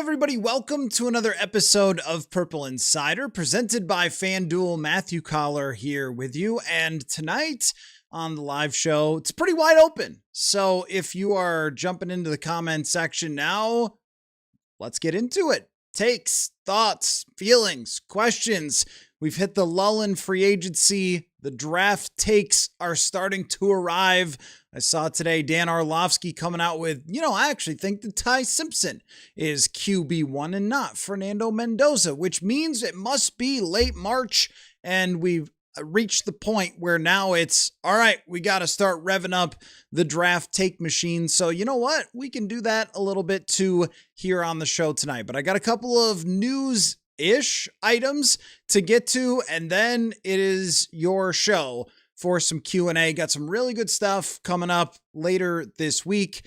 everybody. Welcome to another episode of Purple Insider presented by FanDuel. Matthew Coller here with you. And tonight on the live show, it's pretty wide open. So if you are jumping into the comment section now, let's get into it. Takes, thoughts, feelings, questions. We've hit the lull in free agency. The draft takes are starting to arrive. I saw today Dan Orlovsky coming out with, I actually think that Ty Simpson is QB1 and not Fernando Mendoza, which means it must be late March, and we've reached the point where now it's, all right, we got to start revving up the draft take machine. So you know what? We can do that a little bit too here on the show tonight. But I got a couple of news-ish items to get to, and then it is your show for some Q&A. Got some really good stuff coming up later this week.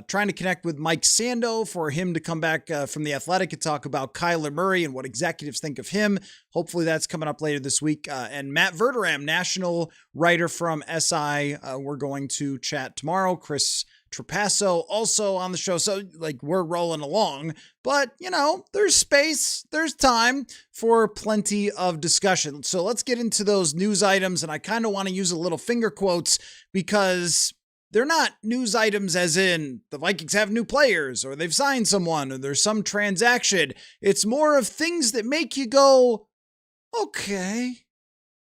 Trying to connect with Mike Sando for him to come back from The Athletic and talk about Kyler Murray and what executives think of him. Hopefully that's coming up later this week. And Matt Verderam, national writer from SI, we're going to chat tomorrow. Chris Trapasso also on the show. So we're rolling along, but there's space, there's time for plenty of discussion. So let's get into those news items. And I kind of want to use a little finger quotes because they're not news items as in the Vikings have new players or they've signed someone or there's some transaction. It's more of things that make you go, okay.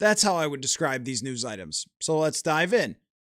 That's how I would describe these news items. So let's dive in.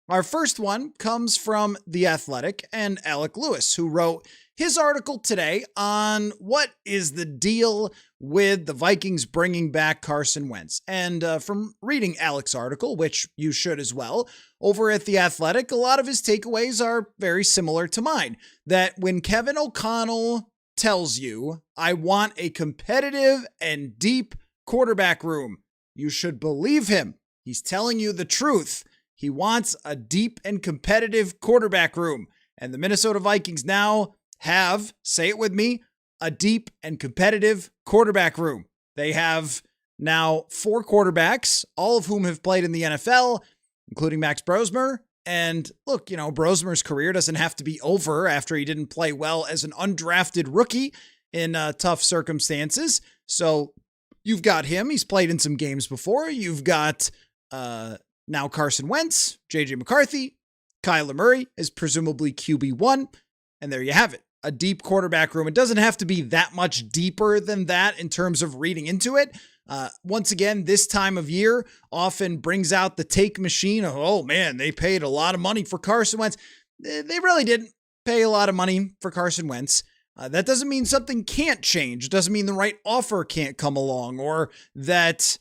Our first one comes from The Athletic and Alec Lewis, who wrote his article today on what is the deal with the Vikings bringing back Carson Wentz. And from reading Alec's article, which you should as well, over at The Athletic, a lot of his takeaways are very similar to mine. That when Kevin O'Connell tells you, I want a competitive and deep quarterback room, you should believe him. He's telling you the truth. He wants a deep and competitive quarterback room. And the Minnesota Vikings now have, say it with me, a deep and competitive quarterback room. They have now 4 quarterbacks, all of whom have played in the NFL, including Max Brosmer. And look, Brosmer's career doesn't have to be over after he didn't play well as an undrafted rookie in tough circumstances. So you've got him. He's played in some games before. You've got now Carson Wentz, JJ McCarthy, Kyler Murray is presumably QB1. And there you have it. A deep quarterback room. It doesn't have to be that much deeper than that in terms of reading into it. Once again, this time of year often brings out the take machine of, oh man, they paid a lot of money for Carson Wentz. They really didn't pay a lot of money for Carson Wentz. That doesn't mean something can't change. It doesn't mean the right offer can't come along or that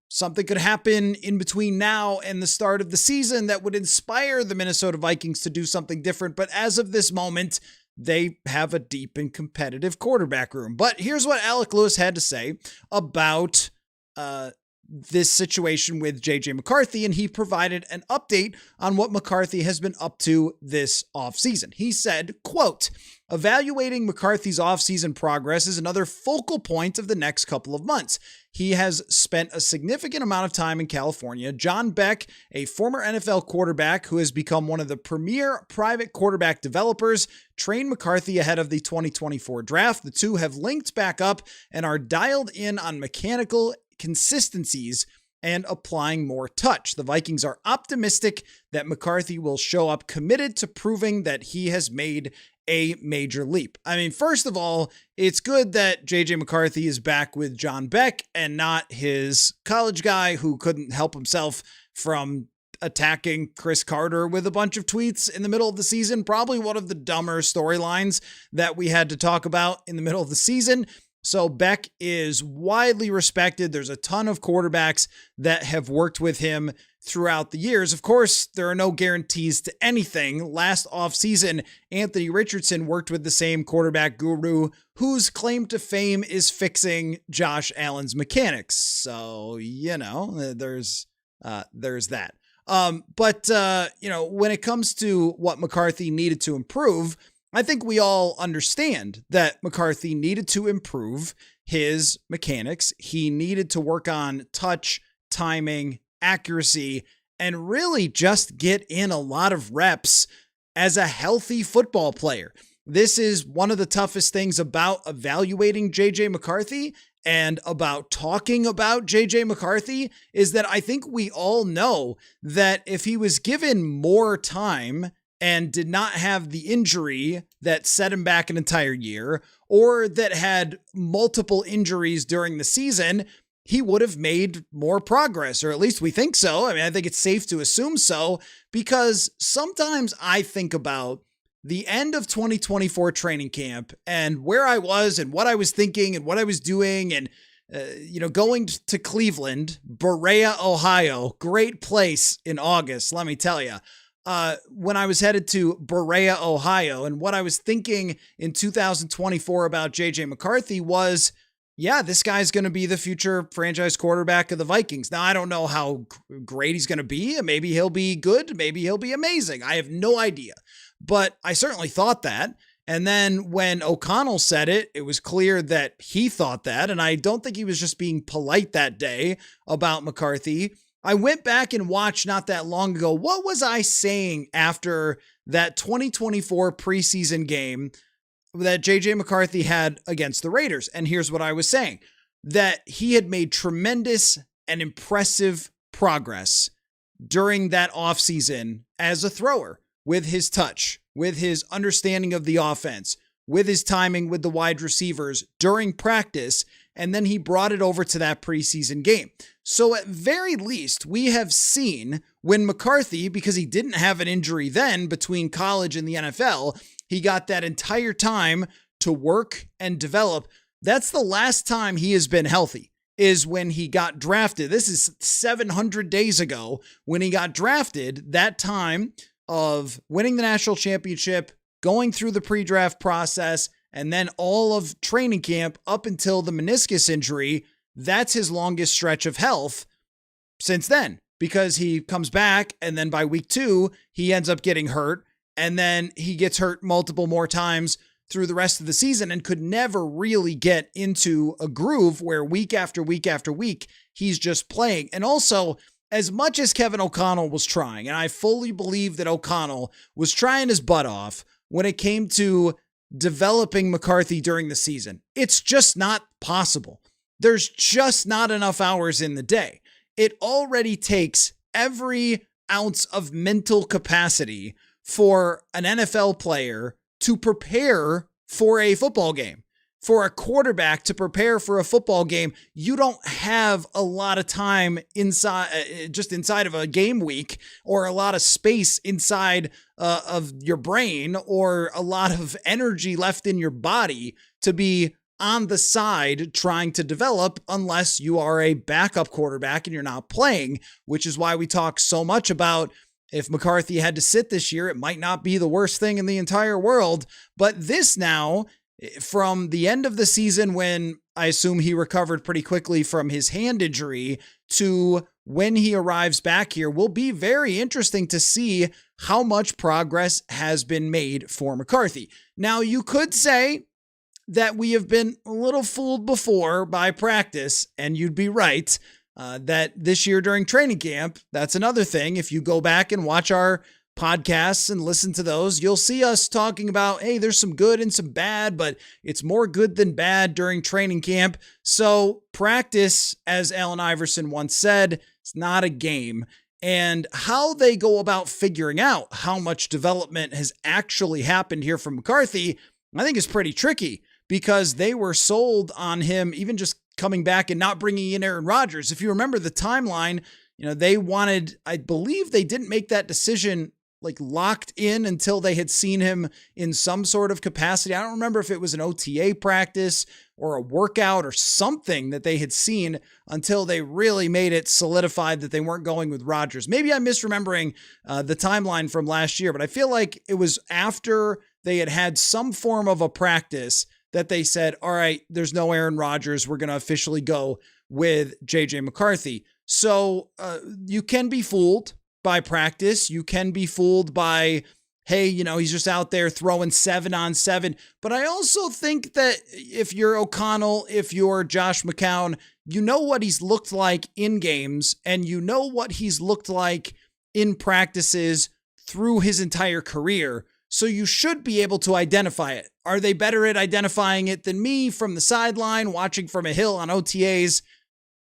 something could happen in between now and the start of the season that would inspire the Minnesota Vikings to do something different. But as of this moment, they have a deep and competitive quarterback room. But here's what Alec Lewis had to say about this situation with JJ McCarthy, and he provided an update on what McCarthy has been up to this offseason. He said, quote, evaluating McCarthy's offseason progress is another focal point of the next couple of months. He has spent a significant amount of time in California. John Beck, a former NFL quarterback who has become one of the premier private quarterback developers, trained McCarthy ahead of the 2024 draft. The two have linked back up and are dialed in on mechanical consistencies and applying more touch. The Vikings are optimistic that McCarthy will show up committed to proving that he has made a major leap. I mean, first of all, it's good that JJ McCarthy is back with John Beck and not his college guy who couldn't help himself from attacking Chris Carter with a bunch of tweets in the middle of the season. Probably one of the dumber storylines that we had to talk about in the middle of the season. So Beck is widely respected. There's a ton of quarterbacks that have worked with him throughout the years. Of course, there are no guarantees to anything. Last offseason, Anthony Richardson worked with the same quarterback guru whose claim to fame is fixing Josh Allen's mechanics. So, there's that. But when it comes to what McCarthy needed to improve, I think we all understand that McCarthy needed to improve his mechanics. He needed to work on touch, timing, accuracy, and really just get in a lot of reps as a healthy football player. this is one of the toughest things about evaluating JJ McCarthy and about talking about JJ McCarthy is that I think we all know that if he was given more time and did not have the injury that set him back an entire year, or that had multiple injuries during the season, he would have made more progress, or at least we think so. I mean, I think it's safe to assume so, because sometimes I think about the end of 2024 training camp and where I was and what I was thinking and what I was doing and, going to Cleveland, Berea, Ohio, great place in August, let me tell you. When I was headed to Berea, Ohio, and what I was thinking in 2024 about JJ McCarthy was, yeah, this guy's going to be the future franchise quarterback of the Vikings. Now, I don't know how great he's going to be. Maybe he'll be good. Maybe he'll be amazing. I have no idea. But I certainly thought that. And then when O'Connell said it, it was clear that he thought that. And I don't think he was just being polite that day about McCarthy. I went back and watched not that long ago. What was I saying after that 2024 preseason game that JJ McCarthy had against the Raiders? And here's what I was saying: that he had made tremendous and impressive progress during that offseason as a thrower, with his touch, with his understanding of the offense, with his timing with the wide receivers during practice, and then he brought it over to that preseason game. So at very least, we have seen when McCarthy, because he didn't have an injury then between college and the NFL, he got that entire time to work and develop. That's the last time he has been healthy, is when he got drafted. This is 700 days ago when he got drafted. That time of winning the national championship, going through the pre-draft process, and then all of training camp up until the meniscus injury, that's his longest stretch of health since then, because he comes back and then by week 2, he ends up getting hurt, and then he gets hurt multiple more times through the rest of the season and could never really get into a groove where week after week after week, he's just playing. And also, as much as Kevin O'Connell was trying, and I fully believe that O'Connell was trying his butt off when it came to developing McCarthy during the season, it's just not possible. There's just not enough hours in the day. It already takes every ounce of mental capacity for an NFL player to prepare for a football game. For a quarterback to prepare for a football game, you don't have a lot of time inside of a game week, or a lot of space inside of your brain, or a lot of energy left in your body to be on the side trying to develop, unless you are a backup quarterback and you're not playing, which is why we talk so much about if McCarthy had to sit this year, it might not be the worst thing in the entire world. But this now, from the end of the season, when I assume he recovered pretty quickly from his hand injury, to when he arrives back here, will be very interesting to see how much progress has been made for McCarthy. Now, you could say that we have been a little fooled before by practice, and you'd be right. That this year during training camp, that's another thing. If you go back and watch our podcasts and listen to those, you'll see us talking about, hey, there's some good and some bad, but it's more good than bad during training camp. So practice, as Allen Iverson once said, it's not a game. And how they go about figuring out how much development has actually happened here from McCarthy, I think is pretty tricky, because they were sold on him even just coming back and not bringing in Aaron Rodgers. If you remember the timeline, they wanted, I believe they didn't make that decision like locked in until they had seen him in some sort of capacity. I don't remember if it was an OTA practice or a workout or something that they had seen until they really made it solidified that they weren't going with Rodgers. Maybe I'm misremembering the timeline from last year, but I feel like it was after they had had some form of a practice that they said, all right, there's no Aaron Rodgers. We're going to officially go with JJ McCarthy. So you can be fooled by practice. You can be fooled by, hey, he's just out there throwing 7-on-7. But I also think that if you're O'Connell, if you're Josh McCown, you know what he's looked like in games, and you know what he's looked like in practices through his entire career. So you should be able to identify it. Are they better at identifying it than me from the sideline, watching from a hill on OTAs?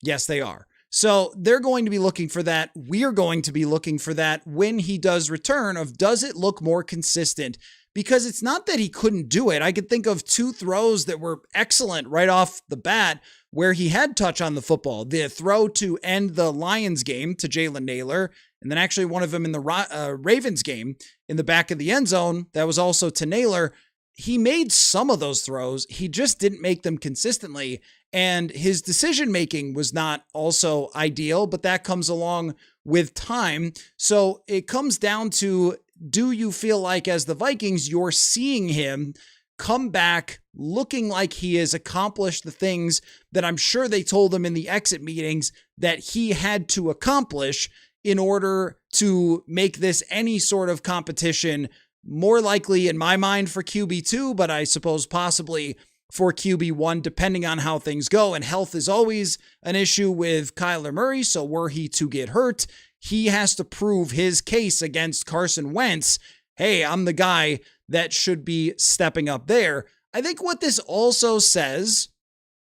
Yes, they are. So they're going to be looking for that. We're going to be looking for that when he does return of, does it look more consistent? Because it's not that he couldn't do it. I could think of 2 throws that were excellent right off the bat where he had touch on the football. The throw to end the Lions game to Jalen Naylor, and then actually one of them in the Ravens game in the back of the end zone. That was also to Naylor. He made some of those throws. He just didn't make them consistently. And his decision-making was not also ideal, but that comes along with time. So it comes down to, do you feel like as the Vikings, you're seeing him come back looking like he has accomplished the things that I'm sure they told him in the exit meetings that he had to accomplish in order to make this any sort of competition, more likely in my mind for QB2, but I suppose possibly for QB1, depending on how things go. And health is always an issue with Kyler Murray. So were he to get hurt, he has to prove his case against Carson Wentz. Hey, I'm the guy that should be stepping up there. I think what this also says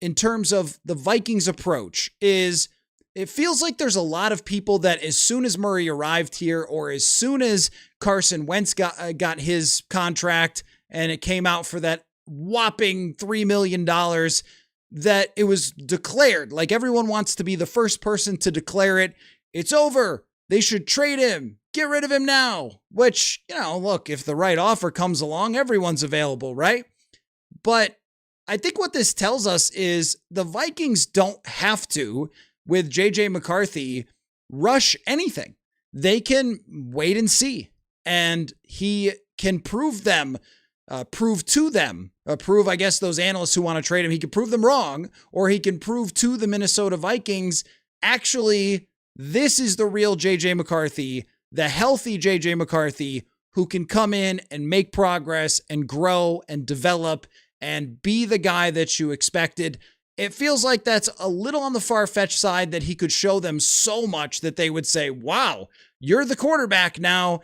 in terms of the Vikings approach is, it feels like there's a lot of people that as soon as Murray arrived here, or as soon as Carson Wentz got his contract and it came out for that whopping $3 million, that it was declared, like everyone wants to be the first person to declare it. It's over. They should trade him. Get rid of him now. Which, look, if the right offer comes along, everyone's available, right? But I think what this tells us is the Vikings don't have to, with JJ McCarthy, rush anything. They can wait and see. And he can prove to them, I guess, those analysts who want to trade him, he can prove them wrong, or he can prove to the Minnesota Vikings, actually, this is the real JJ McCarthy, the healthy JJ McCarthy, who can come in and make progress and grow and develop and be the guy that you expected. It feels like that's a little on the far-fetched side, that he could show them so much that they would say, wow, you're the quarterback now,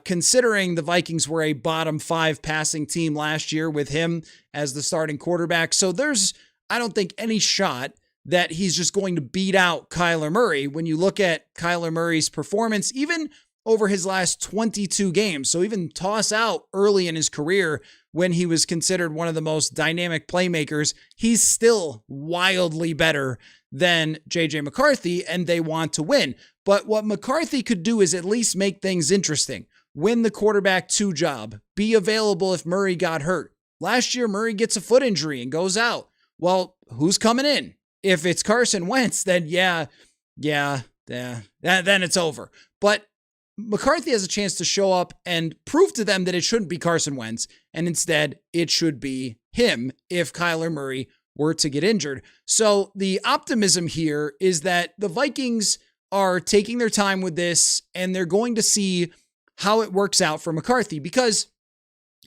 considering the Vikings were a bottom 5 passing team last year with him as the starting quarterback. So there's, I don't think, any shot that he's just going to beat out Kyler Murray when you look at Kyler Murray's performance, even over his last 22 games. So even toss out early in his career when he was considered one of the most dynamic playmakers, he's still wildly better than JJ McCarthy, and they want to win. But what McCarthy could do is at least make things interesting. Win the quarterback 2 job. Be available if Murray got hurt. Last year, Murray gets a foot injury and goes out. Well, who's coming in? If it's Carson Wentz, then then it's over. But McCarthy has a chance to show up and prove to them that it shouldn't be Carson Wentz, and instead it should be him if Kyler Murray were to get injured. So the optimism here is that the Vikings are taking their time with this, and they're going to see how it works out for McCarthy, because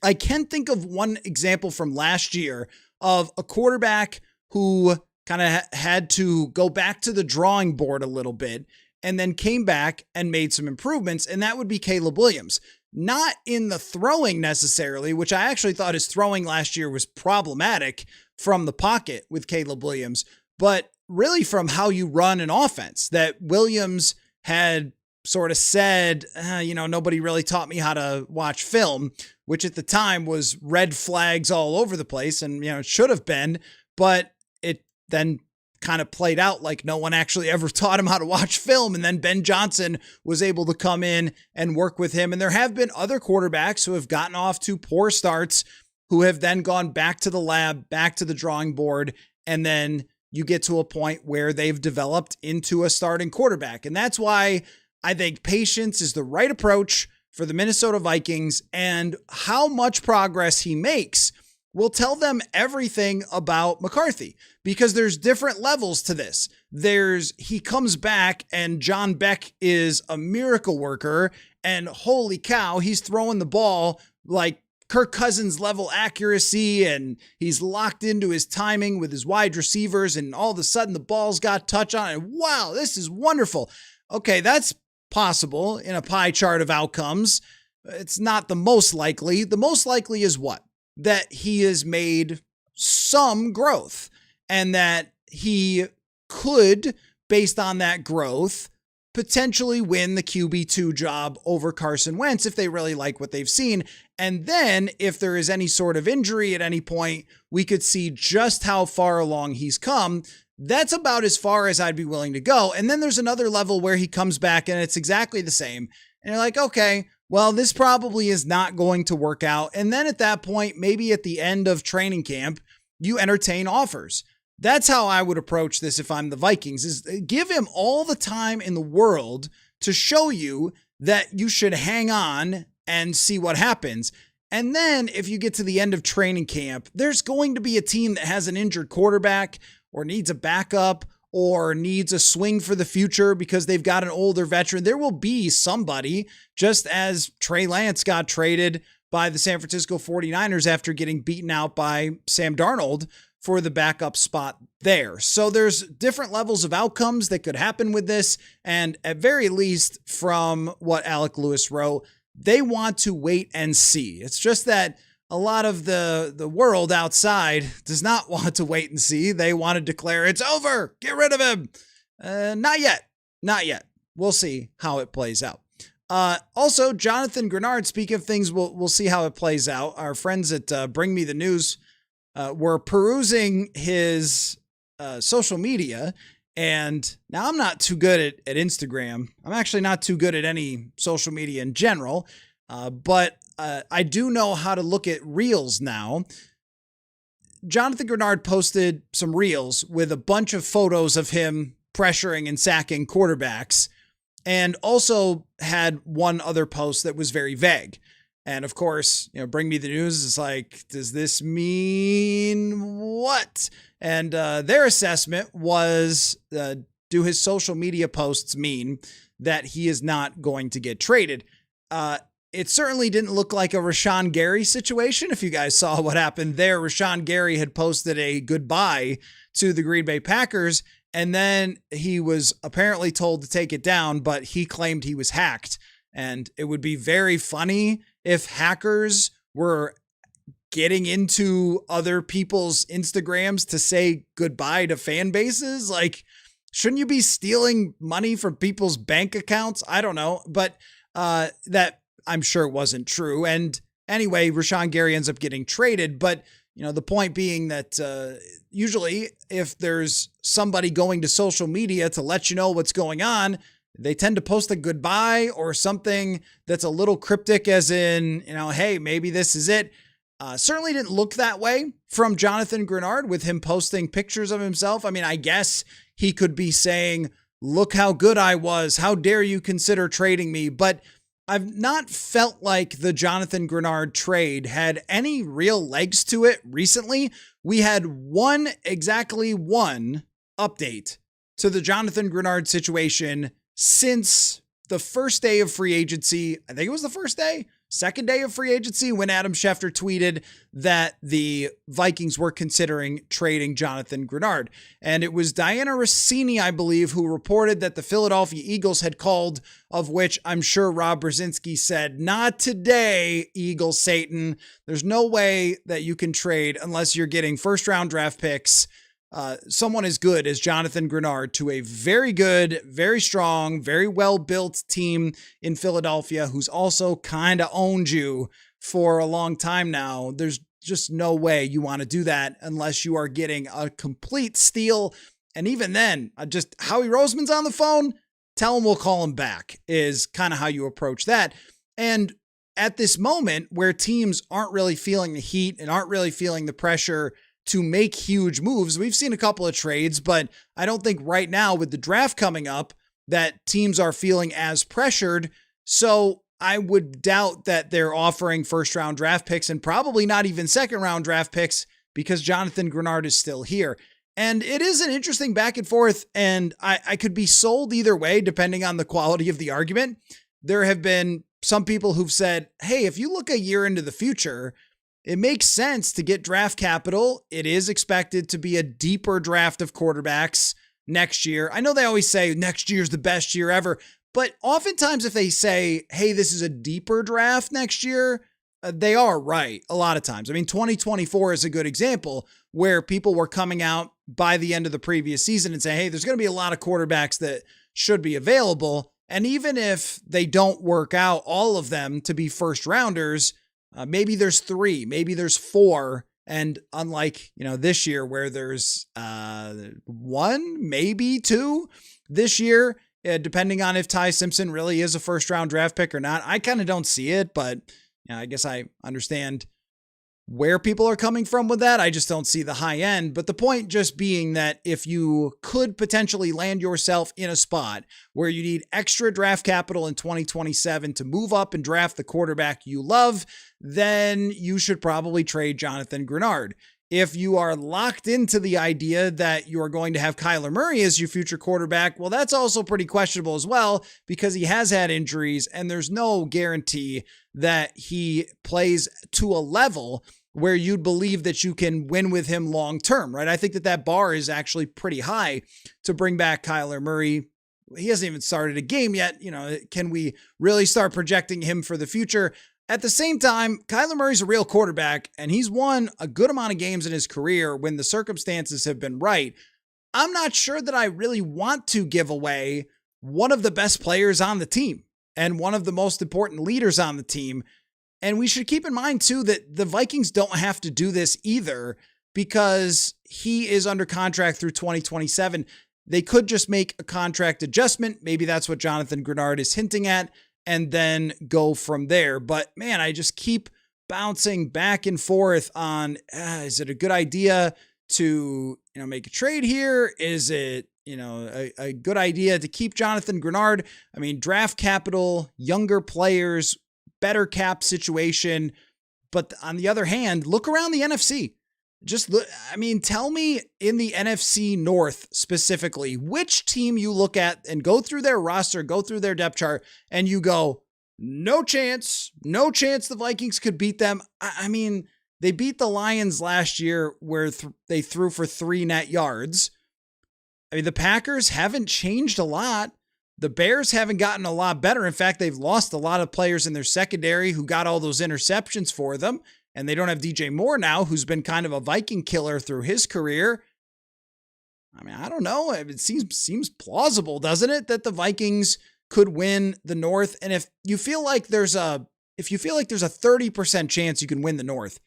I can think of one example from last year of a quarterback who kind of had to go back to the drawing board a little bit and then came back and made some improvements, and that would be Caleb Williams. Not in the throwing necessarily, which I actually thought his throwing last year was problematic from the pocket with Caleb Williams, but really from how you run an offense, that Williams had sort of said, nobody really taught me how to watch film, which at the time was red flags all over the place. And, it should have been, but it then kind of played out like no one actually ever taught him how to watch film. And then Ben Johnson was able to come in and work with him. And there have been other quarterbacks who have gotten off to poor starts, who have then gone back to the lab, back to the drawing board. And then you get to a point where they've developed into a starting quarterback. And that's why I think patience is the right approach for the Minnesota Vikings, and how much progress he makes will tell them everything about McCarthy, because there's different levels to this. He comes back and John Beck is a miracle worker, and holy cow, he's throwing the ball like Kirk Cousins level accuracy, and he's locked into his timing with his wide receivers, and all of a sudden the ball's got touch on it. And wow, this is wonderful. Okay, that's possible in a pie chart of outcomes. It's not the most likely. The most likely is what? That he has made some growth and that he could, based on that growth, potentially win the QB2 job over Carson Wentz if they really like what they've seen. And then if there is any sort of injury at any point, we could see just how far along he's come. That's about as far as I'd be willing to go. And then there's another level where he comes back and it's exactly the same. And you're like, okay, well, this probably is not going to work out. And then at that point, maybe at the end of training camp, you entertain offers. That's how I would approach this if I'm the Vikings, is give him all the time in the world to show you that you should hang on and see what happens. And then if you get to the end of training camp, there's going to be a team that has an injured quarterback or needs a backup or needs a swing for the future because they've got an older veteran. There will be somebody, just as Trey Lance got traded by the San Francisco 49ers after getting beaten out by Sam Darnold for the backup spot there. So there's different levels of outcomes that could happen with this. And at very least, from what Alec Lewis wrote, they want to wait and see. It's just that a lot of the world outside does not want to wait and see. They want to declare it's over. Get rid of him. Not yet. Not yet. We'll see how it plays out. Also, Jonathan Greenard, speaking of things, we'll see how it plays out. Our friends at Bring Me the News were perusing his social media. And now I'm not too good at Instagram. I'm actually not too good at any social media in general. But I do know how to look at reels now. Jonathan Greenard posted some reels with a bunch of photos of him pressuring and sacking quarterbacks, and also had one other post that was very vague. And of course, Bring Me the News is like, does this mean what? And their assessment was, do his social media posts mean that he is not going to get traded? It certainly didn't look like a Rashawn Gary situation. If you guys saw what happened there, Rashawn Gary had posted a goodbye to the Green Bay Packers, and then he was apparently told to take it down, but he claimed he was hacked. And it would be very funny if hackers were getting into other people's Instagrams to say goodbye to fan bases. Like, shouldn't you be stealing money from people's bank accounts? I don't know, but that I'm sure wasn't true. And anyway, Rashawn Gary ends up getting traded. But, the point being that usually if there's somebody going to social media to let you know what's going on, they tend to post a goodbye or something that's a little cryptic, as in, hey, maybe this is it. Certainly didn't look that way from Jonathan Greenard with him posting pictures of himself. I mean, I guess he could be saying, look how good I was. How dare you consider trading me? But I've not felt like the Jonathan Greenard trade had any real legs to it recently. We had exactly one update to the Jonathan Greenard situation since the first day of free agency. I think it was the second day of free agency, when Adam Schefter tweeted that the Vikings were considering trading Jonathan Greenard. And it was Diana Rossini, I believe, who reported that the Philadelphia Eagles had called, of which I'm sure Rob Brzezinski said, not today, Eagle Satan. There's no way that you can trade unless you're getting first round draft picks, someone as good as Jonathan Greenard, to a very good, very strong, very well-built team in Philadelphia who's also kind of owned you for a long time now. There's just no way you want to do that unless you are getting a complete steal. And even then, just Howie Roseman's on the phone, tell him we'll call him back, is kind of how you approach that. And at this moment where teams aren't really feeling the heat and aren't really feeling the pressure to make huge moves, we've seen a couple of trades, but I don't think right now, with the draft coming up, that teams are feeling as pressured. So I would doubt that they're offering first round draft picks, and probably not even second round draft picks, because Jonathan Greenard is still here. And it is an interesting back and forth, and I could be sold either way depending on the quality of the argument. There have been some people who've said, hey, if you look a year into the future, it makes sense to get draft capital. It is expected to be a deeper draft of quarterbacks next year. I know they always say next year's the best year ever, But oftentimes if they say, hey, this is a deeper draft next year, they are right a lot of times. I mean, 2024 is a good example where people were coming out by the end of the previous season and saying, hey, there's going to be a lot of quarterbacks that should be available. And even if they don't work out, all of them to be first rounders, maybe there's 3, maybe there's 4. And unlike, this year where there's 1, maybe 2 this year, depending on if Ty Simpson really is a first round draft pick or not. I kind of don't see it, but I guess I understand where people are coming from with that. I just don't see the high end. But the point just being that if you could potentially land yourself in a spot where you need extra draft capital in 2027 to move up and draft the quarterback you love, then you should probably trade Jonathan Greenard. If you are locked into the idea that you are going to have Kyler Murray as your future quarterback, well, that's also pretty questionable as well, because he has had injuries and there's no guarantee that he plays to a level where you'd believe that you can win with him long term, right? I think that bar is actually pretty high to bring back Kyler Murray. He hasn't even started a game yet. Can we really start projecting him for the future? At the same time, Kyler Murray's a real quarterback, and he's won a good amount of games in his career when the circumstances have been right. I'm not sure that I really want to give away one of the best players on the team and one of the most important leaders on the team. And we should keep in mind, too, that the Vikings don't have to do this either because he is under contract through 2027. They could just make a contract adjustment. Maybe that's what Jonathan Greenard is hinting at, and then go from there. But man, I just keep bouncing back and forth on, is it a good idea to, make a trade here? Is it, a good idea to keep Jonathan Greenard? I mean, draft capital, younger players, better cap situation. But on the other hand, look around the NFC. Just look, tell me in the NFC North specifically, which team you look at and go through their roster, go through their depth chart, and you go, no chance the Vikings could beat them. They beat the Lions last year where they threw for 3 net yards. The Packers haven't changed a lot. The Bears haven't gotten a lot better. In fact, they've lost a lot of players in their secondary who got all those interceptions for them. And they don't have DJ Moore now, who's been kind of a Viking killer through his career. I don't know. It seems plausible, doesn't it, that the Vikings could win the North? And if you feel like there's a 30% chance you can win the North,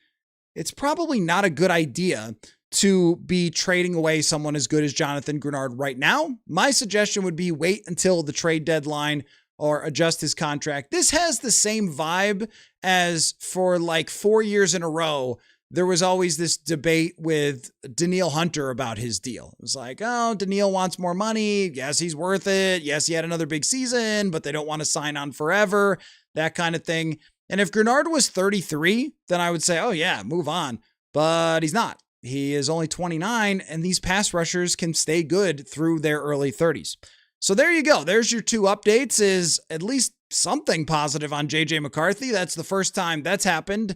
it's probably not a good idea to be trading away someone as good as Jonathan Greenard right now. My suggestion would be wait until the trade deadline or adjust his contract. This has the same vibe as for like 4 years in a row, there was always this debate with Danielle Hunter about his deal. It was like, oh, Danielle wants more money. Yes, he's worth it. Yes, he had another big season, but they don't want to sign on forever, that kind of thing. And if Greenard was 33, then I would say, oh yeah, move on. But he's not. He is only 29, and these pass rushers can stay good through their early 30s. So there you go. There's your 2 updates. Is at least something positive on JJ McCarthy. That's the first time that's happened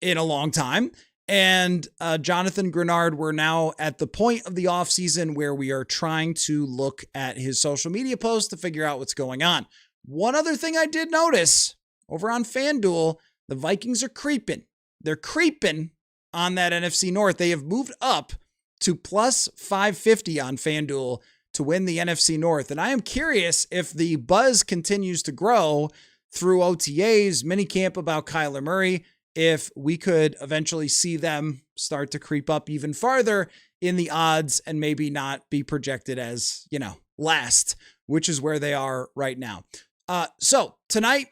in a long time. And Jonathan Greenard, we're now at the point of the offseason where we are trying to look at his social media posts to figure out what's going on. One other thing I did notice over on FanDuel, the Vikings are creeping. They're creeping on that NFC North. They have moved up to plus 550 on FanDuel to win the NFC North. And I am curious if the buzz continues to grow through OTAs, minicamp about Kyler Murray, if we could eventually see them start to creep up even farther in the odds and maybe not be projected as, last, which is where they are right now. So tonight,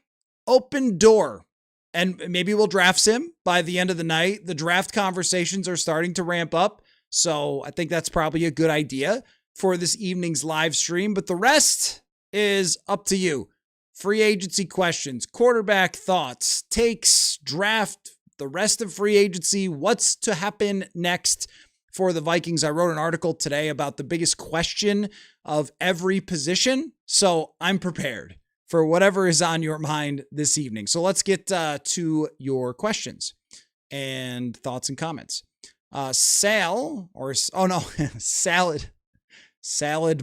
open door. And maybe we'll draft sim by the end of the night. The draft conversations are starting to ramp up. So I think that's probably a good idea for this evening's live stream. But the rest is up to you. Free agency questions, quarterback thoughts, takes, draft, the rest of free agency, what's to happen next for the Vikings. I wrote an article today about the biggest question of every position. So I'm prepared for whatever is on your mind this evening. So let's get to your questions and thoughts and comments. Salad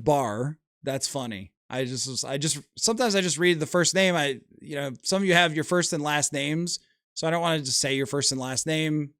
bar. That's funny. Sometimes I just read the first name. Some of you have your first and last names, so I don't want to just say your first and last name.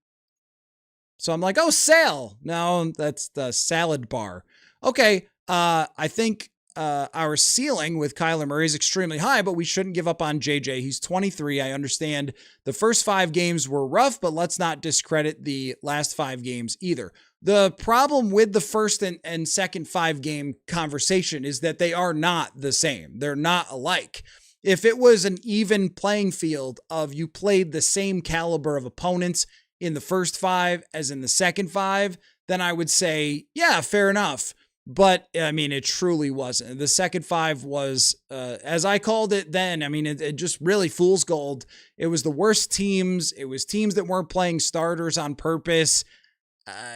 So I'm like, oh, Sal. No, that's the salad bar. Okay. I think our ceiling with Kyler Murray is extremely high, but we shouldn't give up on JJ. He's 23. I understand the first 5 games were rough, but let's not discredit the last 5 games either. The problem with the first and second 5-game conversation is that they are not the same. They're not alike. If it was an even playing field of you played the same caliber of opponents in the first 5 as in the second 5, then I would say, yeah, fair enough. But, I mean, it truly wasn't. The second 5 was, as I called it then, I mean, it just really fool's gold. It was the worst teams. It was teams that weren't playing starters on purpose.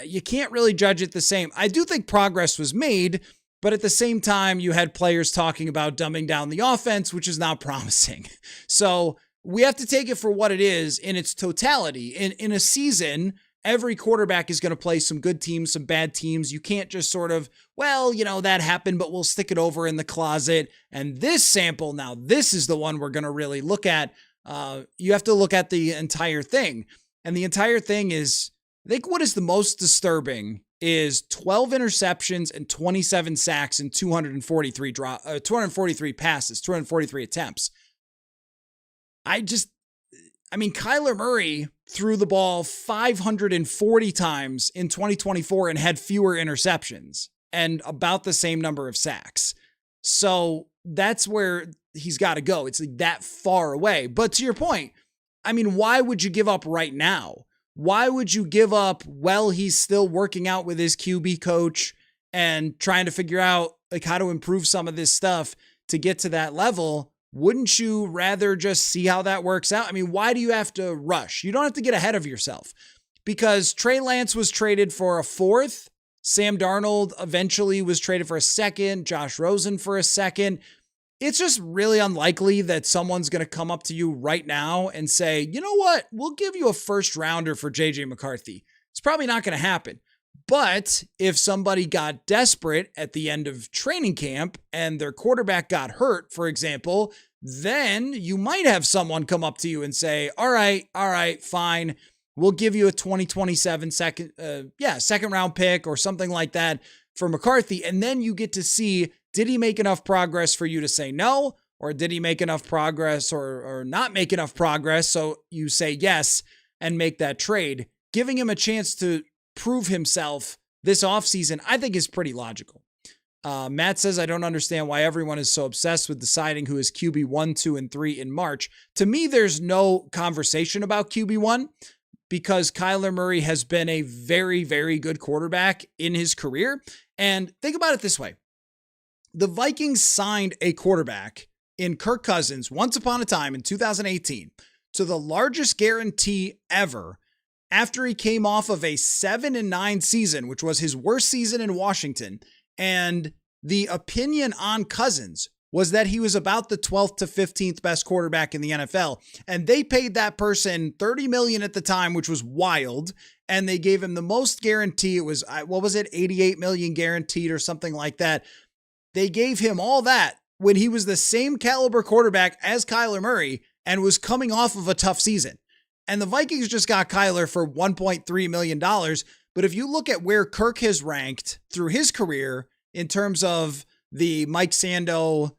You can't really judge it the same. I do think progress was made, but at the same time, you had players talking about dumbing down the offense, which is not promising. So we have to take it for what it is in its totality. In a season, every quarterback is going to play some good teams, some bad teams. You can't just sort of, well, that happened, but we'll stick it over in the closet. And this sample, now this is the one we're going to really look at. You have to look at the entire thing. And the entire thing is, I think what is the most disturbing is 12 interceptions and 27 sacks and 243 passes, 243 attempts. Kyler Murray threw the ball 540 times in 2024 and had fewer interceptions and about the same number of sacks. So that's where he's got to go. It's like that far away. But to your point, why would you give up right now? Why would you give up while he's still working out with his QB coach and trying to figure out like how to improve some of this stuff to get to that level? Wouldn't you rather just see how that works out? Why do you have to rush? You don't have to get ahead of yourself because Trey Lance was traded for a 4th. Sam Darnold eventually was traded for a 2nd. Josh Rosen for a 2nd. It's just really unlikely that someone's going to come up to you right now and say, you know what, we'll give you a 1st rounder for JJ McCarthy. It's probably not going to happen. But if somebody got desperate at the end of training camp and their quarterback got hurt, for example, then you might have someone come up to you and say, all right, fine. We'll give you a 2027 second round pick or something like that for McCarthy. And then you get to see, did he make enough progress for you to say no? Or did he make enough progress or not make enough progress? So you say yes and make that trade. Giving him a chance to prove himself this offseason, I think is pretty logical. Matt says, I don't understand why everyone is so obsessed with deciding who is QB 1, 2, and 3 in March. To me, there's no conversation about QB 1 because Kyler Murray has been a very, very good quarterback in his career. And think about it this way. The Vikings signed a quarterback in Kirk Cousins once upon a time in 2018 to the largest guarantee ever after he came off of a 7-9 season, which was his worst season in Washington. And the opinion on Cousins was that he was about the 12th to 15th best quarterback in the NFL. And they paid that person $30 million at the time, which was wild. And they gave him the most guarantee. It was, $88 million guaranteed or something like that. They gave him all that when he was the same caliber quarterback as Kyler Murray and was coming off of a tough season. And the Vikings just got Kyler for $1.3 million. But if you look at where Kirk has ranked through his career in terms of the Mike Sando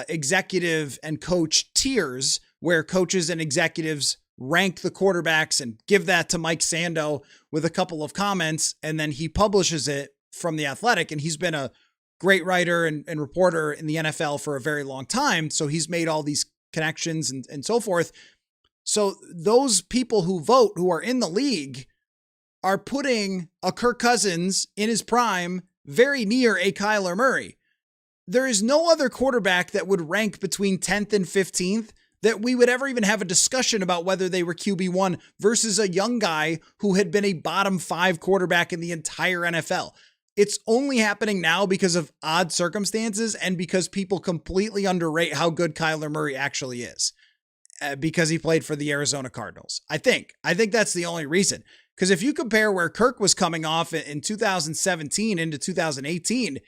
executive and coach tiers, where coaches and executives rank the quarterbacks and give that to Mike Sando with a couple of comments, and then he publishes it from The Athletic. And he's been a great writer and reporter in the NFL for a very long time. So he's made all these connections and so forth. So those people who vote, who are in the league, are putting a Kirk Cousins in his prime very near a Kyler Murray. There is no other quarterback that would rank between 10th and 15th that we would ever even have a discussion about whether they were QB1 versus a young guy who had been a bottom 5 quarterback in the entire NFL. It's only happening now because of odd circumstances and because people completely underrate how good Kyler Murray actually is because he played for the Arizona Cardinals. I think that's the only reason. Because if you compare where Kirk was coming off in 2017 into 2018,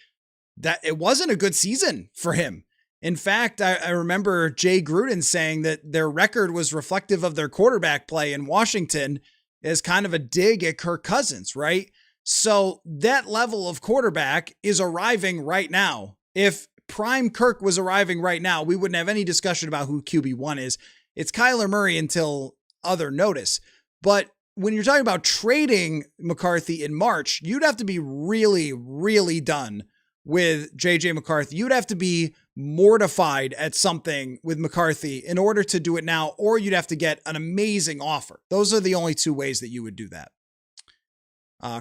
that it wasn't a good season for him. In fact, I remember Jay Gruden saying that their record was reflective of their quarterback play in Washington as kind of a dig at Kirk Cousins, right? So that level of quarterback is arriving right now. If prime Kirk was arriving right now, we wouldn't have any discussion about who QB1 is. It's Kyler Murray until other notice. But when you're talking about trading McCarthy in March, you'd have to be really, really done with JJ McCarthy. You'd have to be mortified at something with McCarthy in order to do it now, or you'd have to get an amazing offer. Those are the only two ways that you would do that.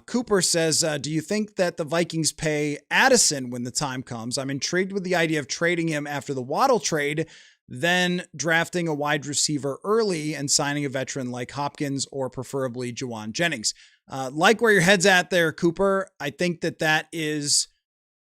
Cooper says, do you think that the Vikings pay Addison when the time comes? I'm intrigued with the idea of trading him after the Waddle trade, then drafting a wide receiver early and signing a veteran like Hopkins or preferably Juwan Jennings. Like where your head's at there, Cooper. I think that is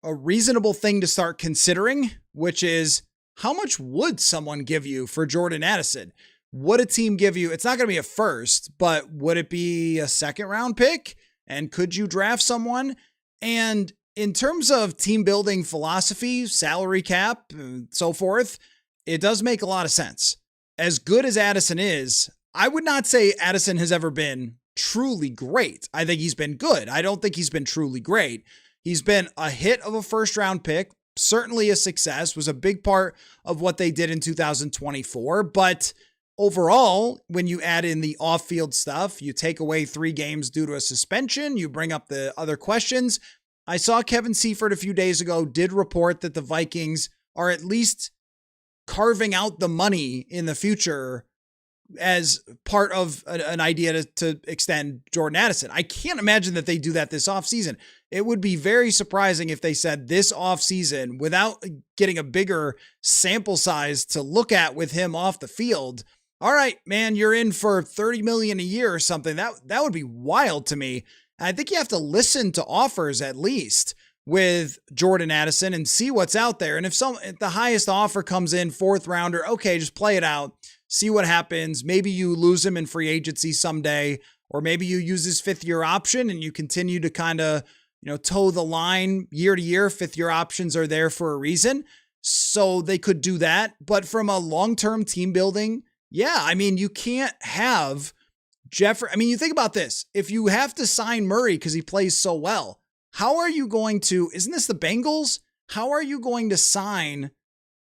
a reasonable thing to start considering, which is how much would someone give you for Jordan Addison? Would a team give you, it's not going to be a first, but would it be a second round pick? And could you draft someone? And in terms of team building philosophy, salary cap, and so forth, it does make a lot of sense. As good as Addison is, I would not say Addison has ever been truly great. I think he's been good. I don't think he's been truly great. He's been a hit of a first round pick, certainly a success, was a big part of what they did in 2024. But overall, when you add in the off-field stuff, you take away 3 games due to a suspension, you bring up the other questions. I saw Kevin Seifert a few days ago did report that the Vikings are at least carving out the money in the future as part of an idea to extend Jordan Addison. I can't imagine that they do that this offseason. It would be very surprising if they said this offseason, without getting a bigger sample size to look at with him off the field, all right, man, you're in for $30 million a year or something. That would be wild to me. I think you have to listen to offers at least with Jordan Addison and see what's out there. And if the highest offer comes in, 4th rounder, okay, just play it out. See what happens. Maybe you lose him in free agency someday, or maybe you use his 5th-year option and you continue to kind of, toe the line year to year. 5th-year options are there for a reason. So they could do that. But from a long-term team building, yeah, I mean, you can't have you think about this. If you have to sign Murray because he plays so well, how are you going to, isn't this the Bengals? How are you going to sign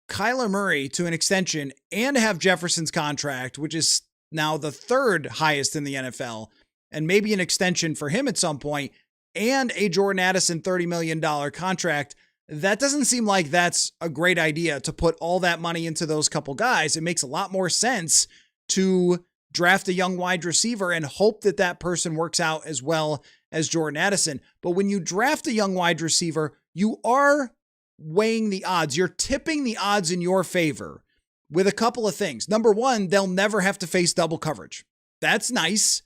Kyler Murray to an extension and have Jefferson's contract, which is now the 3rd highest in the NFL, and maybe an extension for him at some point, and a Jordan Addison $30 million contract? That doesn't seem like that's a great idea to put all that money into those couple guys. It makes a lot more sense to draft a young wide receiver and hope that that person works out as well as Jordan Addison. But when you draft a young wide receiver, you are weighing the odds. You're tipping the odds in your favor with a couple of things. Number one, they'll never have to face double coverage. That's nice.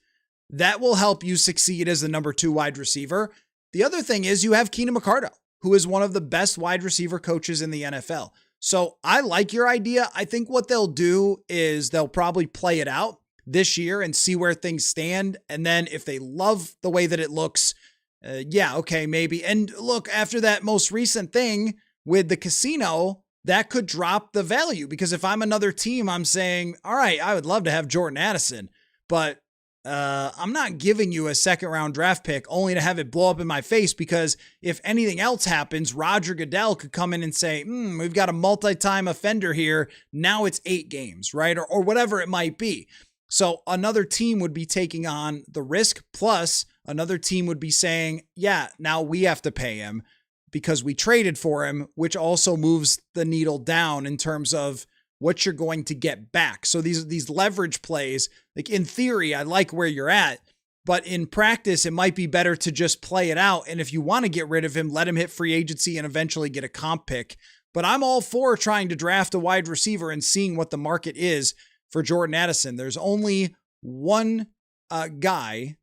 That will help you succeed as the number 2 wide receiver. The other thing is you have Keenan McCardell, who is one of the best wide receiver coaches in the NFL. So I like your idea. I think what they'll do is they'll probably play it out this year and see where things stand. And then if they love the way that it looks, yeah, okay, maybe. And look, after that most recent thing with the casino, that could drop the value, because if I'm another team, I'm saying, all right, I would love to have Jordan Addison, but I'm not giving you a 2nd round draft pick only to have it blow up in my face, because if anything else happens, Roger Goodell could come in and say, we've got a multi-time offender here. Now it's 8 games, right? Or whatever it might be. So another team would be taking on the risk, plus another team would be saying, yeah, now we have to pay him because we traded for him, which also moves the needle down in terms of what you're going to get back. So these leverage plays, like in theory, I like where you're at, but in practice, it might be better to just play it out. And if you want to get rid of him, let him hit free agency and eventually get a comp pick. But I'm all for trying to draft a wide receiver and seeing what the market is for Jordan Addison. There's only one guy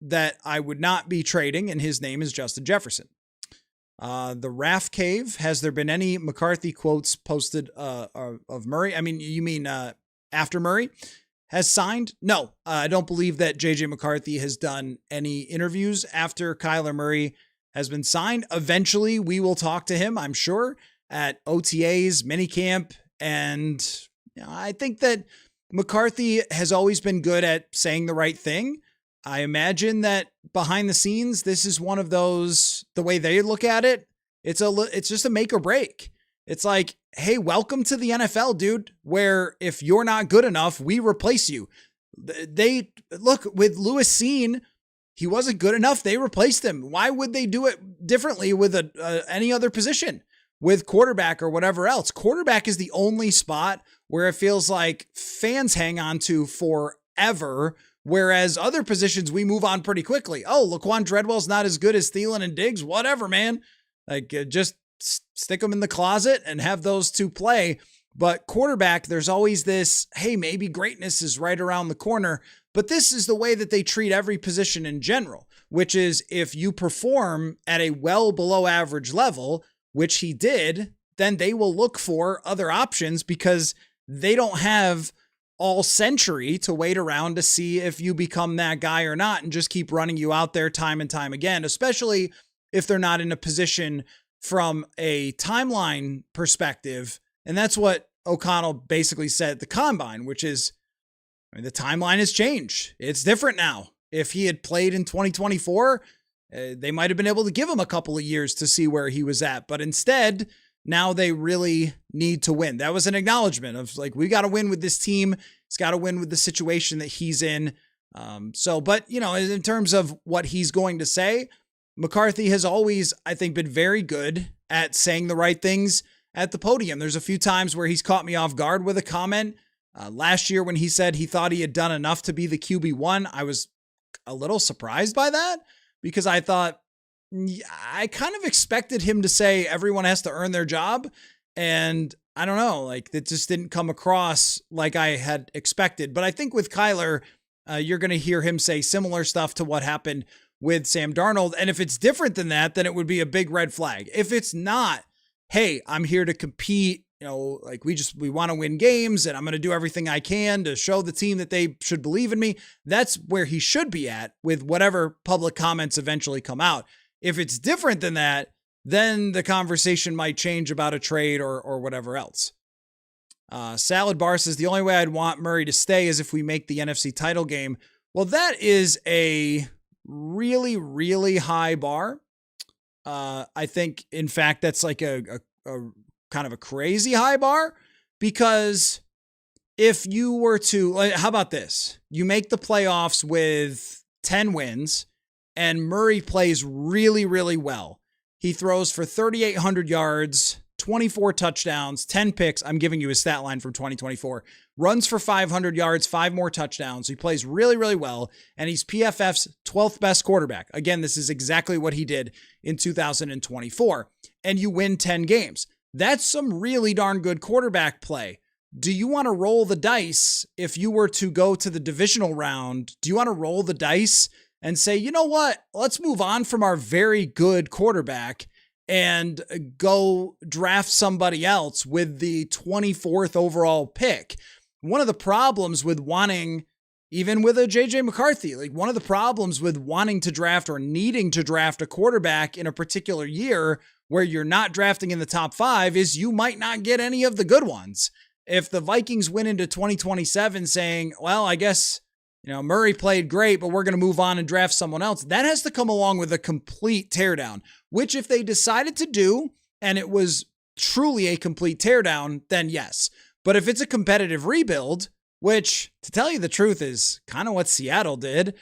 that I would not be trading, and his name is Justin Jefferson. The Raff Cave, has there been any McCarthy quotes posted of Murray? I mean, you mean after Murray has signed? No, I don't believe that JJ McCarthy has done any interviews after Kyler Murray has been signed. Eventually, we will talk to him, I'm sure. at OTAs, minicamp, and I think that McCarthy has always been good at saying the right thing. I imagine that behind the scenes, this is one of those, the way they look at it, it's just a make or break. It's like, hey, welcome to the NFL, dude, where if you're not good enough, we replace you. They look with Lewis Seen, he wasn't good enough. They replaced him. Why would they do it differently with any other position, with quarterback or whatever else? Quarterback is the only spot where it feels like fans hang on to forever, whereas other positions we move on pretty quickly. Oh, Laquan Treadwell's not as good as Thielen and Diggs. Whatever, man. Like, just stick them in the closet and have those two play. But quarterback, there's always this, hey, maybe greatness is right around the corner. But this is the way that they treat every position in general, which is if you perform at a well below average level, which he did, then they will look for other options because they don't have all century to wait around to see if you become that guy or not and just keep running you out there time and time again, especially if they're not in a position from a timeline perspective. And that's what O'Connell basically said at the combine, which is, the timeline has changed. It's different now. If he had played in 2024, they might have been able to give him a couple of years to see where he was at. But instead, now they really need to win. That was an acknowledgement of like, we got to win with this team. It's got to win with the situation that he's in. But in terms of what he's going to say, McCarthy has always, I think, been very good at saying the right things at the podium. There's a few times where he's caught me off guard with a comment. Last year when he said he thought he had done enough to be the QB1, I was a little surprised by that because I thought, I kind of expected him to say everyone has to earn their job. And I don't know, like that just didn't come across like I had expected. But I think with Kyler, you're going to hear him say similar stuff to what happened with Sam Darnold. And if it's different than that, then it would be a big red flag. If it's not, hey, I'm here to compete, like we want to win games and I'm going to do everything I can to show the team that they should believe in me. That's where he should be at with whatever public comments eventually come out. If it's different than that, then the conversation might change about a trade or whatever else. Salad Bar says the only way I'd want Murray to stay is if we make the NFC title game. Well, that is a really, really high bar. I think, in fact, that's like a kind of a crazy high bar because if you were to, how about this? You make the playoffs with 10 wins and Murray plays really, really well. He throws for 3,800 yards, 24 touchdowns, 10 picks. I'm giving you his stat line from 2024. Runs for 500 yards, 5 more touchdowns. He plays really, really well, and he's PFF's 12th best quarterback. Again, this is exactly what he did in 2024, and you win 10 games. That's some really darn good quarterback play. Do you want to roll the dice if you were to go to the divisional round? Do you want to roll the dice and say, you know what, let's move on from our very good quarterback and go draft somebody else with the 24th overall pick? One of the problems with wanting, even with a JJ McCarthy, like one of the problems with wanting to draft or needing to draft a quarterback in a particular year where you're not drafting in the top 5 is you might not get any of the good ones. If the Vikings went into 2027 saying, well, I guess, Murray played great, but we're going to move on and draft someone else, that has to come along with a complete teardown, which if they decided to do, and it was truly a complete teardown, then yes. But if it's a competitive rebuild, which to tell you the truth is kind of what Seattle did,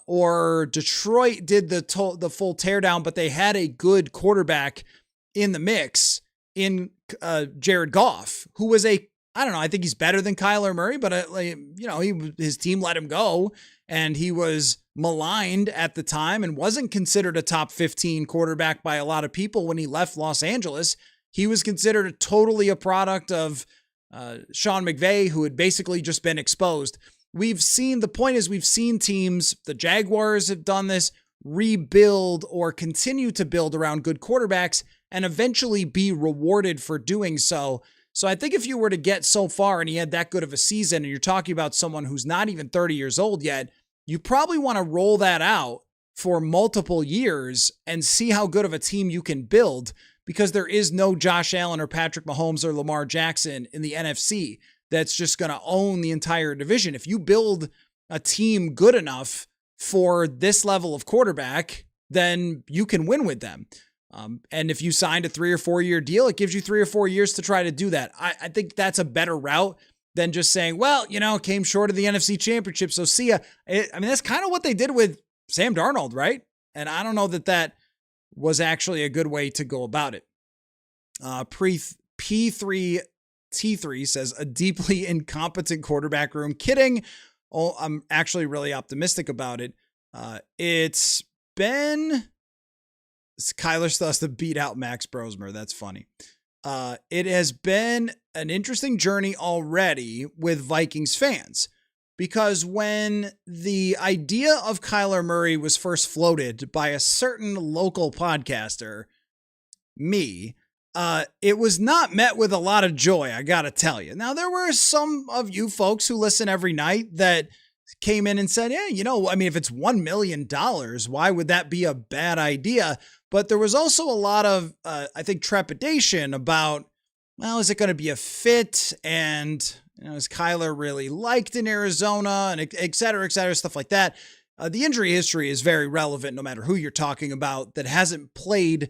or Detroit did the full teardown, but they had a good quarterback in the mix in Jared Goff, who was I think he's better than Kyler Murray, but his team let him go and he was maligned at the time and wasn't considered a top 15 quarterback by a lot of people when he left Los Angeles. He was considered totally a product of Sean McVay, who had basically just been exposed. The point is we've seen teams, the Jaguars have done this, rebuild or continue to build around good quarterbacks and eventually be rewarded for doing so. So I think if you were to get so far and he had that good of a season and you're talking about someone who's not even 30 years old yet, you probably want to roll that out for multiple years and see how good of a team you can build. because there is no Josh Allen or Patrick Mahomes or Lamar Jackson in the NFC that's just going to own the entire division. If you build a team good enough for this level of quarterback, then you can win with them. And if you signed a 3 or 4 year deal, it gives you 3 or 4 years to try to do that. I think that's a better route than just saying, well, came short of the NFC Championship, so see ya. That's kind of what they did with Sam Darnold, right? And I don't know that was actually a good way to go about it. P3T3 says, a deeply incompetent quarterback room. Kidding. Oh, I'm actually really optimistic about it. It's been... Kyler still has to beat out Max Brosmer. That's funny. It has been an interesting journey already with Vikings fans, because when the idea of Kyler Murray was first floated by a certain local podcaster, me, it was not met with a lot of joy, I gotta tell you. Now, there were some of you folks who listen every night that came in and said, yeah, if it's $1 million, why would that be a bad idea? But there was also a lot of, I think, trepidation about, well, is it going to be a fit? And, is Kyler really liked in Arizona? And et cetera, stuff like that. The injury history is very relevant no matter who you're talking about that hasn't played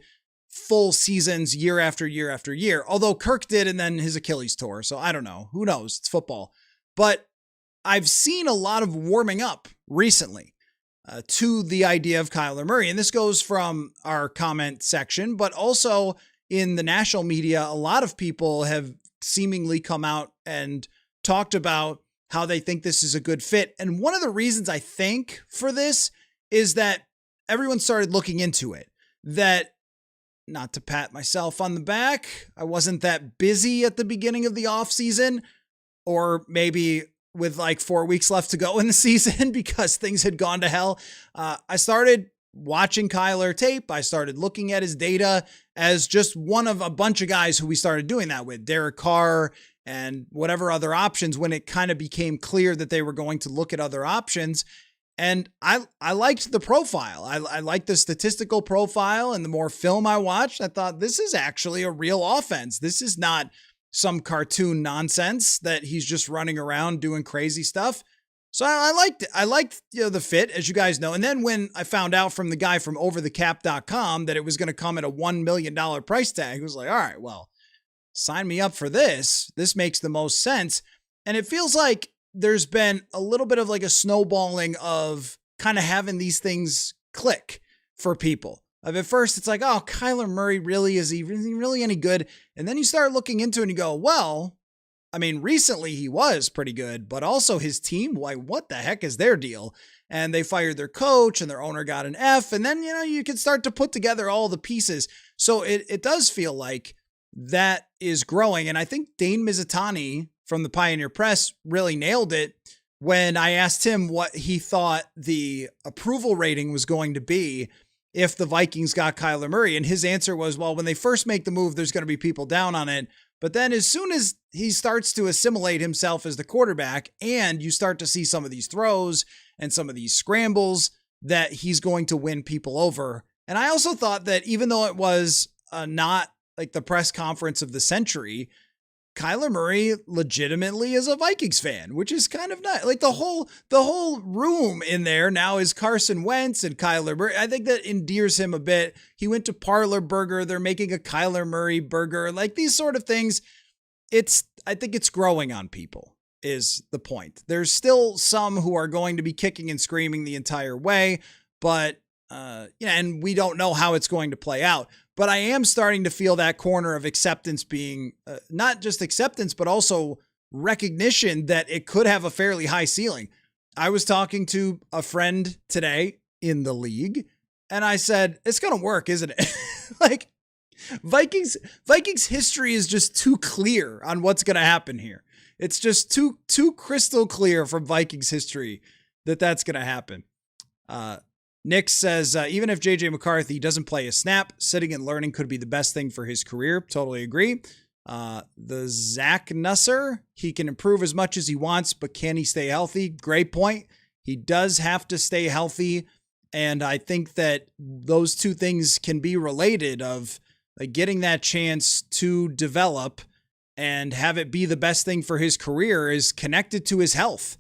full seasons year after year after year. Although Kirk did, and then his Achilles tore. So I don't know. Who knows? It's football. But I've seen a lot of warming up recently to the idea of Kyler Murray. And this goes from our comment section, but also in the national media, a lot of people have seemingly come out and talked about how they think this is a good fit. And one of the reasons I think for this is that everyone started looking into it. That, not to pat myself on the back, I wasn't that busy at the beginning of the offseason, or maybe with like 4 weeks left to go in the season because things had gone to hell. I started watching Kyler tape. I started looking at his data as just one of a bunch of guys who we started doing that with, Derek Carr and whatever other options, when it kind of became clear that they were going to look at other options. And I liked the profile. I liked the statistical profile, and the more film I watched, I thought, this is actually a real offense. This is not some cartoon nonsense that he's just running around doing crazy stuff. So I liked it. I liked the fit, as you guys know. And then when I found out from the guy from overthecap.com that it was going to come at a $1 million price tag, I was like, all right, well, sign me up for this. This makes the most sense. And it feels like there's been a little bit of like a snowballing of kind of having these things click for people. At first, it's like, oh, Kyler Murray, really? Is he really any good? And then you start looking into it and you go, well, recently he was pretty good, but also his team, why, what the heck is their deal? And they fired their coach and their owner got an F. And then, you can start to put together all the pieces. So it does feel like that is growing. And I think Dane Mizutani from the Pioneer Press really nailed it when I asked him what he thought the approval rating was going to be if the Vikings got Kyler Murray. And his answer was, well, when they first make the move, there's going to be people down on it. But then as soon as he starts to assimilate himself as the quarterback and you start to see some of these throws and some of these scrambles, that he's going to win people over. And I also thought that even though it was not like the press conference of the century, Kyler Murray legitimately is a Vikings fan, which is kind of nice. Like the whole room in there now is Carson Wentz and Kyler Murray. I think that endears him a bit. He went to Parlor Burger. They're making a Kyler Murray burger. Like these sort of things. I think it's growing on people is the point. There's still some who are going to be kicking and screaming the entire way, but and we don't know how it's going to play out. But I am starting to feel that corner of acceptance being not just acceptance, but also recognition that it could have a fairly high ceiling. I was talking to a friend today in the league, and I said, it's going to work, isn't it? Like Vikings history is just too clear on what's going to happen here. It's just too crystal clear from Vikings history that that's going to happen. Nick says, even if JJ McCarthy doesn't play a snap, sitting and learning could be the best thing for his career. Totally agree. The Zach Nusser, he can improve as much as he wants, but can he stay healthy? Great point. He does have to stay healthy. And I think that those two things can be related of like getting that chance to develop and have it be the best thing for his career is connected to his health.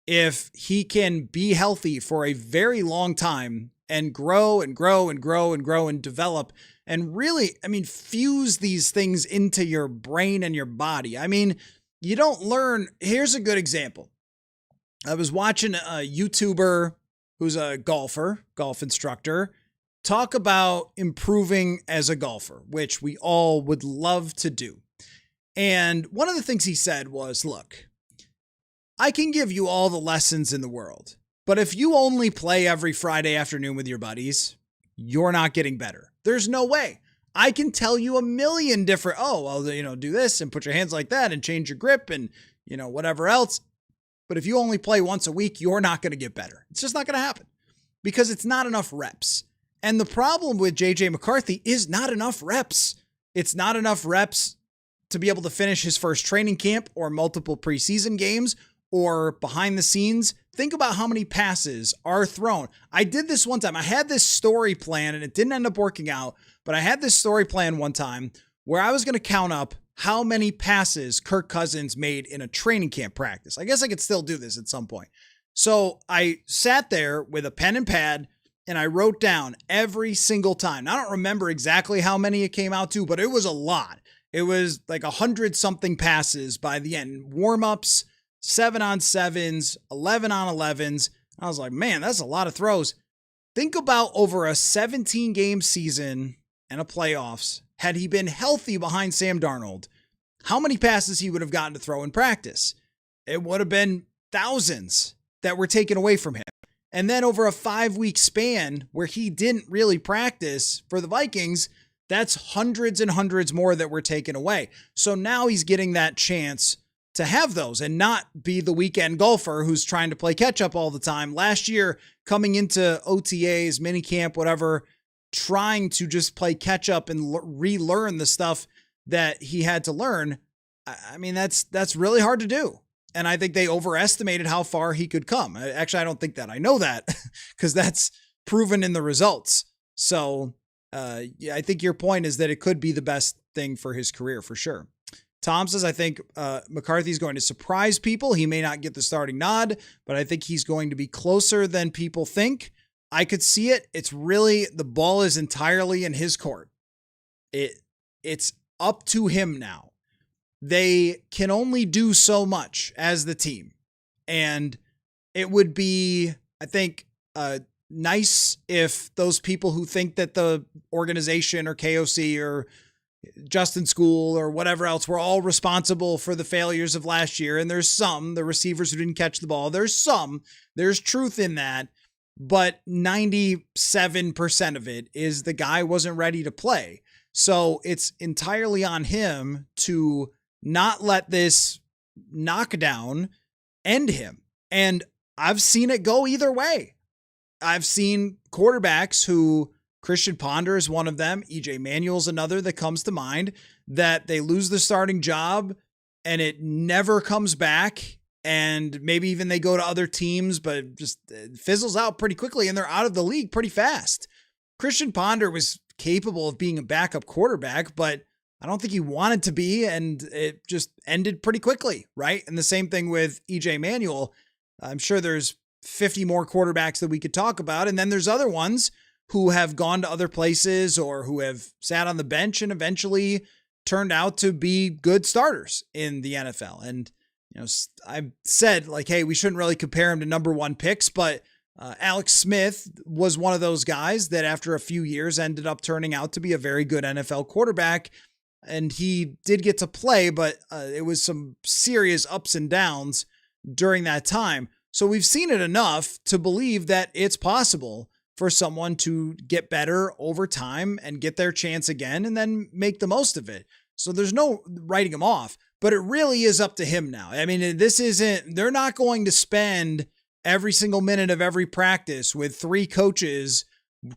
If he can be healthy for a very long time and grow and grow and grow and grow and develop and really, fuse these things into your brain and your body. You don't learn. Here's a good example. I was watching a YouTuber who's a golf instructor, talk about improving as a golfer, which we all would love to do. And one of the things he said was, look, I can give you all the lessons in the world, but if you only play every Friday afternoon with your buddies, you're not getting better. There's no way. I can tell you a million different, do this and put your hands like that and change your grip and, whatever else. But if you only play once a week, you're not going to get better. It's just not going to happen because it's not enough reps. And the problem with JJ McCarthy is not enough reps. It's not enough reps to be able to finish his first training camp or multiple preseason games or behind the scenes. Think about how many passes are thrown. I did this one time. I had this story plan and it didn't end up working out, but I had this story plan one time where I was going to count up how many passes Kirk Cousins made in a training camp practice. I guess I could still do this at some point. So I sat there with a pen and pad and I wrote down every single time. Now, I don't remember exactly how many it came out to, but it was a lot. It was like 100 something passes by the end. Warm-ups, 7-on-7s, 11-on-11s. I was like, man, that's a lot of throws. Think about over a 17 game season and a playoffs. Had he been healthy behind Sam Darnold, how many passes he would have gotten to throw in practice? It would have been thousands that were taken away from him. And then over a 5-week span where he didn't really practice for the Vikings, that's hundreds and hundreds more that were taken away. So now he's getting that chance to have those and not be the weekend golfer who's trying to play catch up all the time. Last year, coming into OTAs, minicamp, whatever, trying to just play catch up and relearn the stuff that he had to learn. That's really hard to do. And I think they overestimated how far he could come. Actually, I don't think that. I know that because that's proven in the results. So I think your point is that it could be the best thing for his career for sure. Tom says, I think McCarthy's going to surprise people. He may not get the starting nod, but I think he's going to be closer than people think. I could see it. It's really, the ball is entirely in his court. It's up to him now. They can only do so much as the team. And it would be, I think, nice if those people who think that the organization or KOC or Justin School or whatever else were all responsible for the failures of last year. And there's the receivers who didn't catch the ball. There's truth in that. But 97% of it is the guy wasn't ready to play. So it's entirely on him to not let this knockdown end him. And I've seen it go either way. I've seen quarterbacks who, Christian Ponder is one of them, EJ Manuel's another that comes to mind, that they lose the starting job and it never comes back. And maybe even they go to other teams, but just fizzles out pretty quickly and they're out of the league pretty fast. Christian Ponder was capable of being a backup quarterback, but I don't think he wanted to be, and it just ended pretty quickly, right? And the same thing with EJ Manuel. I'm sure there's 50 more quarterbacks that we could talk about. And then there's other ones who have gone to other places or who have sat on the bench and eventually turned out to be good starters in the NFL. And, I said like, hey, we shouldn't really compare him to number one picks, but Alex Smith was one of those guys that after a few years ended up turning out to be a very good NFL quarterback. And he did get to play, but it was some serious ups and downs during that time. So we've seen it enough to believe that it's possible for someone to get better over time and get their chance again and then make the most of it. So there's no writing him off, but it really is up to him now. They're not going to spend every single minute of every practice with 3 coaches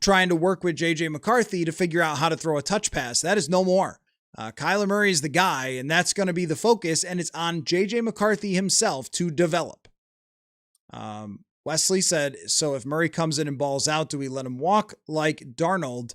trying to work with JJ McCarthy to figure out how to throw a touch pass. That is no more. Kyler Murray is the guy, and that's going to be the focus, and it's on JJ McCarthy himself to develop. Wesley said, so if Murray comes in and balls out, do we let him walk like Darnold?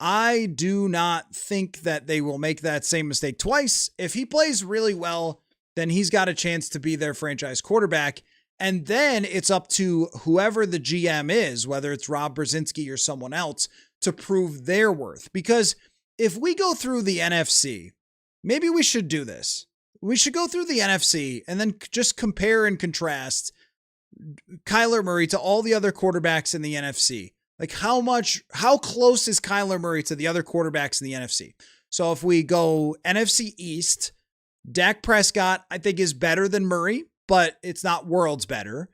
I do not think that they will make that same mistake twice. If he plays really well, then he's got a chance to be their franchise quarterback. And then it's up to whoever the GM is, whether it's Rob Brzezinski or someone else, to prove their worth. Because if we go through the NFC, maybe we should do this. We should go through the NFC and then just compare and contrast Kyler Murray to all the other quarterbacks in the NFC. Like how close is Kyler Murray to the other quarterbacks in the NFC? So if we go NFC East, Dak Prescott, I think, is better than Murray, but it's not worlds better.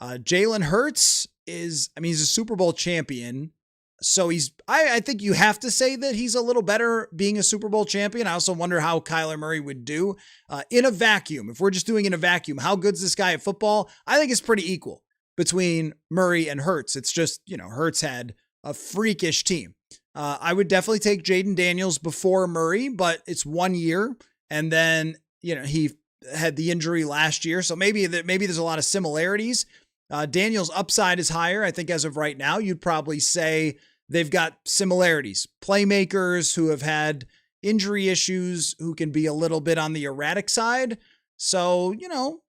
Jalen Hurts he's a Super Bowl champion. So I think you have to say that he's a little better being a Super Bowl champion. I also wonder how Kyler Murray would do in a vacuum. If we're just doing in a vacuum, how good's this guy at football? I think it's pretty equal between Murray and Hurts. It's just, Hurts had a freakish team. I would definitely take Jaden Daniels before Murray, but it's 1 year. And then, he had the injury last year. So maybe there's a lot of similarities. Daniels' upside is higher. I think as of right now, you'd probably say they've got similarities. Playmakers who have had injury issues, who can be a little bit on the erratic side. So,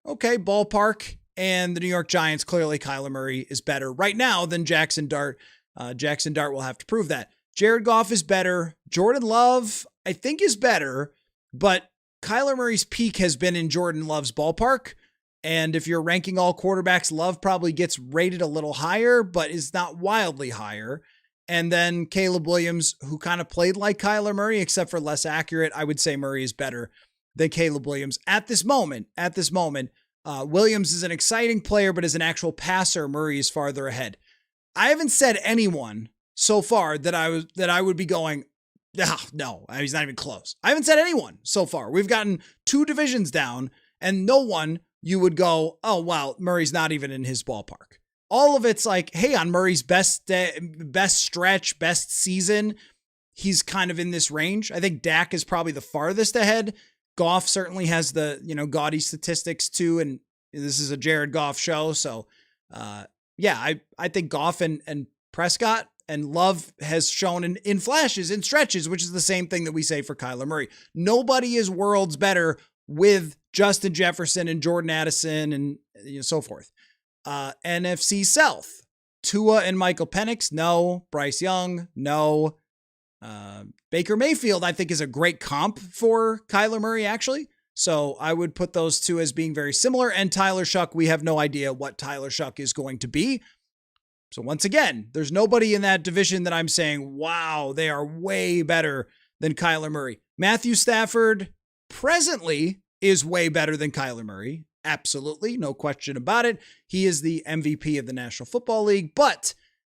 okay, ballpark. And the New York Giants, clearly Kyler Murray is better right now than Jackson Dart. Jackson Dart will have to prove that. Jared Goff is better. Jordan Love, I think, is better. But Kyler Murray's peak has been in Jordan Love's ballpark. And if you're ranking all quarterbacks, Love probably gets rated a little higher, but is not wildly higher. And then Caleb Williams, who kind of played like Kyler Murray, except for less accurate. I would say Murray is better than Caleb Williams at this moment. Williams is an exciting player, but as an actual passer, Murray is farther ahead. I haven't said anyone so far that I would be going, no, he's not even close. I haven't said anyone so far. We've gotten 2 divisions down, and no one you would go, oh, wow, Murray's not even in his ballpark. All of it's like, hey, on Murray's best stretch, best season, he's kind of in this range. I think Dak is probably the farthest ahead. Goff certainly has the, gaudy statistics too. And this is a Jared Goff show. So, I think Goff and Prescott and Love has shown in flashes, in stretches, which is the same thing that we say for Kyler Murray. Nobody is worlds better with Justin Jefferson and Jordan Addison and so forth. NFC South, Tua and Michael Penix, no. Bryce Young, no. Baker Mayfield, I think, is a great comp for Kyler Murray, actually. So I would put those two as being very similar. And Tyler Shuck, we have no idea what Tyler Shuck is going to be. So once again, there's nobody in that division that I'm saying, wow, they are way better than Kyler Murray. Matthew Stafford presently is way better than Kyler Murray. Absolutely, no question about it. He is the MVP of the National Football League, but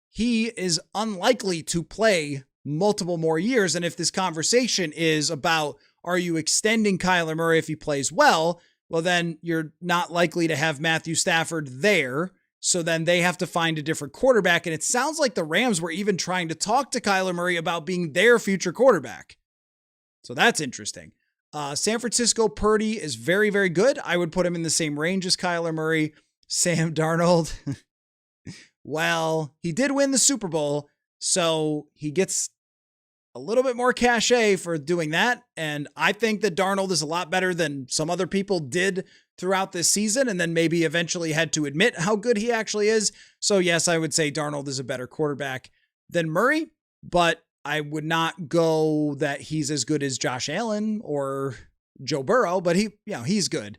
he is unlikely to play multiple more years. And if this conversation is about, are you extending Kyler Murray if he plays well, then you're not likely to have Matthew Stafford there. So then they have to find a different quarterback. And it sounds like the Rams were even trying to talk to Kyler Murray about being their future quarterback. So that's interesting. San Francisco, Purdy is very, very good. I would put him in the same range as Kyler Murray. Sam Darnold, well, he did win the Super Bowl, so he gets a little bit more cachet for doing that. And I think that Darnold is a lot better than some other people did throughout this season, and then maybe eventually had to admit how good he actually is. So yes, I would say Darnold is a better quarterback than Murray, but I would not go that he's as good as Josh Allen or Joe Burrow, but he's good.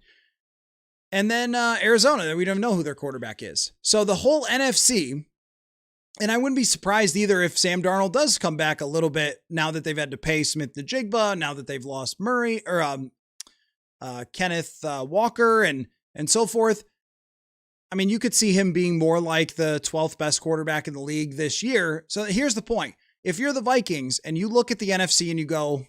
And then Arizona, we don't know who their quarterback is. So the whole NFC, and I wouldn't be surprised either if Sam Darnold does come back a little bit now that they've had to pay Smith-Njigba, now that they've lost Murray or Kenneth Walker and so forth. I mean, you could see him being more like the 12th best quarterback in the league this year. So here's the point. If you're the Vikings and you look at the NFC and you go,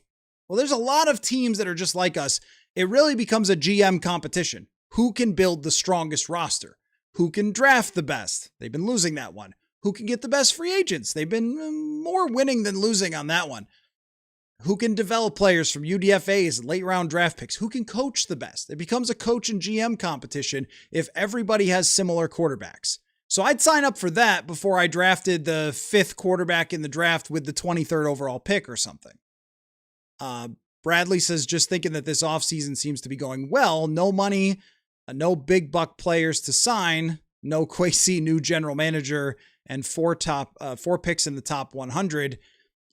well, there's a lot of teams that are just like us, it really becomes a GM competition. Who can build the strongest roster? Who can draft the best? They've been losing that one. Who can get the best free agents? They've been more winning than losing on that one. Who can develop players from UDFAs and late round draft picks? Who can coach the best? It becomes a coach and GM competition if everybody has similar quarterbacks. So I'd sign up for that before I drafted the 5th quarterback in the draft with the 23rd overall pick or something. Bradley says, just thinking that this offseason seems to be going well. No money, no big buck players to sign, no Kwesi new general manager, and 4 picks in the top 100.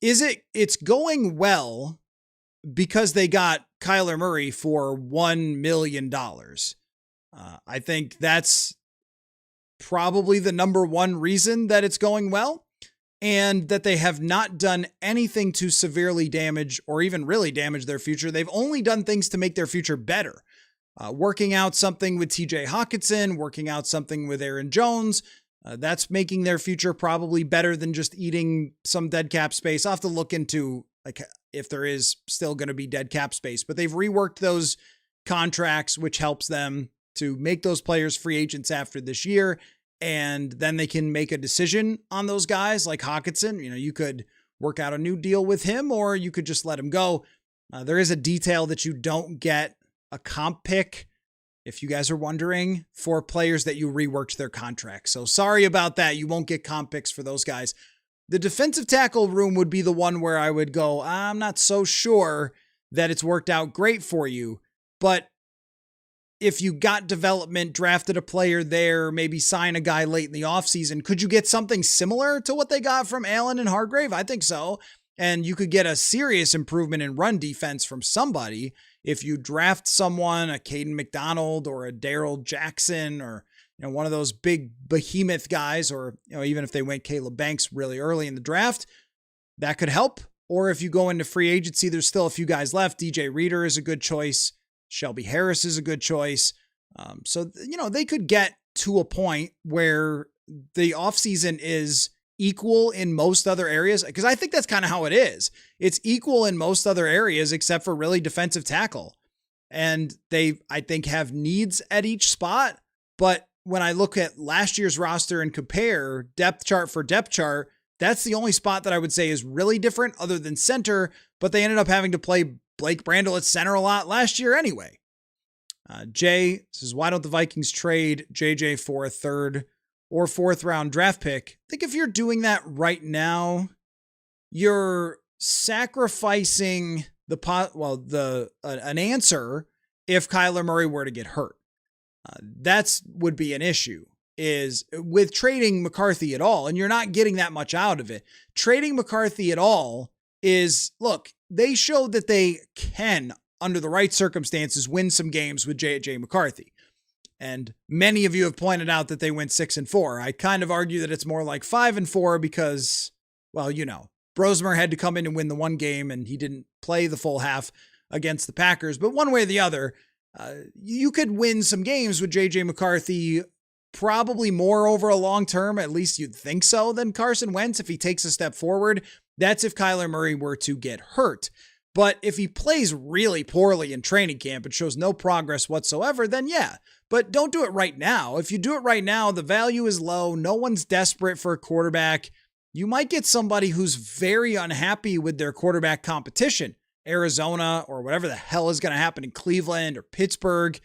It's going well because they got Kyler Murray for $1 million. I think that's probably the number one reason that it's going well, and that they have not done anything to severely damage or even really damage their future. They've only done things to make their future better. Working out something with TJ Hawkinson, working out something with Aaron Jones, that's making their future probably better than just eating some dead cap space. I'll have to look into like if there is still going to be dead cap space, but they've reworked those contracts, which helps them to make those players free agents after this year. And then they can make a decision on those guys like Hawkinson. You know, you could work out a new deal with him, or you could just let him go. There is a detail that you don't get a comp pick, if you guys are wondering, for players that you reworked their contracts. So sorry about that. You won't get comp picks for those guys. The defensive tackle room would be the one where I would go, I'm not so sure that it's worked out great for you, but if you got development, drafted a player there, maybe sign a guy late in the offseason, could you get something similar to what they got from Allen and Hargrave? I think so. And you could get a serious improvement in run defense from somebody if you draft someone, a Caden McDonald or a Darrell Jackson, or one of those big behemoth guys, or even if they went Caleb Banks really early in the draft, that could help. Or if you go into free agency, there's still a few guys left. DJ Reader is a good choice. Shelby Harris is a good choice. So they could get to a point where the offseason is equal in most other areas, because I think that's kind of how it is. It's equal in most other areas except for really defensive tackle. And they, I think, have needs at each spot. But when I look at last year's roster and compare depth chart for depth chart, that's the only spot that I would say is really different other than center. But they ended up having to play Blake Brandel at center a lot last year anyway. Jay says, why don't the Vikings trade JJ for a 3rd or 4th round draft pick? I think if you're doing that right now, you're sacrificing an answer if Kyler Murray were to get hurt. That's would be an issue, is with trading McCarthy at all, and you're not getting that much out of it. Trading McCarthy at all is, look, they showed that they can, under the right circumstances, win some games with JJ McCarthy. And many of you have pointed out that they went 6-4. I kind of argue that it's more like 5-4 because, well, Brosmer had to come in and win the one game and he didn't play the full half against the Packers. But one way or the other, you could win some games with JJ McCarthy, probably more over a long term, at least you'd think so, than Carson Wentz if he takes a step forward. That's if Kyler Murray were to get hurt. But if he plays really poorly in training camp and shows no progress whatsoever, then yeah. But don't do it right now. If you do it right now, the value is low. No one's desperate for a quarterback. You might get somebody who's very unhappy with their quarterback competition, Arizona or whatever the hell is going to happen in Cleveland or Pittsburgh,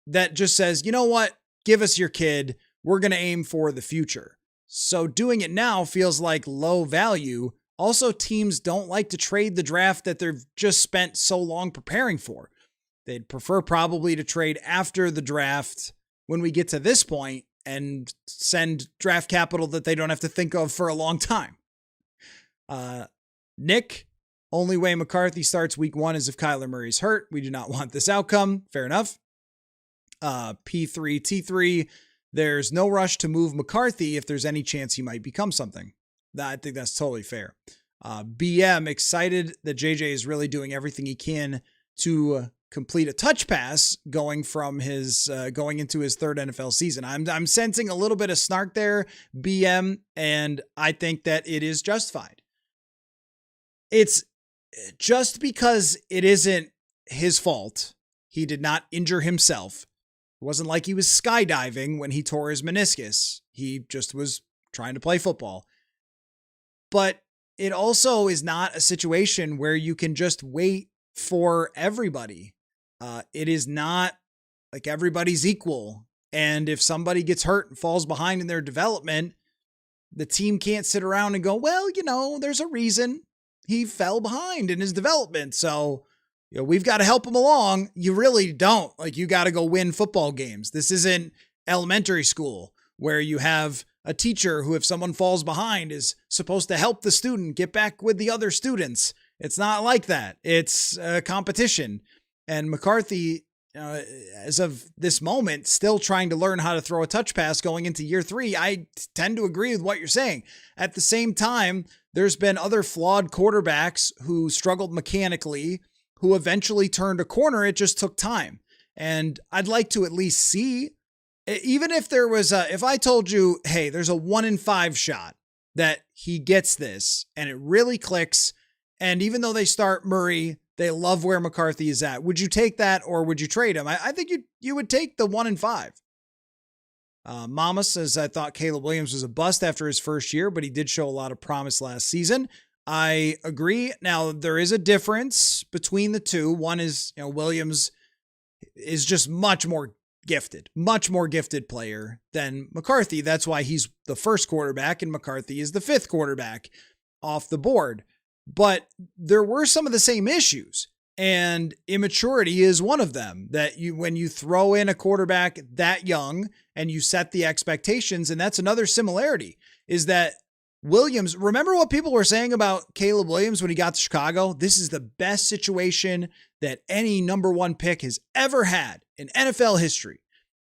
that just says, you know what, give us your kid. We're going to aim for the future. So doing it now feels like low value. Also, teams don't like to trade the draft that they've just spent so long preparing for. They'd prefer probably to trade after the draft when we get to this point and send draft capital that they don't have to think of for a long time. Nick, only way McCarthy starts week 1 is if Kyler Murray's hurt. We do not want this outcome. Fair enough. P3T3, there's no rush to move McCarthy if there's any chance he might become something. I think that's totally fair. BM, excited that JJ is really doing everything he can to complete a touch pass going from his going into his 3rd NFL season. I'm sensing a little bit of snark there, BM, and I think that it is justified. It's just because it isn't his fault. He did not injure himself. It wasn't like he was skydiving when he tore his meniscus. He just was trying to play football. But it also is not a situation where you can just wait for everybody. It is not like everybody's equal And if somebody gets hurt and falls behind in their development, the team can't sit around and go, well, there's a reason he fell behind in his development. So, we've got to help him along. You really don't. Like, you got to go win football games. This isn't elementary school where you have a teacher who, if someone falls behind, is supposed to help the student get back with the other students. It's not like that. It's a competition. And McCarthy, as of this moment, still trying to learn how to throw a touch pass going into year 3. I tend to agree with what you're saying. At the same time, there's been other flawed quarterbacks who struggled mechanically, who eventually turned a corner. It just took time. And I'd like to at least see, even if there was if I told you, hey, there's a 1 in 5 shot that he gets this and it really clicks. And even though they start Murray, they love where McCarthy is at. Would you take that or would you trade him? I think you would take the 1 in 5. Mama says, I thought Caleb Williams was a bust after his first year, but he did show a lot of promise last season. I agree. Now, there is a difference between the two. One is, Williams is just much more gifted player than McCarthy. That's why he's the first quarterback and McCarthy is the 5th quarterback off the board. But there were some of the same issues, and immaturity is one of them. That when you throw in a quarterback that young and you set the expectations, and that's another similarity, is that Williams, remember what people were saying about Caleb Williams when he got to Chicago? This is the best situation that any number 1 pick has ever had in NFL history,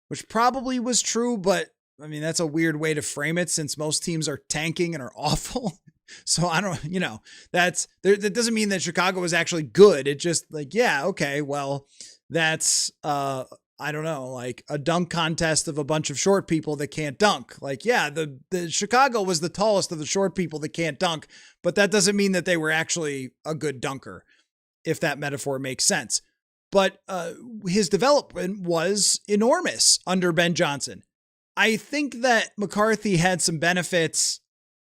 which probably was true, but I mean, that's a weird way to frame it since most teams are tanking and are awful. So I don't, that doesn't mean that Chicago was actually good. It just like, yeah, okay, well, that's, I don't know, like a dunk contest of a bunch of short people that can't dunk. Like, yeah, the Chicago was the tallest of the short people that can't dunk, but that doesn't mean that they were actually a good dunker, if that metaphor makes sense. But his development was enormous under Ben Johnson. I think that McCarthy had some benefits,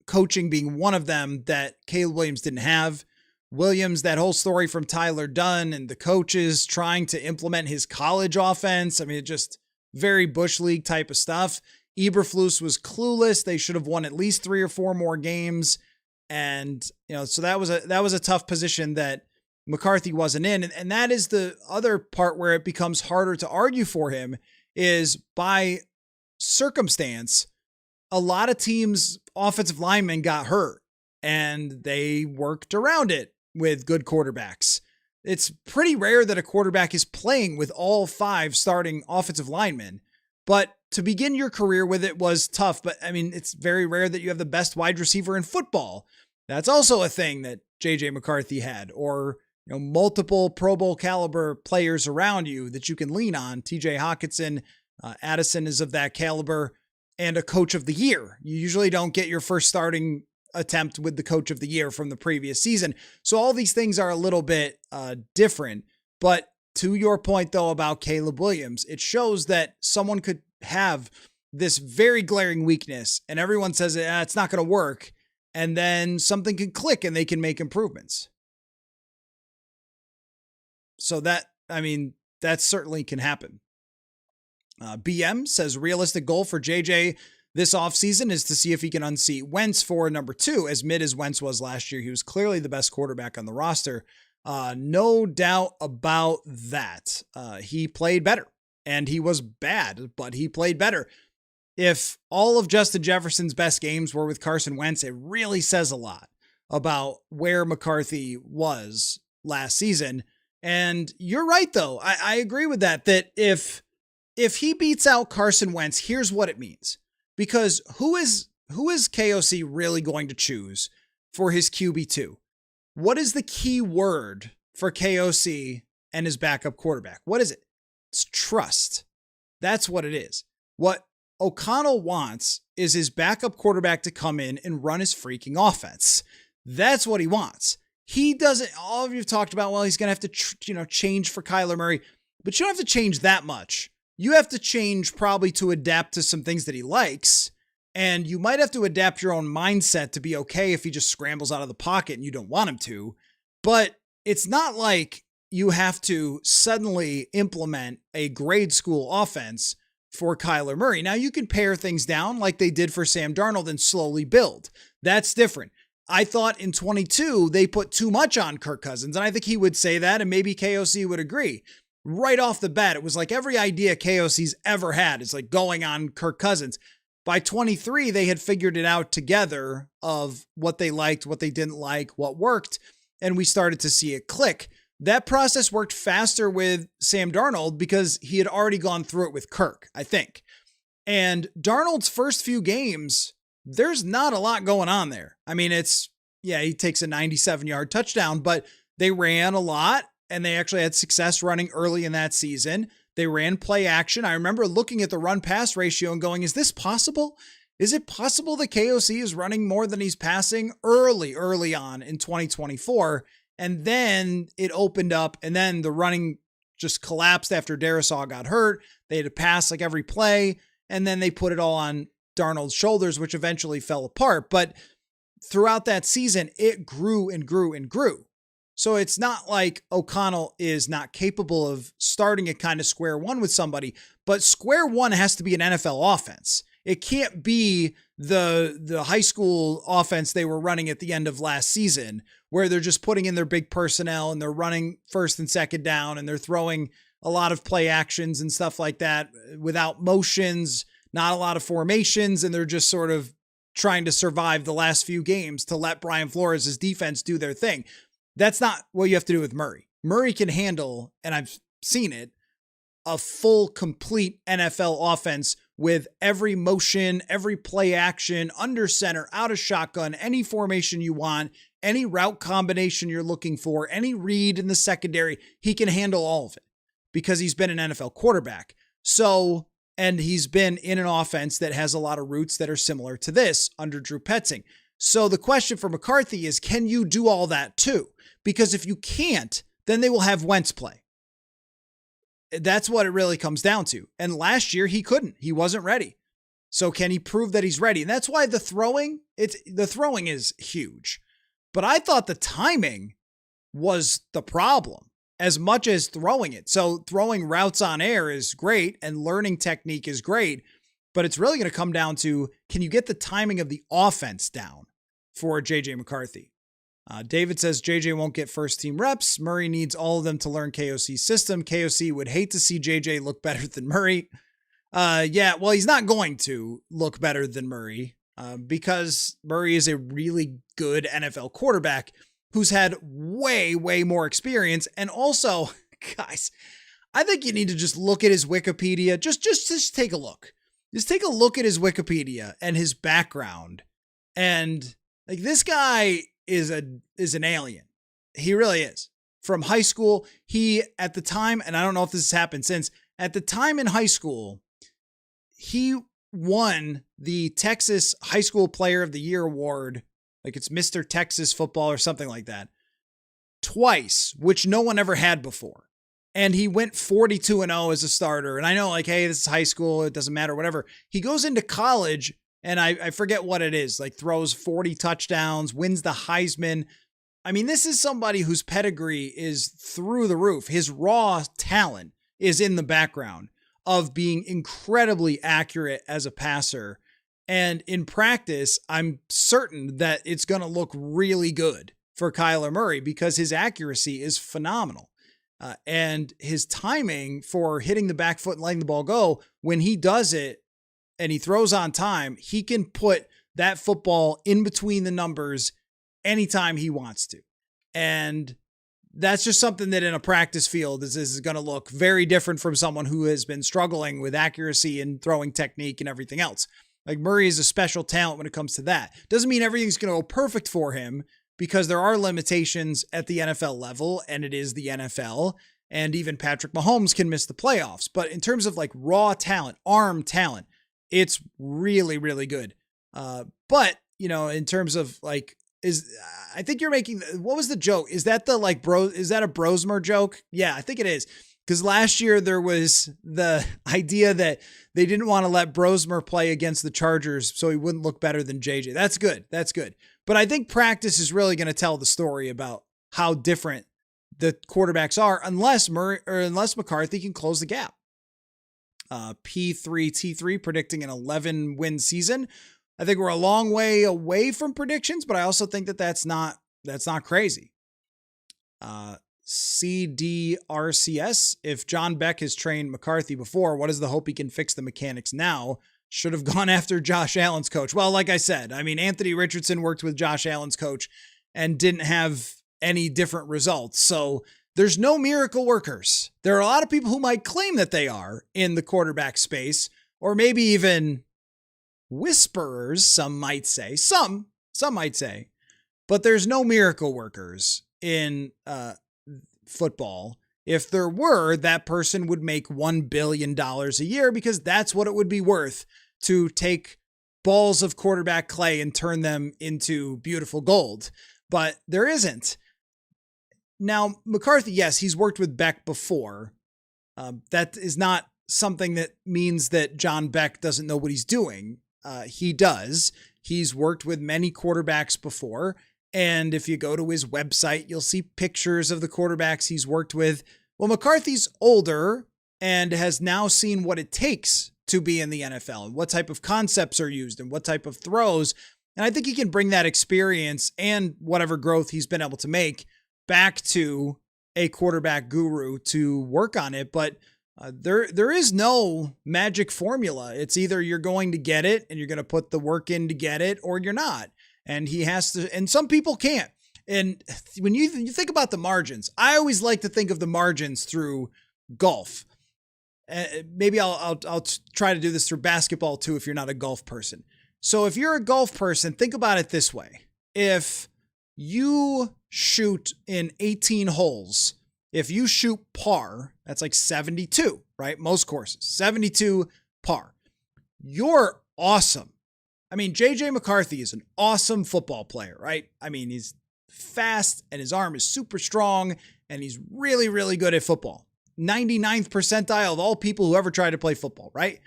coaching being one of them, that Caleb Williams didn't have. Williams, that whole story from Tyler Dunn and the coaches trying to implement his college offense. I mean, just very Bush League type of stuff. Eberflus was clueless. They should have won at least 3 or 4 more games. And, so that was a tough position that McCarthy wasn't in. And that is the other part where it becomes harder to argue for him, is by circumstance. A lot of teams' offensive linemen got hurt and they worked around it with good quarterbacks. It's pretty rare that a quarterback is playing with all 5 starting offensive linemen, but to begin your career with it was tough. But I mean, it's very rare that you have the best wide receiver in football. That's also a thing that JJ McCarthy had, or, multiple Pro Bowl caliber players around you that you can lean on. TJ Hawkinson, Addison is of that caliber, and a coach of the year. You usually don't get your first starting attempt with the coach of the year from the previous season. So all these things are a little bit different. But to your point, though, about Caleb Williams, it shows that someone could have this very glaring weakness and everyone says it's not going to work. And then something can click and they can make improvements. So that certainly can happen. BM says realistic goal for JJ this offseason is to see if he can unseat Wentz for number 2. As mid as Wentz was last year, he was clearly the best quarterback on the roster. No doubt about that. He played better, and he was bad, but he played better. If all of Justin Jefferson's best games were with Carson Wentz, it really says a lot about where McCarthy was last season. And you're right, though. I agree with that if he beats out Carson Wentz, here's what it means. Because who is KOC really going to choose for his QB2? What is the key word for KOC and his backup quarterback? What is it? It's trust. That's what it is. What O'Connell wants is his backup quarterback to come in and run his freaking offense. That's what he wants. He doesn't, all of you have talked about, well, he's going to have to, change for Kyler Murray, but you don't have to change that much. You have to change probably to adapt to some things that he likes. And you might have to adapt your own mindset to be okay if he just scrambles out of the pocket and you don't want him to. But it's not like you have to suddenly implement a grade school offense for Kyler Murray. Now you can pare things down like they did for Sam Darnold and slowly build. That's different. I thought in 22, they put too much on Kirk Cousins, and I think he would say that, and maybe KOC would agree. Right off the bat, it was like every idea KOC's ever had is like going on Kirk Cousins. By 23, they had figured it out together of what they liked, what they didn't like, what worked, and we started to see it click. That process worked faster with Sam Darnold because he had already gone through it with Kirk, I think. And Darnold's first few games, there's not a lot going on there. I mean, he takes a 97-yard touchdown, but they ran a lot and they actually had success running early in that season. They ran play action. I remember looking at the run pass ratio and going, is this possible? Is it possible that KOC is running more than he's passing early on in 2024? And then it opened up and then the running just collapsed after Darisaw got hurt. They had to pass like every play. And then they put it all on Darnold's shoulders, which eventually fell apart. But throughout that season, it grew and grew and grew. So it's not like O'Connell is not capable of starting at kind of square one with somebody, but square one has to be an NFL offense. It can't be the high school offense they were running at the end of last season, where they're just putting in their big personnel and they're running first and second down and they're throwing a lot of play actions and stuff like that without motions, not a lot of formations, and they're just sort of trying to survive the last few games to let Brian Flores' defense do their thing. That's not what you have to do with Murray. Murray can handle, and I've seen it, a full, complete NFL offense with every motion, every play action, under center, out of shotgun, any formation you want, any route combination you're looking for, any read in the secondary. He can handle all of it because he's been an NFL quarterback. So, and he's been in an offense that has a lot of roots that are similar to this under Drew Petzing. So the question for McCarthy is, can you do all that too? Because if you can't, then they will have Wentz play. That's what it really comes down to. And last year he couldn't. He wasn't ready. So can he prove that he's ready? And that's why the throwing is huge. But I thought the timing was the problem as much as throwing it. So throwing routes on air is great and learning technique is great, but it's really going to come down to, can you get the timing of the offense down for JJ McCarthy? David says JJ won't get first team reps. Murray needs all of them to learn KOC's system. KOC would hate to see JJ look better than Murray. Well, he's not going to look better than Murray because Murray is a really good NFL quarterback who's had way, way more experience. And also, guys, I think you need to just look at his Wikipedia. Just take a look. Just take a look at his Wikipedia and his background. And like, this guy is an alien. He really is. From high school, he, at the time, and I don't know if this has happened since, at the time in high school, he won the Texas High School Player of the Year award. Like it's Mr. Texas Football or something like that. Twice, which no one ever had before. And he went 42-0 as a starter. And I know, like, hey, this is high school. It doesn't matter, whatever. He goes into college, and I forget what it is, like throws 40 touchdowns, wins the Heisman. I mean, this is somebody whose pedigree is through the roof. His raw talent is in the background of being incredibly accurate as a passer. And in practice, I'm certain that it's going to look really good for Kyler Murray because his accuracy is phenomenal. And his timing for hitting the back foot and letting the ball go, when he does it and he throws on time, he can put that football in between the numbers anytime he wants to. And that's just something that in a practice field is going to look very different from someone who has been struggling with accuracy and throwing technique and everything else. Like, Murray is a special talent when it comes to that. Doesn't mean everything's going to go perfect for him because there are limitations at the NFL level, and it is the NFL, and even Patrick Mahomes can miss the playoffs. But in terms of like raw talent, arm talent, it's really, really good. But, you know, in terms of like, I think you're making, what was the joke? Is that the like is that a Brosmer joke? Yeah, I think it is. Because last year there was the idea that they didn't want to let Brosmer play against the Chargers so he wouldn't look better than JJ. That's good. That's good. But I think practice is really going to tell the story about how different the quarterbacks are unless McCarthy can close the gap. P3T3 predicting an 11-win season. I think we're a long way away from predictions, but I also think that that's not crazy. CDRCS, if John Beck has trained McCarthy before, what is the hope he can fix the mechanics now? Should have gone after Josh Allen's coach. Well, like I said, I mean, Anthony Richardson worked with Josh Allen's coach and didn't have any different results. So there's no miracle workers. There are a lot of people who might claim that they are in the quarterback space, or maybe even whisperers, some might say, some might say, but there's no miracle workers in football. If there were, that person would make $1 billion a year, because that's what it would be worth to take balls of quarterback clay and turn them into beautiful gold. But there isn't. Now, McCarthy, yes, he's worked with Beck before. That is not something that means that John Beck doesn't know what he's doing. He does. He's worked with many quarterbacks before. And if you go to his website, you'll see pictures of the quarterbacks he's worked with. Well, McCarthy's older and has now seen what it takes to be in the NFL and what type of concepts are used and what type of throws. And I think he can bring that experience and whatever growth he's been able to make back to a quarterback guru to work on it. But there is no magic formula. It's either you're going to get it and you're going to put the work in to get it, or you're not. And he has to, and some people can't. And when you think about the margins, I always like to think of the margins through golf. Maybe I'll try to do this through basketball too, if you're not a golf person. So if you're a golf person, think about it this way. If you shoot in 18 holes, if you shoot par, that's like 72, right? Most courses, 72 par. You're awesome. I mean, JJ McCarthy is an awesome football player, right? I mean, he's fast and his arm is super strong and he's really, really good at football. 99th percentile of all people who ever tried to play football, right?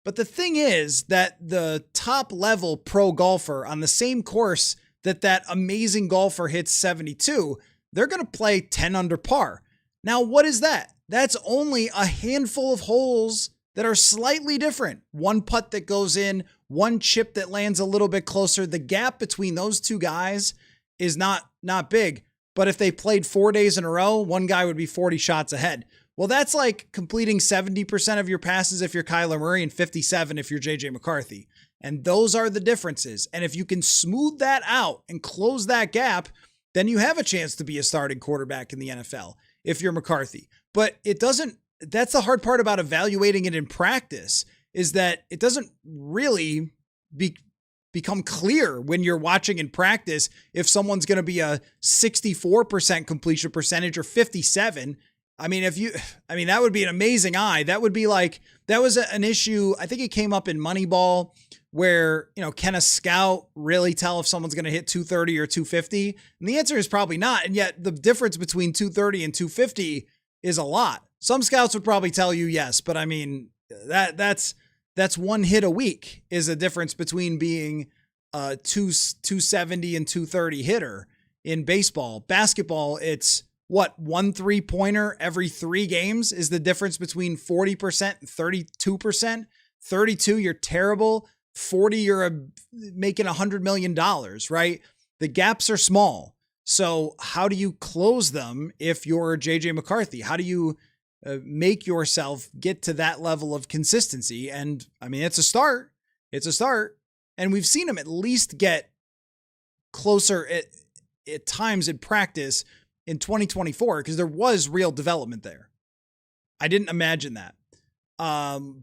But the thing is that the top level pro golfer on the same course that amazing golfer hits 72, they're going to play 10 under par. Now, what is that? That's only a handful of holes that are slightly different. One putt that goes in, one chip that lands a little bit closer. The gap between those two guys is not big. But if they played 4 days in a row, one guy would be 40 shots ahead. Well, that's like completing 70% of your passes if you're Kyler Murray and 57 if you're JJ McCarthy. And those are the differences. And if you can smooth that out and close that gap, then you have a chance to be a starting quarterback in the NFL if you're McCarthy. But it doesn't, that's the hard part about evaluating it in practice, is that it doesn't really become clear when you're watching in practice if someone's going to be a 64% completion percentage or 57. I mean, that would be an amazing eye. That would be like, that was an issue. I think it came up in Moneyball where, can a scout really tell if someone's going to hit 230 or 250? And the answer is probably not. And yet the difference between 230 and 250 is a lot. Some scouts would probably tell you yes, but I mean, that's one hit a week is a difference between being a 270 and 230 hitter in baseball. Basketball, it's what, 1 3-pointer every 3 games is the difference between 40% and 32%. 32, you're terrible. 40, you're making $100 million, right? The gaps are small. So how do you close them if you're JJ McCarthy? How do you make yourself get to that level of consistency? And I mean, it's a start. It's a start. And we've seen him at least get closer at times in practice in 2024, because there was real development there. I didn't imagine that.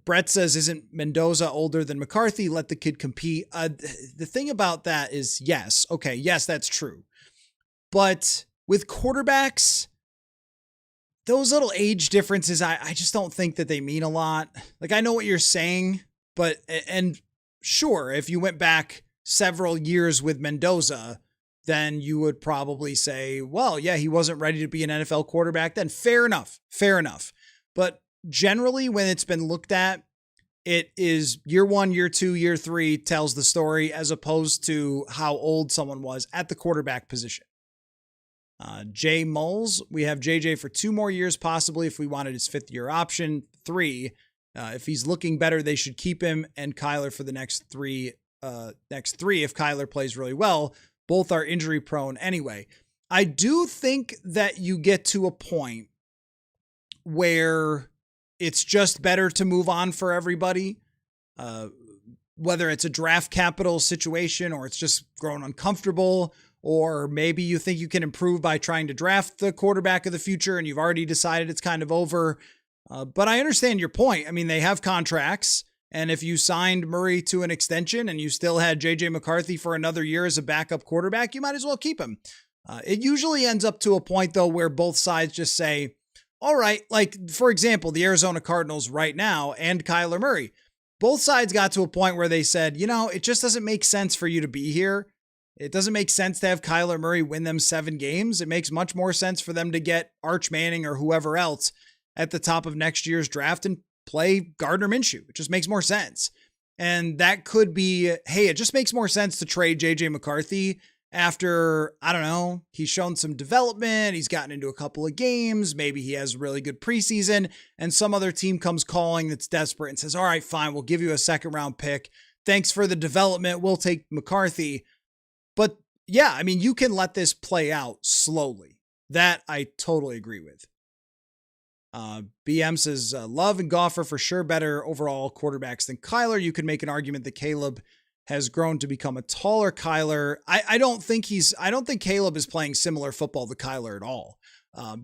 Brett says, isn't Mendoza older than McCarthy? Let the kid compete. The thing about that is, yes. Okay. Yes, that's true. But with quarterbacks, those little age differences, I just don't think that they mean a lot. Like, I know what you're saying, and sure, if you went back several years with Mendoza, then you would probably say, well, yeah, he wasn't ready to be an NFL quarterback then. Fair enough. But generally, when it's been looked at, it is year 1, year 2, year 3 tells the story, as opposed to how old someone was at the quarterback position. Jay Moles, we have JJ for 2 more years, possibly if we wanted his 5th year option. 3, If he's looking better, they should keep him and Kyler for the next three. If Kyler plays really well. Both are injury prone anyway. I do think that you get to a point where it's just better to move on for everybody. Whether it's a draft capital situation or it's just grown uncomfortable, or maybe you think you can improve by trying to draft the quarterback of the future and you've already decided it's kind of over. But I understand your point. I mean, they have contracts, and if you signed Murray to an extension and you still had JJ McCarthy for another year as a backup quarterback, you might as well keep him. It usually ends up to a point, though, where both sides just say, all right, like, for example, the Arizona Cardinals right now and Kyler Murray, both sides got to a point where they said, it just doesn't make sense for you to be here. It doesn't make sense to have Kyler Murray win them 7 games. It makes much more sense for them to get Arch Manning or whoever else at the top of next year's draft and play Gardner Minshew. It just makes more sense. And that could be, hey, it just makes more sense to trade JJ McCarthy after, I don't know, he's shown some development. He's gotten into a couple of games. Maybe he has a really good preseason and some other team comes calling that's desperate and says, all right, fine, we'll give you a 2nd round pick. Thanks for the development. We'll take McCarthy. But yeah, I mean, you can let this play out slowly. That I totally agree with. BM says, Love and Goff are for sure better overall quarterbacks than Kyler. You could make an argument that Caleb has grown to become a taller Kyler. I don't think Caleb is playing similar football to Kyler at all.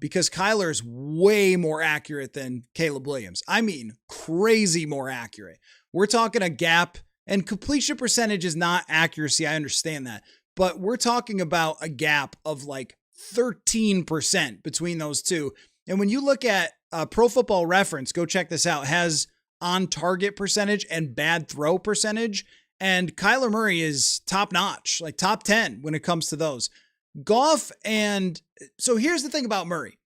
Because Kyler is way more accurate than Caleb Williams. I mean, crazy more accurate. We're talking a gap, and completion percentage is not accuracy. I understand that. But we're talking about a gap of like 13% between those two. And when you look at Pro Football Reference, go check this out, has on target percentage and bad throw percentage. And Kyler Murray is top notch, like top 10 when it comes to those. Goff so here's the thing about Murray.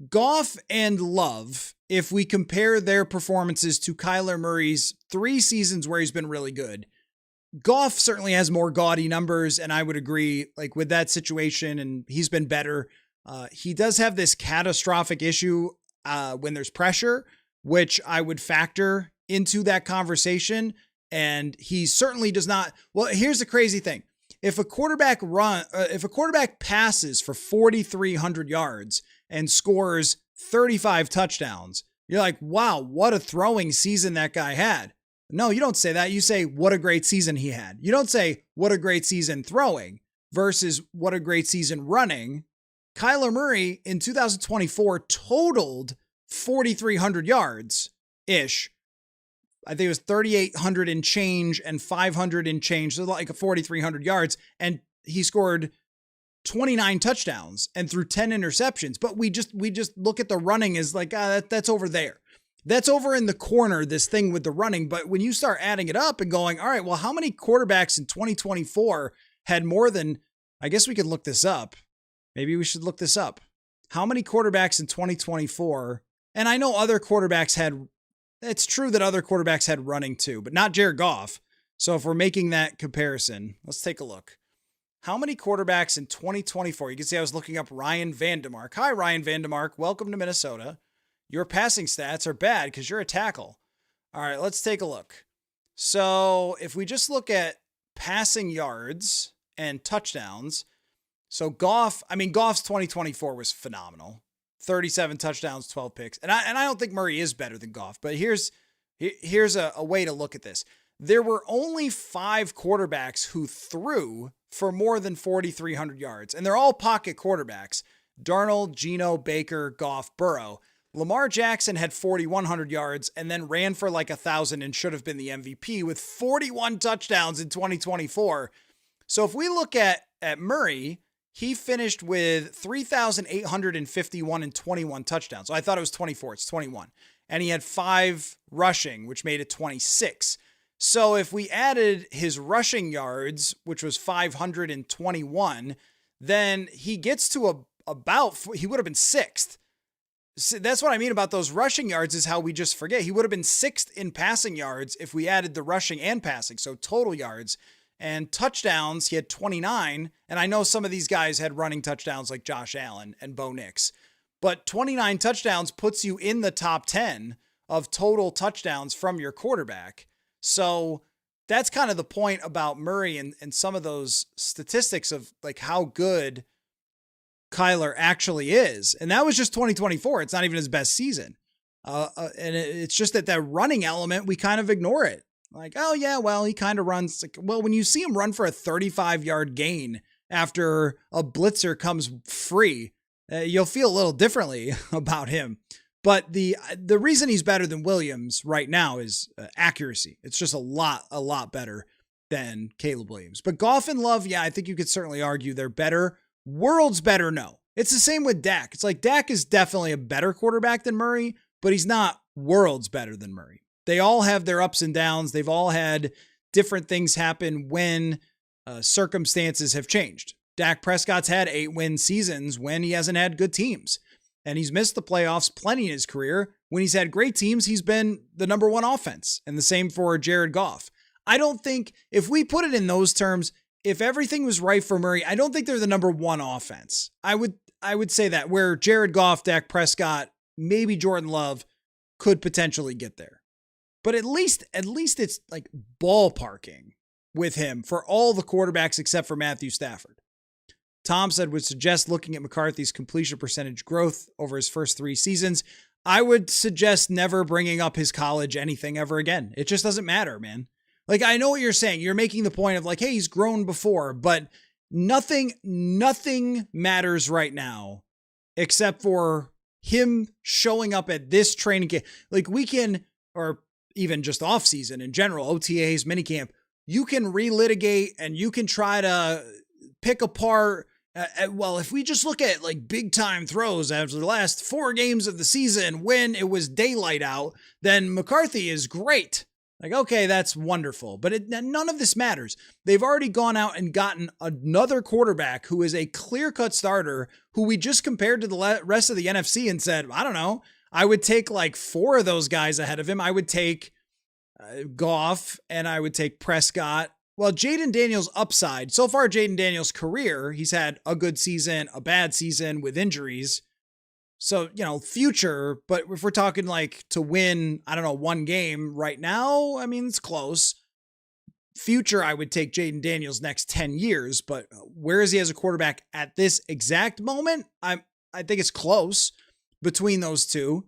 Goff and Love, if we compare their performances to Kyler Murray's 3 seasons where he's been really good, Goff certainly has more gaudy numbers, and I would agree, like, with that situation, and he's been better. He does have this catastrophic issue when there's pressure, which I would factor into that conversation, and he certainly does not. Well, here's the crazy thing. If a quarterback passes for 4,300 yards and scores 35 touchdowns, you're like, wow, what a throwing season that guy had. No, you don't say that. You say, what a great season he had. You don't say, what a great season throwing versus what a great season running. Kyler Murray in 2024 totaled 4,300 yards-ish. I think it was 3,800 and change and 500 and change. So like a 4,300 yards. And he scored 29 touchdowns and threw 10 interceptions. But we just look at the running as like, that's over there. That's over in the corner, this thing with the running. But when you start adding it up and going, all right, well, how many quarterbacks in 2024 had more than, I guess we could look this up. Maybe we should look this up. How many quarterbacks in 2024? And I know other quarterbacks had, it's true that other quarterbacks had running too, but not Jared Goff. So if we're making that comparison, let's take a look. How many quarterbacks in 2024? You can see I was looking up Ryan Vandemark. Hi, Ryan Vandemark. Welcome to Minnesota. Your passing stats are bad because you're a tackle. All right, let's take a look. So if we just look at passing yards and touchdowns, so Goff's 2024 was phenomenal. 37 touchdowns, 12 picks. And I don't think Murray is better than Goff, but here's a way to look at this. There were only 5 quarterbacks who threw for more than 4,300 yards, and they're all pocket quarterbacks. Darnold, Geno, Baker, Goff, Burrow. Lamar Jackson had 4,100 yards and then ran for like 1,000 and should have been the MVP with 41 touchdowns in 2024. So if we look at Murray, he finished with 3,851 and 21 touchdowns. So I thought it was 24. It's 21. And he had 5 rushing, which made it 26. So if we added his rushing yards, which was 521, then he gets to he would have been 6th. So that's what I mean about those rushing yards is how we just forget. He would have been 6th in passing yards if we added the rushing and passing. So total yards and touchdowns, he had 29. And I know some of these guys had running touchdowns like Josh Allen and Bo Nix, but 29 touchdowns puts you in the top 10 of total touchdowns from your quarterback. So that's kind of the point about Murray and some of those statistics of like how good Kyler actually is. And that was just 2024. It's not even his best season. And it's just that running element, we kind of ignore it. Like, oh yeah, well, he kind of runs. Like, well, when you see him run for a 35-yard gain after a blitzer comes free, you'll feel a little differently about him. But the reason he's better than Williams right now is accuracy. It's just a lot better than Caleb Williams. But Goff and Love, yeah, I think you could certainly argue they're better. Worlds better, no. It's the same with Dak. It's like Dak is definitely a better quarterback than Murray, but he's not worlds better than Murray. They all have their ups and downs. They've all had different things happen when circumstances have changed. Dak Prescott's had 8-win seasons when he hasn't had good teams. And he's missed the playoffs plenty in his career. When he's had great teams, he's been the number one offense. And the same for Jared Goff. I don't think, if we put it in those terms, if everything was right for Murray, I don't think they're the number one offense. I would say that, where Jared Goff, Dak Prescott, maybe Jordan Love could potentially get there. But at least it's like ballparking with him for all the quarterbacks except for Matthew Stafford. Tom said would suggest looking at McCarthy's completion percentage growth over his first 3 seasons. I would suggest never bringing up his college anything ever again. It just doesn't matter, man. Like, I know what you're saying. You're making the point of like, hey, he's grown before, but nothing matters right now except for him showing up at this training camp. Like, we can, or even just off season in general, OTAs, minicamp, you can relitigate and you can try to pick apart. Well, if we just look at like big time throws after the last 4 games of the season when it was daylight out, then McCarthy is great. Like, okay, that's wonderful, but none of this matters. They've already gone out and gotten another quarterback who is a clear-cut starter who we just compared to the rest of the NFC and said, I don't know, I would take like 4 of those guys ahead of him. I would take Goff and I would take Prescott. Well, Jaden Daniels' upside, so far Jaden Daniels' career, he's had a good season, a bad season with injuries. So, future, but if we're talking like to win, I don't know, 1 game right now, I mean, it's close. Future, I would take Jaden Daniels next 10 years, but where is he as a quarterback at this exact moment? I think it's close between those two.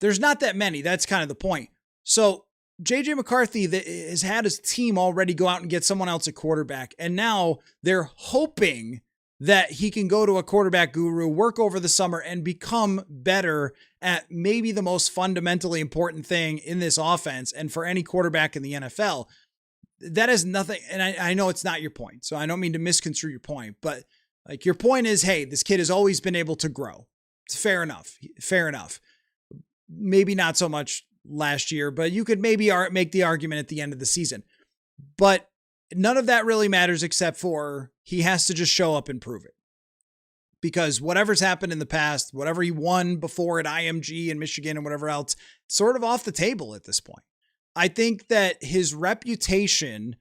There's not that many. That's kind of the point. So JJ McCarthy has had his team already go out and get someone else at quarterback, and now they're hoping that he can go to a quarterback guru, work over the summer, and become better at maybe the most fundamentally important thing in this offense and for any quarterback in the NFL. That is nothing, and I know it's not your point, so I don't mean to misconstrue your point, but like your point is, hey, this kid has always been able to grow. It's fair enough. Maybe not so much last year, but you could maybe make the argument at the end of the season. But none of that really matters except for he has to just show up and prove it. Because whatever's happened in the past, whatever he won before at IMG and Michigan and whatever else, it's sort of off the table at this point. I think that his reputation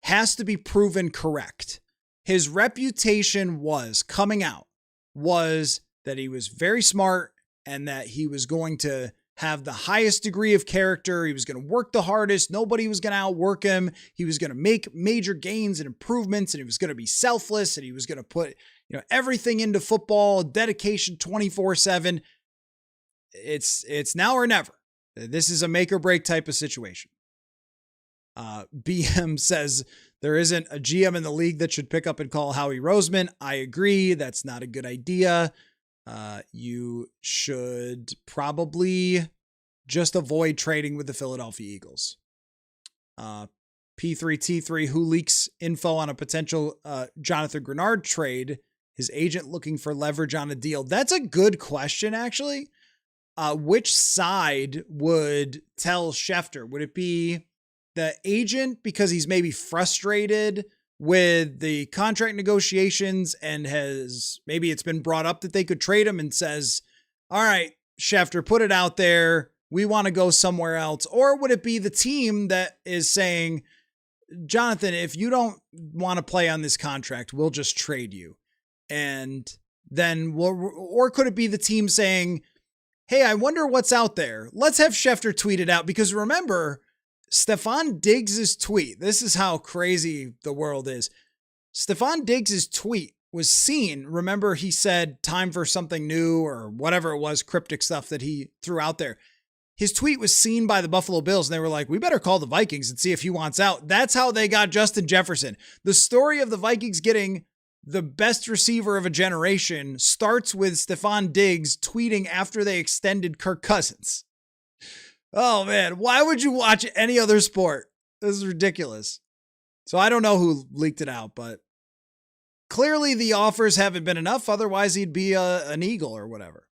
has to be proven correct. His reputation coming out was that he was very smart and that he was going to have the highest degree of character. He was going to work the hardest. Nobody was going to outwork him. He was going to make major gains and improvements, and he was going to be selfless, and he was going to put, everything into football, dedication 24/7. It's now or never. This is a make or break type of situation. BM says there isn't a GM in the league that should pick up and call Howie Roseman. I agree. That's not a good idea. You should probably just avoid trading with the Philadelphia Eagles. P3T3, who leaks info on a potential Jonathan Greenard trade, his agent looking for leverage on a deal? That's a good question, actually. Which side would tell Schefter? Would it be the agent because he's maybe frustrated with the contract negotiations and maybe it's been brought up that they could trade him and says, all right, Schefter, put it out there. We want to go somewhere else. Or would it be the team that is saying, Jonathan, if you don't want to play on this contract, we'll just trade you. And then or could it be the team saying, hey, I wonder what's out there. Let's have Schefter tweet it out, because remember, Stefan Diggs' tweet, this is how crazy the world is. Stefan Diggs' tweet was seen. Remember, he said time for something new or whatever it was, cryptic stuff that he threw out there. His tweet was seen by the Buffalo Bills, and they were like, we better call the Vikings and see if he wants out. That's how they got Justin Jefferson. The story of the Vikings getting the best receiver of a generation starts with Stefan Diggs tweeting after they extended Kirk Cousins. Oh, man, why would you watch any other sport? This is ridiculous. So I don't know who leaked it out, but clearly the offers haven't been enough. Otherwise, he'd be an Eagle or whatever.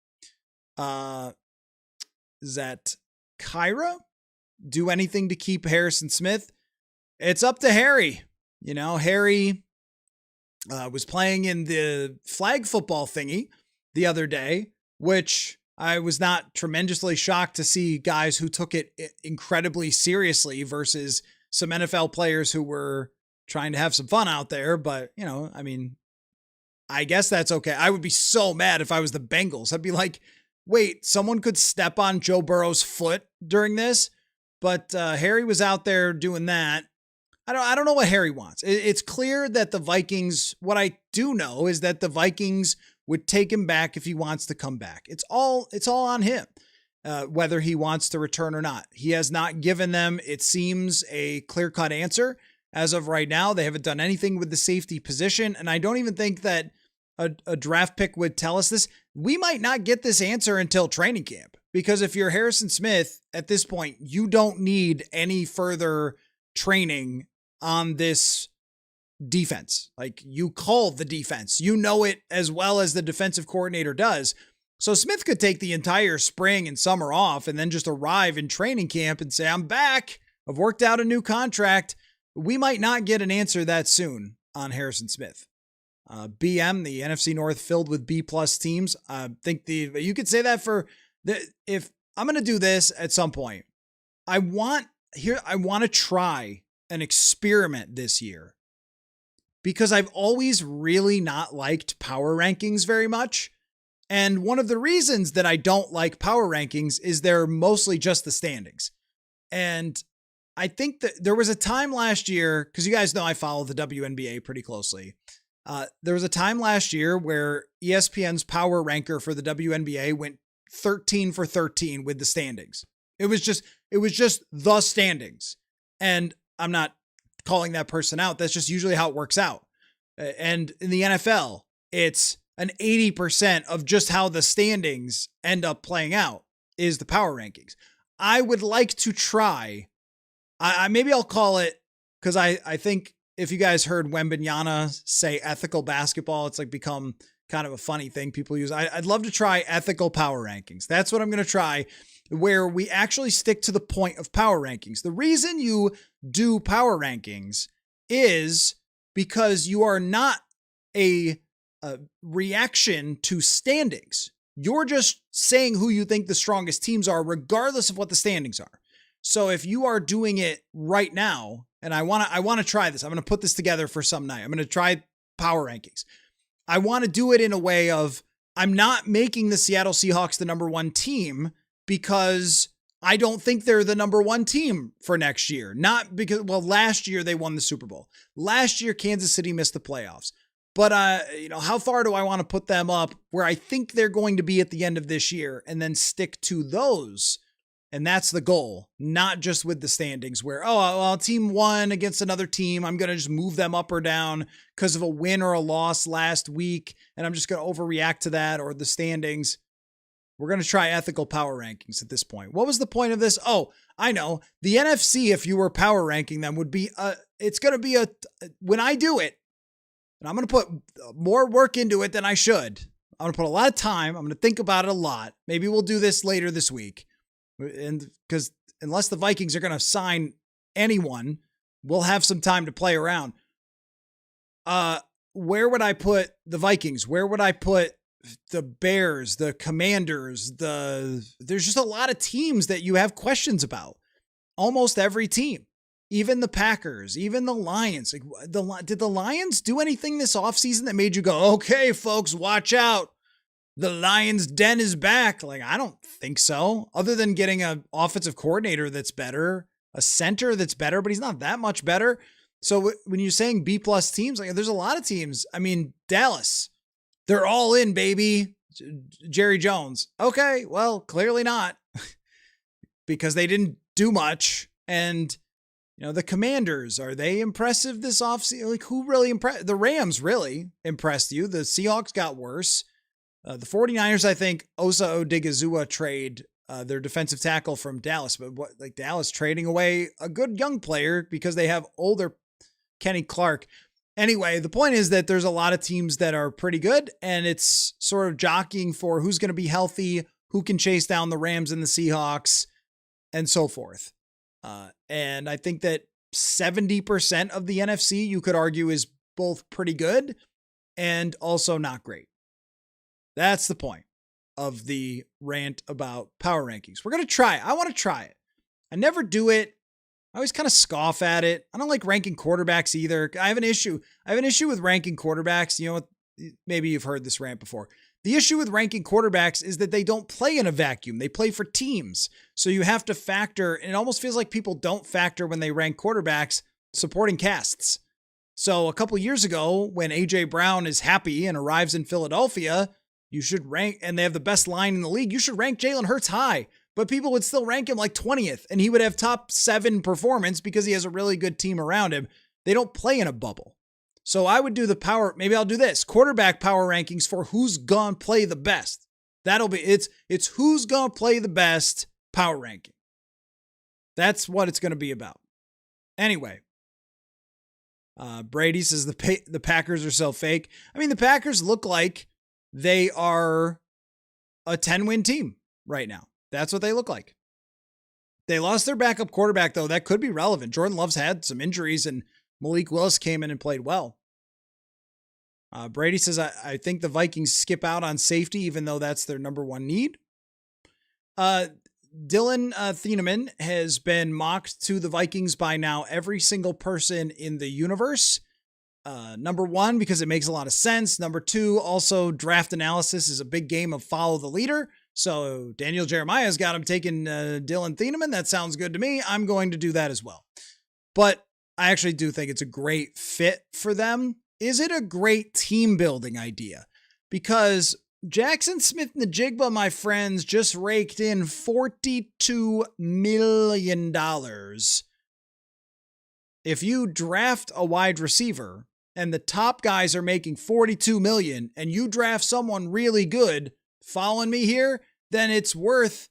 Is that Kyra? Do anything to keep Harrison Smith? It's up to Harry. You know, Harry was playing in the flag football thingy the other day, which I was not tremendously shocked to see guys who took it incredibly seriously versus some NFL players who were trying to have some fun out there. But, you know, I mean, I guess that's okay. I would be so mad if I was the Bengals. I'd be like, wait, someone could step on Joe Burrow's foot during this, but Harry was out there doing that. I don't know what Harry wants. It's clear that the Vikings, what I do know is that the Vikings would take him back if he wants to come back. It's all on him, whether he wants to return or not. He has not given them, it seems, a clear-cut answer. As of right now, they haven't done anything with the safety position, and I don't even think that a draft pick would tell us this. We might not get this answer until training camp, because if you're Harrison Smith at this point, you don't need any further training on this defense. Like, you call the defense, you know it as well as the defensive coordinator does. So Smith could take the entire spring and summer off and then just arrive in training camp and say, I'm back. I've worked out a new contract. We might not get an answer that soon on Harrison Smith. BM, the NFC North filled with B+ teams. I think you could say that for if I'm going to do this at some point, I want to try an experiment this year, because I've always really not liked power rankings very much. And one of the reasons that I don't like power rankings is they're mostly just the standings. And I think that there was a time last year, because you guys know I follow the WNBA pretty closely. There was a time last year where ESPN's power ranker for the WNBA went 13 for 13 with the standings. It was just the standings. And I'm not calling that person out. That's just usually how it works out. And in the NFL, it's an 80% of just how the standings end up playing out is the power rankings. I would like to try, maybe I'll call it, because I think if you guys heard Wembanyama say ethical basketball, it's like become kind of a funny thing people use. I'd love to try ethical power rankings. That's what I'm going to try, where we actually stick to the point of power rankings. The reason you do power rankings is because you are not a reaction to standings. You're just saying who you think the strongest teams are, regardless of what the standings are. So if you are doing it right now, and I want to try this, I'm going to put this together for some night. I'm going to try power rankings. I want to do it in a way of, I'm not making the Seattle Seahawks the number one team because I don't think they're the number one team for next year. Not because, well, last year they won the Super Bowl. Last year, Kansas City missed the playoffs. But, how far do I want to put them up where I think they're going to be at the end of this year, and then stick to those? And that's the goal, not just with the standings where, team won against another team, I'm going to just move them up or down because of a win or a loss last week, and I'm just going to overreact to that, or the standings. We're going to try ethical power rankings at this point. What was the point of this? Oh, I know. The NFC, if you were power ranking them, would be, it's going to be when I do it, and I'm going to put more work into it than I should. I'm going to put a lot of time. I'm going to think about it a lot. Maybe we'll do this later this week. And because unless the Vikings are going to sign anyone, we'll have some time to play around. Where would I put the Vikings? Where would I put the Bears, the Commanders? There's just a lot of teams that you have questions about. Almost every team, even the Packers, even the Lions. Like, did the Lions do anything this offseason that made you go, okay, folks, watch out? the Lions' den is back. Like, I don't think so. Other than getting an offensive coordinator that's better, a center that's better, but he's not that much better. So when you're saying B+ teams, like there's a lot of teams. I mean, Dallas, they're all in, baby. Jerry Jones. Okay, well, clearly not because they didn't do much. And, you know, the Commanders, are they impressive this offseason? Like, who really impressed? The Rams really impressed you. The Seahawks got worse. The 49ers, I think, Osa Odigizua trade their defensive tackle from Dallas. But what, like Dallas trading away a good young player because they have older Kenny Clark. Anyway, the point is that there's a lot of teams that are pretty good, and it's sort of jockeying for who's going to be healthy, who can chase down the Rams and the Seahawks, and so forth. And I think that 70% of the NFC, you could argue, is both pretty good and also not great. That's the point of the rant about power rankings. We're going to try it. I want to try it. I never do it. I always kind of scoff at it. I don't like ranking quarterbacks either. I have an issue with ranking quarterbacks. You know what? Maybe you've heard this rant before. The issue with ranking quarterbacks is that they don't play in a vacuum. They play for teams. So you have to factor, and it almost feels like people don't factor when they rank quarterbacks, supporting casts. So a couple years ago, when A.J. Brown is happy and arrives in Philadelphia, you should rank, and they have the best line in the league, you should rank Jalen Hurts high. But people would still rank him like 20th, and he would have top 7 performance because he has a really good team around him. They don't play in a bubble. So I would do maybe I'll do this, quarterback power rankings for who's gonna play the best. It's who's gonna play the best power ranking. That's what it's gonna be about. Anyway, Brady says the Packers are so fake. I mean, the Packers look like they are a 10-win team right now. That's what they look like. They lost their backup quarterback, though. That could be relevant. Jordan Love's had some injuries, and Malik Willis came in and played well. Brady says, I think the Vikings skip out on safety, even though that's their number one need. Dylan Thieneman has been mocked to the Vikings by now every single person in the universe. Number one, because it makes a lot of sense. Number two, also draft analysis is a big game of follow the leader. So Daniel Jeremiah's got him taking Dylan Thieneman. That sounds good to me. I'm going to do that as well. But I actually do think it's a great fit for them. Is it a great team building idea? Because Jackson Smith-Njigba, my friends, just raked in $42 million. If you draft a wide receiver and the top guys are making $42 million and you draft someone really good, following me here, then it's worth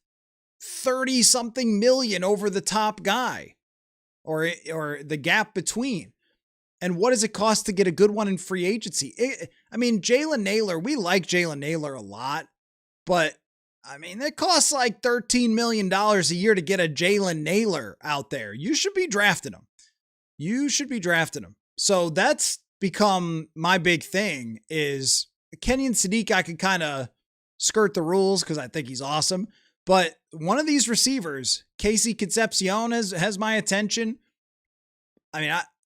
30 something million over the top guy or the gap between. And what does it cost to get a good one in free agency? Jalen Naylor, we like Jalen Naylor a lot, but it costs like $13 million a year to get a Jalen Naylor out there. You should be drafting him. So that's become my big thing is Kenyon Sadiq. I can kind of skirt the rules because I think he's awesome. But one of these receivers, Casey Concepcion, has my attention.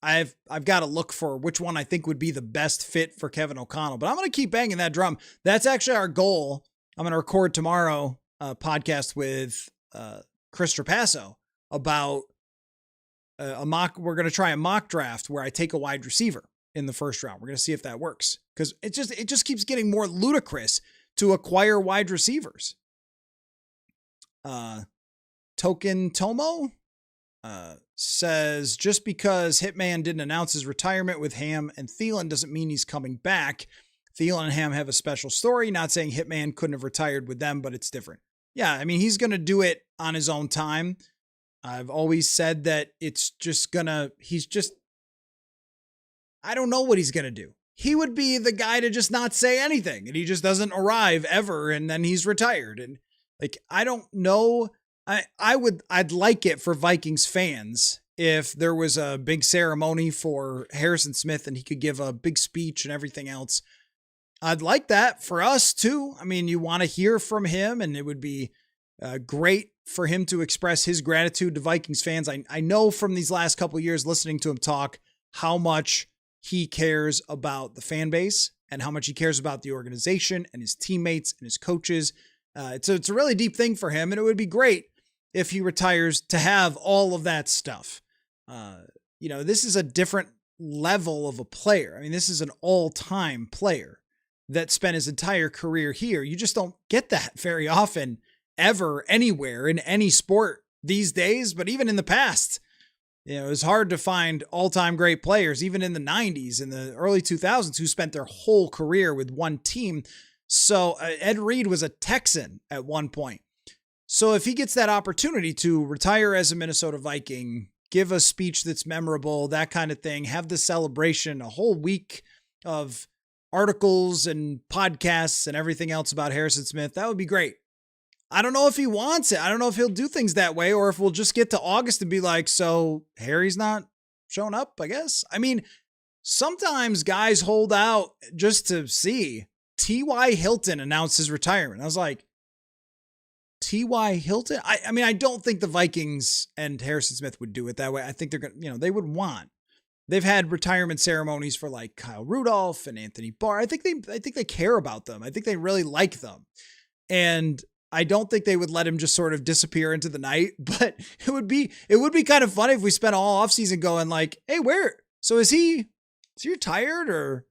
I've got to look for which one I think would be the best fit for Kevin O'Connell. But I'm going to keep banging that drum. That's actually our goal. I'm going to record tomorrow a podcast with Chris Trapasso about we're going to try a mock draft where I take a wide receiver in the first round. We're going to see if that works because it just keeps getting more ludicrous to acquire wide receivers. Token Tomo says, just because Hitman didn't announce his retirement with Ham and Thielen doesn't mean he's coming back. Thielen and Ham have a special story. Not saying Hitman couldn't have retired with them, but it's different. Yeah, he's going to do it on his own time. I've always said that I don't know what he's going to do. He would be the guy to just not say anything, and he just doesn't arrive ever, and then he's retired. And I don't know. I'd like it for Vikings fans if there was a big ceremony for Harrison Smith and he could give a big speech and everything else. I'd like that for us too. You want to hear from him, and it would be great for him to express his gratitude to Vikings fans. I know from these last couple of years listening to him talk how much he cares about the fan base and how much he cares about the organization and his teammates and his coaches. It's a really deep thing for him, and it would be great if he retires to have all of that stuff. This is a different level of a player. I mean, this is an all-time player that spent his entire career here. You just don't get that very often, ever, anywhere, in any sport these days, but even in the past. It's hard to find all-time great players, even in the 90s and the early 2000s, who spent their whole career with one team. So Ed Reed was a Texan at one point. So if he gets that opportunity to retire as a Minnesota Viking, give a speech that's memorable, that kind of thing, have the celebration, a whole week of articles and podcasts and everything else about Harrison Smith, that would be great. I don't know if he wants it. I don't know if he'll do things that way, or if we'll just get to August and be like, so Harry's not showing up, I guess. I mean, sometimes guys hold out just to see. T.Y. Hilton announced his retirement. I was like, T.Y. Hilton? I mean, I don't think the Vikings and Harrison Smith would do it that way. I think they're going to, they would want. They've had retirement ceremonies for like Kyle Rudolph and Anthony Barr. I think they care about them. I think they really like them. And I don't think they would let him just sort of disappear into the night, but it would be kind of funny if we spent all offseason going like, hey, is he retired, or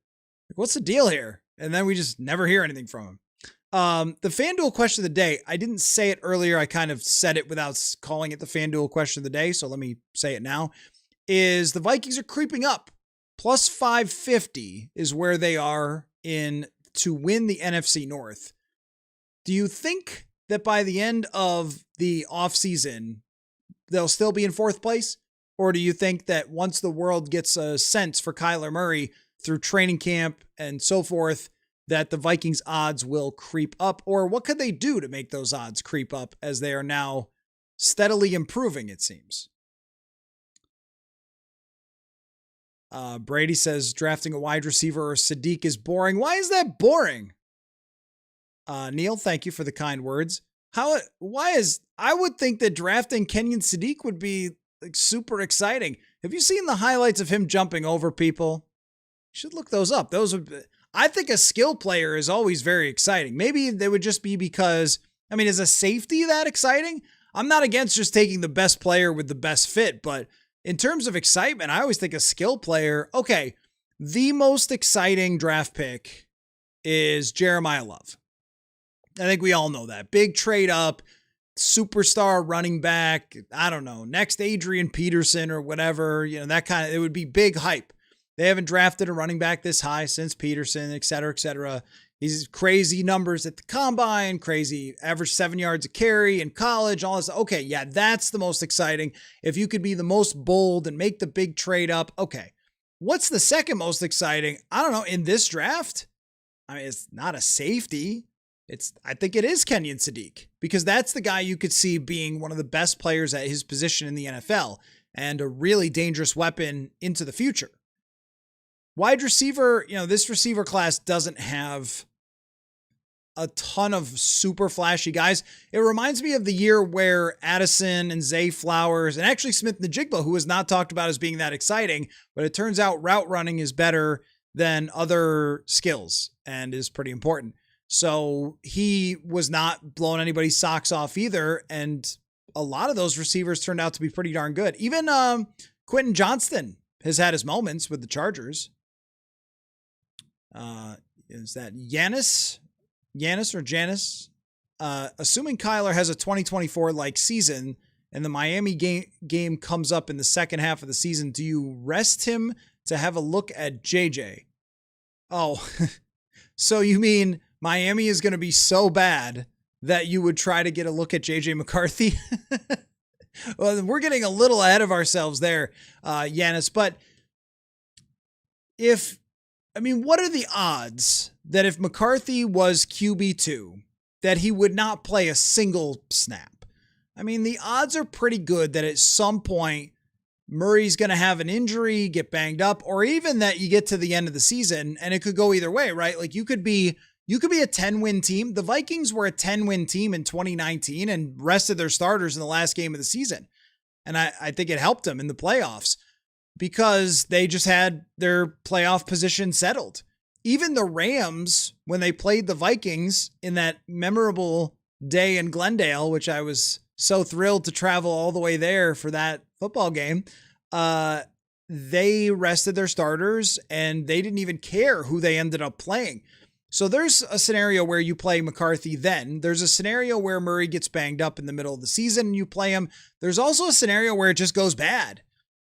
what's the deal here? And then we just never hear anything from him. The FanDuel question of the day, I didn't say it earlier. I kind of said it without calling it the FanDuel question of the day. So let me say it now, is the Vikings are creeping up. Plus 550 is where they are to win the NFC North. Do you think that by the end of the offseason, they'll still be in fourth place? Or do you think that once the world gets a sense for Kyler Murray through training camp and so forth, that the Vikings odds will creep up? Or what could they do to make those odds creep up, as they are now steadily improving, it seems? Brady says drafting a wide receiver or Sadiq is boring. Why is that boring? Neil, thank you for the kind words. I would think that drafting Kenyon Sadiq would be like super exciting. Have you seen the highlights of him jumping over people? You should look those up. I think a skill player is always very exciting. Maybe they would just be because, is a safety that exciting? I'm not against just taking the best player with the best fit, but in terms of excitement, I always think a skill player, okay, the most exciting draft pick is Jeremiah Love. I think we all know that. Big trade up, superstar running back, I don't know, next Adrian Peterson or whatever, that kind of, it would be big hype. They haven't drafted a running back this high since Peterson, et cetera, et cetera. He's crazy numbers at the combine, crazy average 7 yards a carry in college, all this. Okay, yeah, that's the most exciting. If you could be the most bold and make the big trade up, okay. What's the second most exciting? I don't know. In this draft, it's not a safety. I think it is Kenyon Sadiq, because that's the guy you could see being one of the best players at his position in the NFL and a really dangerous weapon into the future. Wide receiver, this receiver class doesn't have a ton of super flashy guys. It reminds me of the year where Addison and Zay Flowers and actually Smith-Njigba, who was not talked about as being that exciting, but it turns out route running is better than other skills and is pretty important. So he was not blowing anybody's socks off either. And a lot of those receivers turned out to be pretty darn good. Even Quentin Johnston has had his moments with the Chargers. Is that Yanis or Janice? Assuming Kyler has a 2024-like season and the Miami game comes up in the second half of the season, do you rest him to have a look at JJ? Oh, so you mean Miami is going to be so bad that you would try to get a look at JJ McCarthy? Well, we're getting a little ahead of ourselves there, Yanis. But what are the odds that if McCarthy was QB2, that he would not play a single snap? The odds are pretty good that at some point Murray's going to have an injury, get banged up, or even that you get to the end of the season and it could go either way, right? Like you could be a 10-win team. The Vikings were a 10-win team in 2019 and rested their starters in the last game of the season. And I think it helped them in the playoffs because they just had their playoff position settled. even the Rams, when they played the Vikings in that memorable day in Glendale, which I was so thrilled to travel all the way there for that football game, they rested their starters and they didn't even care who they ended up playing. So there's a scenario where you play McCarthy then. There's a scenario where Murray gets banged up in the middle of the season and you play him. There's also a scenario where it just goes bad,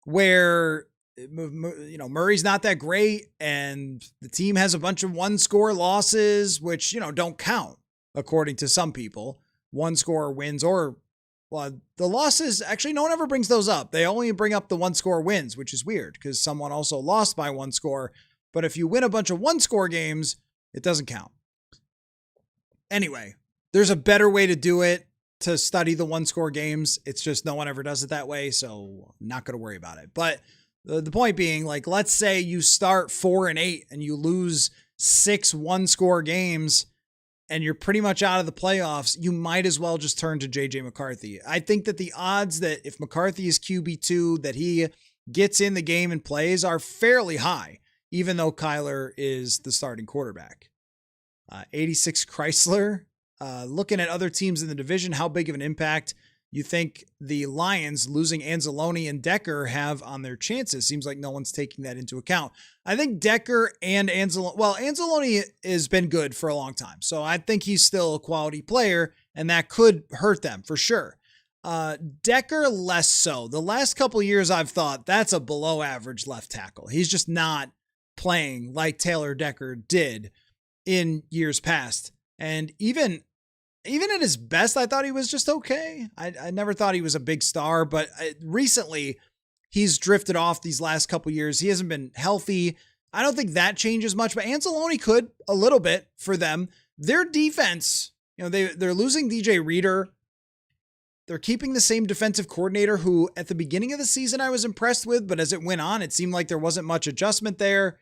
where Murray's not that great and the team has a bunch of one-score losses, which, don't count according to some people. One-score wins or the losses, actually, no one ever brings those up. They only bring up the one-score wins, which is weird because someone also lost by one score. But if you win a bunch of one-score games, it doesn't count. Anyway, there's a better way to do it, to study the one-score games. It's just no one ever does it that way, so I'm not going to worry about it. But the point being, let's say you start 4-8 and you lose 6 one-score games and you're pretty much out of the playoffs, you might as well just turn to JJ McCarthy. I think that the odds that if McCarthy is QB2, that he gets in the game and plays are fairly high, even though Coller is the starting quarterback. 86 Chrysler, looking at other teams in the division, how big of an impact you think the Lions losing Anzalone and Decker have on their chances? Seems like no one's taking that into account. I think Decker and Anzalone has been good for a long time, so I think he's still a quality player, and that could hurt them for sure. Decker, less so. The last couple of years I've thought that's a below average left tackle. He's just not playing like Taylor Decker did in years past. And even at his best, I thought he was just okay. I never thought he was a big star, but recently he's drifted off these last couple years. He hasn't been healthy. I don't think that changes much, but Anzalone could a little bit for them. Their defense, they're losing DJ Reader. They're keeping the same defensive coordinator who at the beginning of the season I was impressed with, but as it went on, it seemed like there wasn't much adjustment there.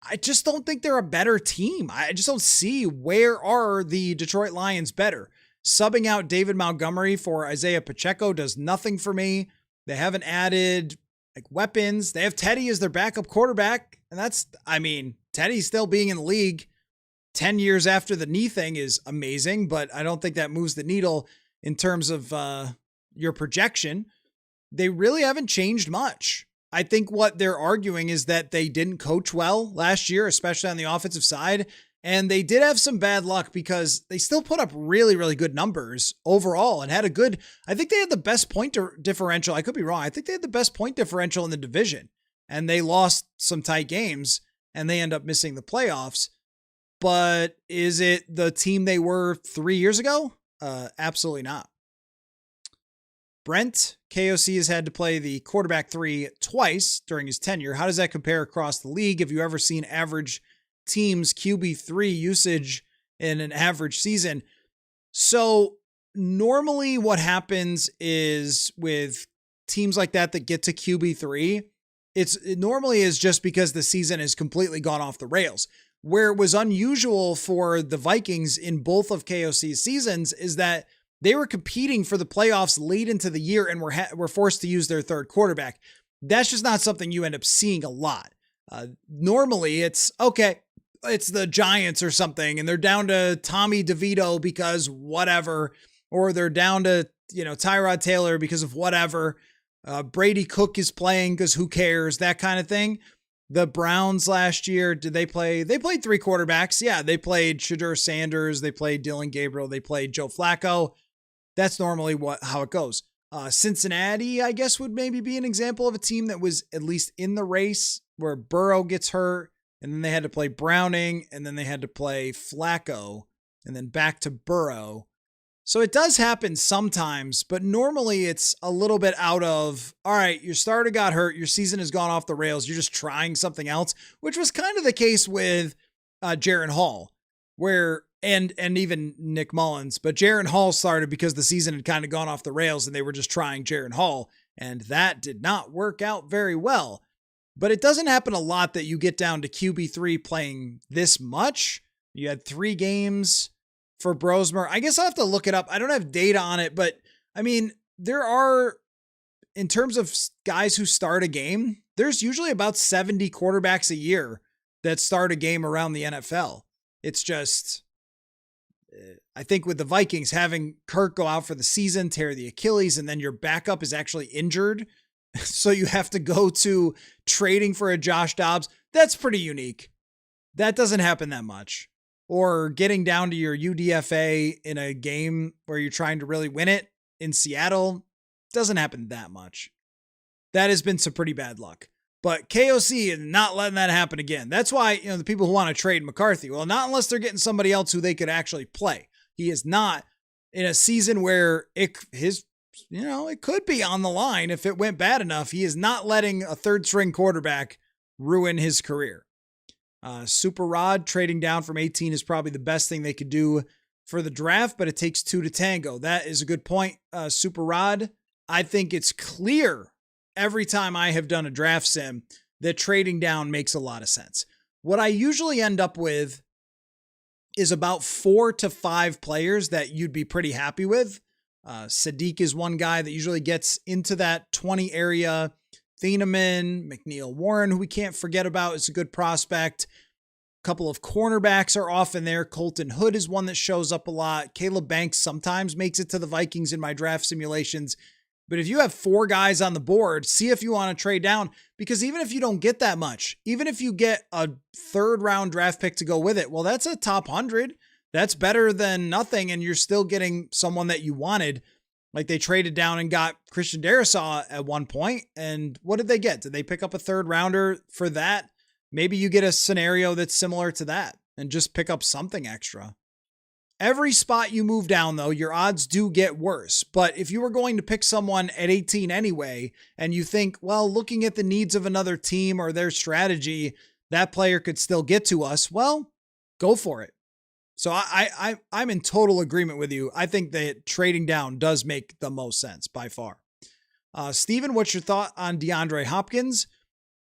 I just don't think they're a better team. I just don't see where are the Detroit Lions better. Subbing out David Montgomery for Isaiah Pacheco does nothing for me. They haven't added weapons. They have Teddy as their backup quarterback. And Teddy still being in the league 10 years after the knee thing is amazing, but I don't think that moves the needle in terms of your projection. They really haven't changed much. I think what they're arguing is that they didn't coach well last year, especially on the offensive side. And they did have some bad luck because they still put up really, really good numbers overall and had I think they had the best point differential. I could be wrong. I think they had the best point differential in the division, and they lost some tight games and they end up missing the playoffs. But is it the team they were 3 years ago? Absolutely not. Brent, KOC has had to play the quarterback 3 twice during his tenure. How does that compare across the league? Have you ever seen average teams QB3 usage in an average season? So normally what happens is with teams like that get to QB3, it normally is just because the season has completely gone off the rails. Where it was unusual for the Vikings in both of KOC's seasons is that they were competing for the playoffs late into the year and were forced to use their third quarterback. That's just not something you end up seeing a lot. Normally it's the Giants or something, and they're down to Tommy DeVito because whatever, or they're down to, Tyrod Taylor because of whatever. Brady Cook is playing because who cares, that kind of thing. The Browns last year, they played 3 quarterbacks. Yeah, they played Shadur Sanders, they played Dylan Gabriel, they played Joe Flacco. That's normally how it goes. Cincinnati, I guess, would maybe be an example of a team that was at least in the race where Burrow gets hurt, and then they had to play Browning, and then they had to play Flacco, and then back to Burrow. So it does happen sometimes, but normally it's a little bit out of, all right, your starter got hurt, your season has gone off the rails, you're just trying something else, which was kind of the case with Jaron Hall, and even Nick Mullins, but Jaron Hall started because the season had kind of gone off the rails and they were just trying Jaron Hall, and that did not work out very well. But it doesn't happen a lot that you get down to QB3 playing this much. You had 3 games for Brosmer. I guess I'll have to look it up. I don't have data on it, but there are, in terms of guys who start a game, there's usually about 70 quarterbacks a year that start a game around the NFL. It's just, I think with the Vikings having Kirk go out for the season, tear the Achilles, and then your backup is actually injured, so you have to go to trading for a Josh Dobbs, that's pretty unique. That doesn't happen that much. Or getting down to your UDFA in a game where you're trying to really win it in Seattle, doesn't happen that much. That has been some pretty bad luck. But KOC is not letting that happen again. That's why, the people who want to trade McCarthy, well, not unless they're getting somebody else who they could actually play. He is not in a season where it could be on the line if it went bad enough. He is not letting a third string quarterback ruin his career. Super Rod trading down from 18 is probably the best thing they could do for the draft, but it takes 2 to tango. That is a good point. Super Rod, I think it's clear every time I have done a draft sim that trading down makes a lot of sense. What I usually end up with is about 4 to 5 players that you'd be pretty happy with. Sadiq is one guy that usually gets into that 20 area. Thieneman, McNeil Warren, who we can't forget about, is a good prospect. A couple of cornerbacks are often there. Colton Hood is one that shows up a lot. Caleb Banks sometimes makes it to the Vikings in my draft simulations. But if you have 4 guys on the board, see if you want to trade down, because even if you don't get that much, even if you get a 3rd round draft pick to go with it, well, that's a top 100. That's better than nothing. And you're still getting someone that you wanted. Like they traded down and got Christian Darrisaw at one point. And what did they get? Did they pick up a 3rd rounder for that? Maybe you get a scenario that's similar to that and just pick up something extra. Every spot you move down, though, your odds do get worse. But if you were going to pick someone at 18 anyway, and you think, well, looking at the needs of another team or their strategy, that player could still get to us, well, go for it. So I'm in total agreement with you. I think that trading down does make the most sense by far. Steven, what's your thought on DeAndre Hopkins?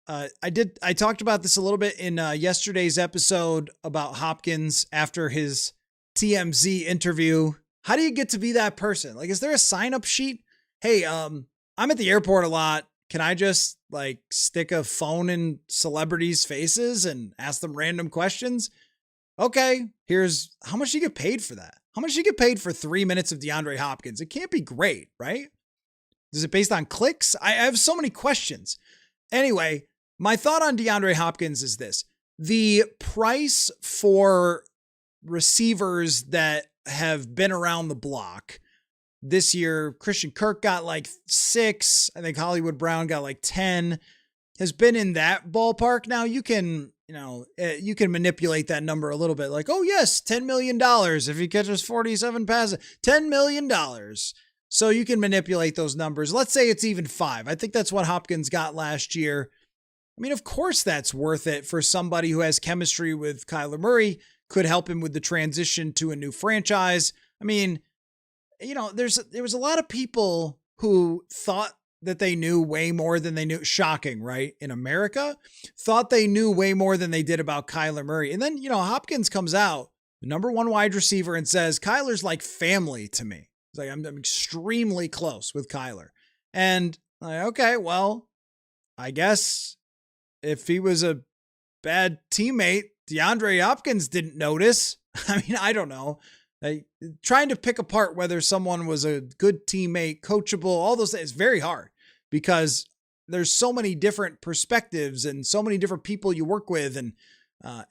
I talked about this a little bit in yesterday's episode about Hopkins after his TMZ interview. How do you get to be that person? Like, is there a sign-up sheet? Hey, I'm at the airport a lot. Can I just stick a phone in celebrities' faces and ask them random questions? Okay, here's how much you get paid for that. How much you get paid for 3 minutes of DeAndre Hopkins? It can't be great, right? Is it based on clicks? I have so many questions. Anyway, my thought on DeAndre Hopkins is this. The price for receivers that have been around the block this year, Christian Kirk got 6. I think Hollywood Brown got 10, has been in that ballpark. Now you can manipulate that number a little bit. Oh yes, $10 million. If he catches 47 passes, $10 million. So you can manipulate those numbers. Let's say it's even 5. I think that's what Hopkins got last year. I mean, of course that's worth it for somebody who has chemistry with Kyler Murray, could help him with the transition to a new franchise. I mean, there was a lot of people who thought that they knew way more than they knew. Shocking, right? In America, thought they knew way more than they did about Kyler Murray. And then, Hopkins comes out, the number 1 wide receiver, and says, Kyler's like family to me. It's like, I'm extremely close with Kyler. And okay, well, I guess if he was a bad teammate, DeAndre Hopkins didn't notice. I mean, I don't know. Trying to pick apart whether someone was a good teammate, coachable, all those things is very hard because there's so many different perspectives and so many different people you work with. And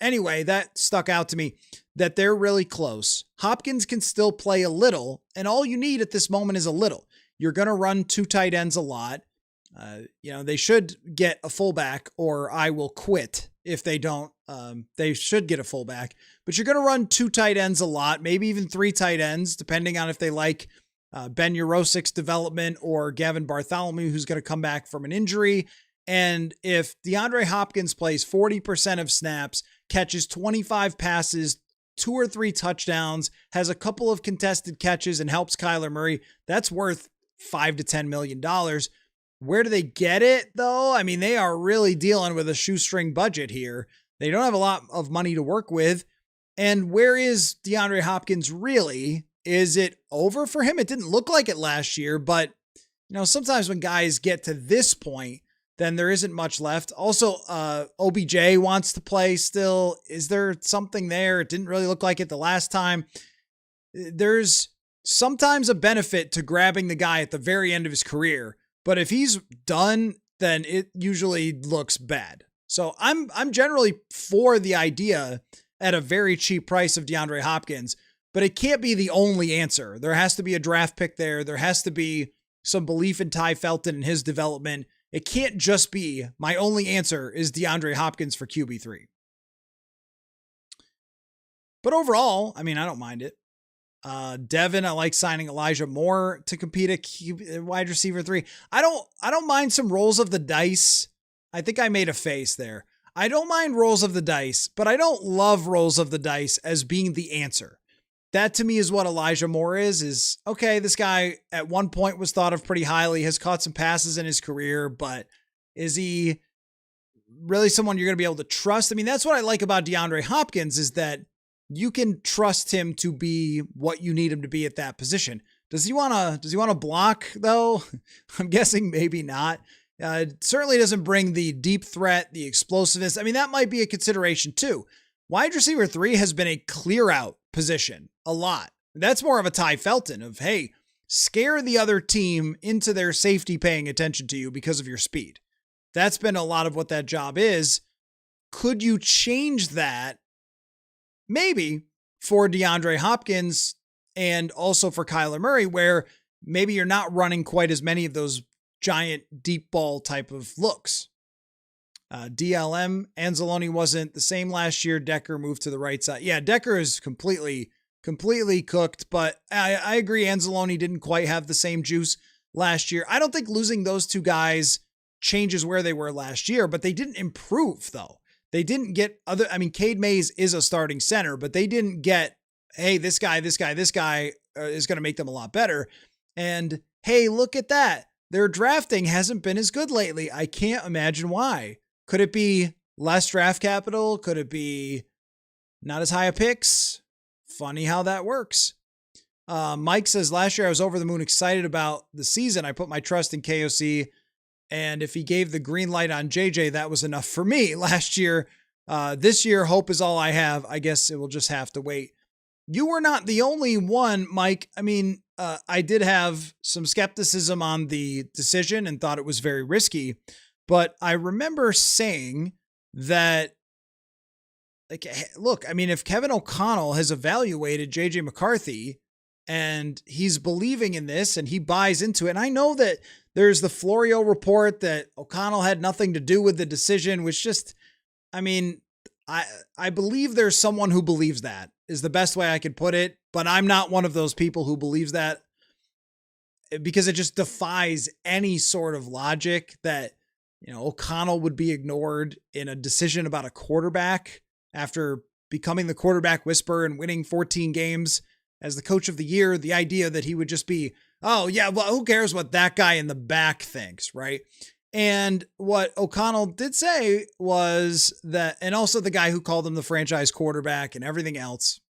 anyway, that stuck out to me that they're really close. Hopkins can still play a little, and all you need at this moment is a little. You're going to run 2 tight ends a lot. They should get a fullback or I will quit if they don't. They should get a fullback, but you're going to run 2 tight ends a lot, maybe even 3 tight ends, depending on if they like Ben Urosic's development or Gavin Bartholomew, who's going to come back from an injury. And if DeAndre Hopkins plays 40% of snaps, catches 25 passes, 2 or 3 touchdowns, has a couple of contested catches and helps Kyler Murray, that's worth $5 to $10 million. Where do they get it, though? I mean, they are really dealing with a shoestring budget here. They don't have a lot of money to work with. And where is DeAndre Hopkins really? Is it over for him? It didn't look like it last year, but sometimes when guys get to this point, then there isn't much left. Also, OBJ wants to play still. Is there something there? It didn't really look like it the last time. There's sometimes a benefit to grabbing the guy at the very end of his career, but if he's done, then it usually looks bad. So I'm generally for the idea at a very cheap price of DeAndre Hopkins, but it can't be the only answer. There has to be a draft pick there. There has to be some belief in Ty Felton and his development. It can't just be my only answer is DeAndre Hopkins for QB3. But overall, I mean, I don't mind it. Devin, I like signing Elijah Moore to compete at wide receiver 3. I don't mind some rolls of the dice. I think I made a face there. I don't mind rolls of the dice, but I don't love rolls of the dice as being the answer. That to me is what Elijah Moore is okay, this guy at one point was thought of pretty highly, has caught some passes in his career, but is he really someone you're going to be able to trust? I mean, that's what I like about DeAndre Hopkins is that you can trust him to be what you need him to be at that position. Does he want to block though? I'm guessing maybe not. It certainly doesn't bring the deep threat, the explosiveness. I mean, that might be a consideration too. Wide receiver 3 has been a clear out position a lot. That's more of a Ty Felton of, hey, scare the other team into their safety paying attention to you because of your speed. That's been a lot of what that job is. Could you change that? Maybe for DeAndre Hopkins and also for Kyler Murray, where maybe you're not running quite as many of those giant deep ball type of looks. DLM, Anzalone wasn't the same last year. Decker moved to the right side. Yeah, Decker is completely cooked, but I agree Anzalone didn't quite have the same juice last year. I don't think losing those two guys changes where they were last year, but they didn't improve though. They didn't get Cade Mays is a starting center, but they didn't get, hey, this guy is going to make them a lot better. And hey, look at that. Their drafting hasn't been as good lately. I can't imagine why. Could it be less draft capital? Could it be not as high a picks? Funny how that works. Mike says, last year I was over the moon excited about the season. I put my trust in KOC. And if he gave the green light on JJ, that was enough for me last year. This year, hope is all I have. I guess it will just have to wait. You were not the only one, Mike. I mean, I did have some skepticism on the decision and thought it was very risky. But I remember saying that, like, look, I mean, if Kevin O'Connell has evaluated JJ McCarthy and he's believing in this and he buys into it, and I know that there's the Florio report that O'Connell had nothing to do with the decision, which just, I mean, I believe there's someone who believes that is the best way I could put it, but I'm not one of those people who believes that because it just defies any sort of logic that, you know, O'Connell would be ignored in a decision about a quarterback after becoming the quarterback whisperer and winning 14 games as the coach of the year. The idea that he would just be, oh yeah, well, who cares what that guy in the back thinks, right? And what O'Connell did say was that, and also the guy who called him the franchise quarterback and everything else,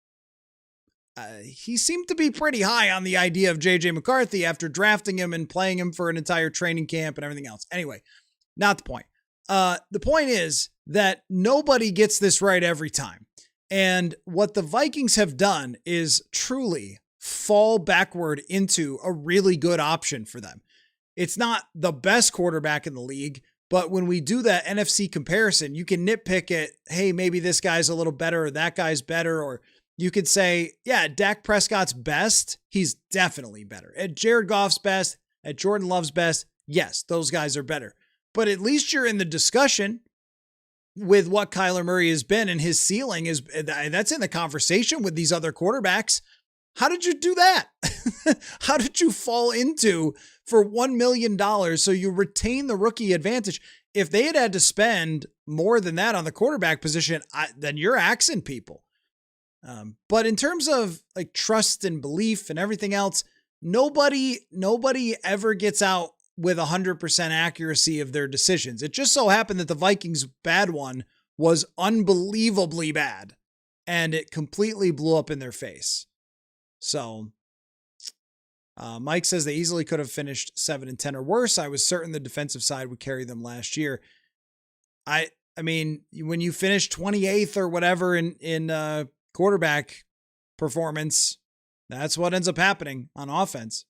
he seemed to be pretty high on the idea of JJ McCarthy after drafting him and playing him for an entire training camp and everything else. Anyway, not the point. The point is that nobody gets this right every time. And what the Vikings have done is truly fall backward into a really good option for them. It's not the best quarterback in the league, but when we do that NFC comparison, you can nitpick it. Hey, maybe this guy's a little better or that guy's better. Or you could say, yeah, Dak Prescott's best. He's definitely better. At Jared Goff's best, at Jordan Love's best, yes, those guys are better. But at least you're in the discussion with what Kyler Murray has been, and his ceiling is that's in the conversation with these other quarterbacks. How did you do that? How did you fall into for $1 million so you retain the rookie advantage? If they had to spend more than that on the quarterback position, then you're axing people. But in terms of like trust and belief and everything else, nobody ever gets out with 100% accuracy of their decisions. It just so happened that the Vikings' bad one was unbelievably bad, and it completely blew up in their face. So Mike says they easily could have finished 7-10 or worse. I was certain the defensive side would carry them last year. I mean, when you finish 28th or whatever in quarterback performance, that's what ends up happening on offense.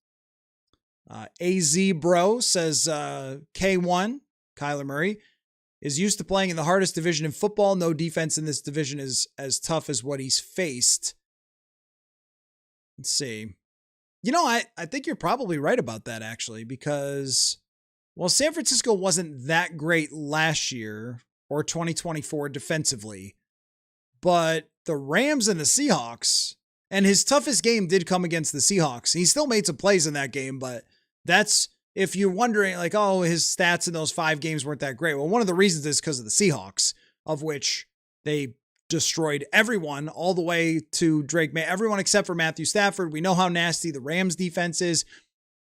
AZ Bro says K1, Kyler Murray, is used to playing in the hardest division in football. No defense in this division is as tough as what he's faced. Let's see. I think you're probably right about that, actually, because, well, San Francisco wasn't that great last year or 2024 defensively, but the Rams and the Seahawks, and his toughest game did come against the Seahawks. He still made some plays in that game, but that's, if you're wondering, like, oh, his stats in those 5 games weren't that great. Well, one of the reasons is because of the Seahawks, of which they destroyed everyone all the way to Drake May, everyone except for Matthew Stafford. We know how nasty the Rams defense is,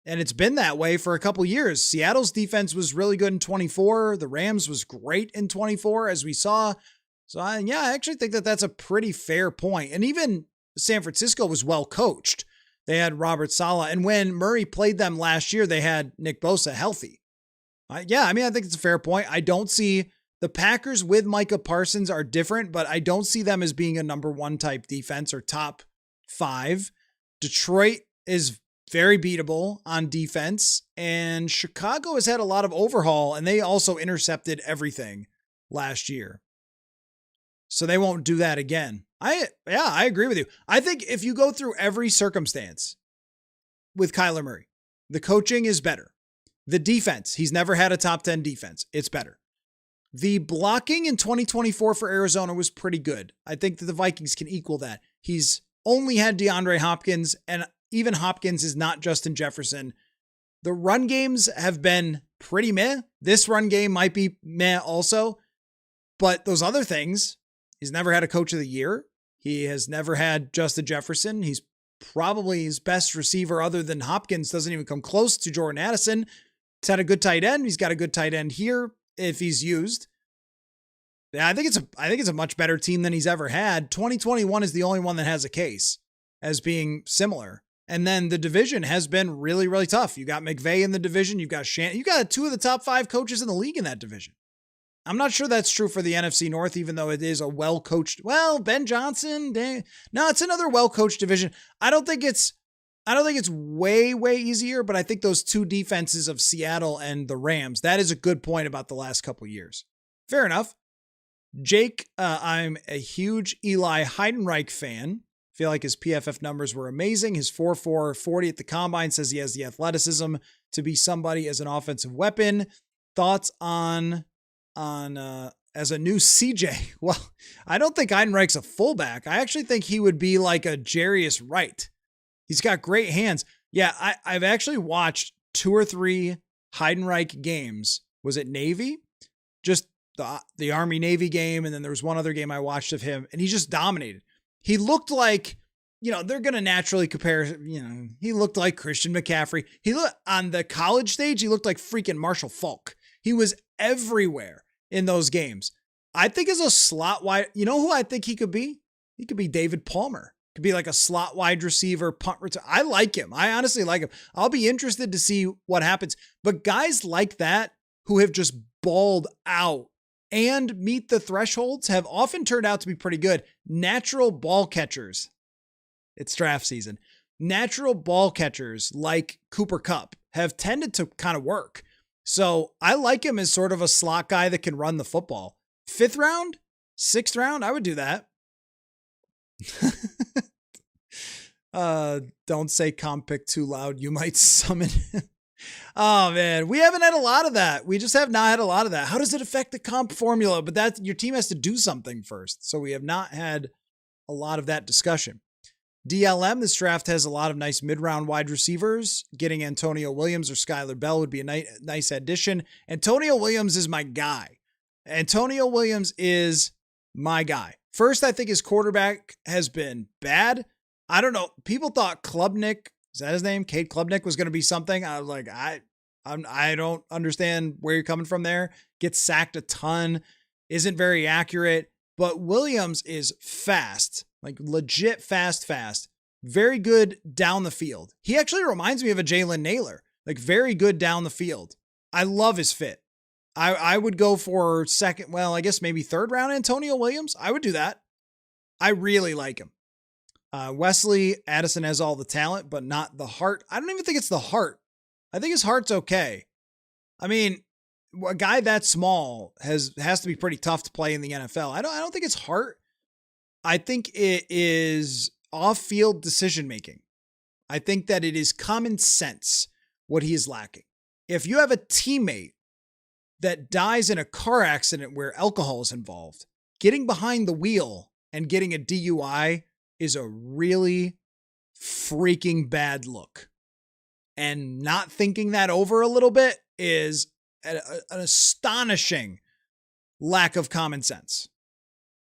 and it's been that way for a couple years. Seattle's defense was really good in 24. The Rams was great in 24, as we saw. So I actually think that that's a pretty fair point. And even San Francisco was well coached. They had Robert Saleh. And when Murray played them last year, they had Nick Bosa healthy. I think it's a fair point. I don't see the Packers with Micah Parsons are different, but I don't see them as being a number 1 type defense or top 5. Detroit is very beatable on defense, and Chicago has had a lot of overhaul, and they also intercepted everything last year. So they won't do that again. I agree with you. I think if you go through every circumstance with Kyler Murray, the coaching is better. The defense, he's never had a top 10 defense. It's better. The blocking in 2024 for Arizona was pretty good. I think that the Vikings can equal that. He's only had DeAndre Hopkins, and even Hopkins is not Justin Jefferson. The run games have been pretty meh. This run game might be meh also, but those other things, he's never had a coach of the year. He has never had Justin Jefferson. He's probably his best receiver other than Hopkins doesn't even come close to Jordan Addison. He's had a good tight end. He's got a good tight end here if he's used. Yeah, I think it's a much better team than he's ever had. 2021 is the only one that has a case as being similar. And then the division has been really, really tough. You got McVay in the division. You've got Shannon. You got 2 of the top 5 coaches in the league in that division. I'm not sure that's true for the NFC North, even though it is a well-coached, Ben Johnson. No, it's another well-coached division. I don't think it's way, way easier, but I think those 2 defenses of Seattle and the Rams, that is a good point about the last couple years. Fair enough. Jake, I'm a huge Eli Heidenreich fan. Feel like his PFF numbers were amazing. His 4.4 40 at the combine says he has the athleticism to be somebody as an offensive weapon. Thoughts on as a new CJ? Well, I don't think Heidenreich's a fullback. I actually think he would be like a Jarius Wright. He's got great hands. Yeah, I've actually watched 2 or 3 Heidenreich games. Was it Navy? Just the Army-Navy game, and then there was one other game I watched of him, and he just dominated. He looked like, they're going to naturally compare, he looked like Christian McCaffrey. He looked on the college stage, he looked like freaking Marshall Faulk. He was everywhere in those games. I think as a slot wide, you know who I think he could be? He could be David Palmer. Could be like a slot wide receiver, punt return. I like him. I honestly like him. I'll be interested to see what happens. But guys like that who have just balled out and meet the thresholds have often turned out to be pretty good. Natural ball catchers. It's draft season. Natural ball catchers like Cooper Kupp have tended to kind of work. So I like him as sort of a slot guy that can run the football. 5th round, 6th round, I would do that. Don't say comp pick too loud. You might summon. Oh man, we haven't had a lot of that. We just have not had a lot of that. How does it affect the comp formula? But that your team has to do something first. So we have not had a lot of that discussion. DLM, this draft has a lot of nice mid-round wide receivers. Getting Antonio Williams or Skylar Bell would be a nice addition. Antonio Williams is my guy. Antonio Williams is my guy. First, I think his quarterback has been bad. I don't know. People thought Klubnik, is that his name? Cade Klubnik was going to be something. I was like, I don't understand where you're coming from there. Gets sacked a ton. Isn't very accurate. But Williams is fast. Like legit fast. very good down the field. He actually reminds me of a Jalen Naylor, like very good down the field. I love his fit. I would go for second, well, I guess maybe third round Antonio Williams. I would do that. I really like him. Wesley, Addison has all the talent, but not the heart. I don't even think it's the heart. I think his heart's okay. I mean, a guy that small has to be pretty tough to play in the NFL. I don't think it's heart. I think it is off-field decision-making. I think that it is common sense what he is lacking. If you have a teammate that dies in a car accident where alcohol is involved, getting behind the wheel and getting a DUI is a really freaking bad look. And not thinking that over a little bit is an astonishing lack of common sense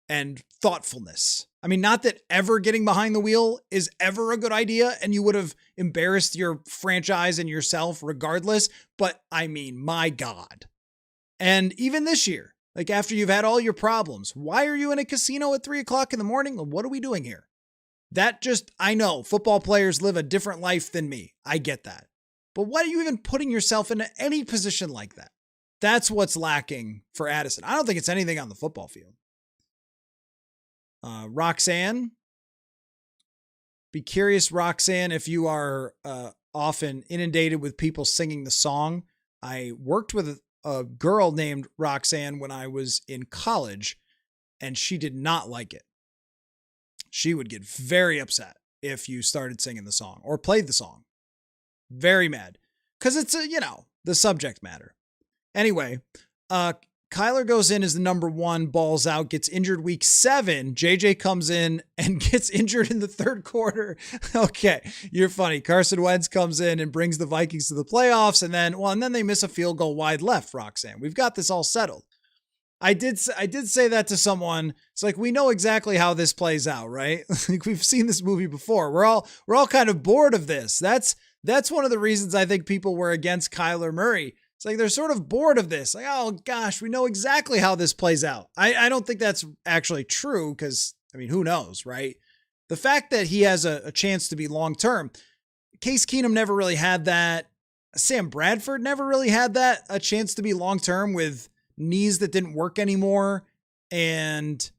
and thoughtfulness. I mean, not that ever getting behind the wheel is ever a good idea and you would have embarrassed your franchise and yourself regardless, but I mean, my God. And even this year, like after you've had all your problems, why are you in a casino at 3:00 in the morning? What are we doing here? I know football players live a different life than me. I get that. But why are you even putting yourself in any position like that? That's what's lacking for Addison. I don't think it's anything on the football field. Roxanne, be curious, Roxanne, if you are often inundated with people singing the song. I worked with a girl named Roxanne when I was in college, and she did not like it. She would get very upset if you started singing the song or played the song. Very mad. Because it's, the subject matter. Anyway, Kyler goes in as the number 1, balls out, gets injured week 7. JJ comes in and gets injured in the third quarter. Okay, you're funny. Carson Wentz comes in and brings the Vikings to the playoffs, and then they miss a field goal wide left, Roxanne. We've got this all settled. I did say that to someone. It's like, we know exactly how this plays out, right? Like we've seen this movie before. We're all kind of bored of this. That's one of the reasons I think people were against Kyler Murray. It's like they're sort of bored of this. Like, oh gosh, we know exactly how this plays out. I don't think that's actually true because, I mean, who knows, right? The fact that he has a chance to be long-term, Case Keenum never really had that. Sam Bradford never really had that, a chance to be long-term with knees that didn't work anymore. And,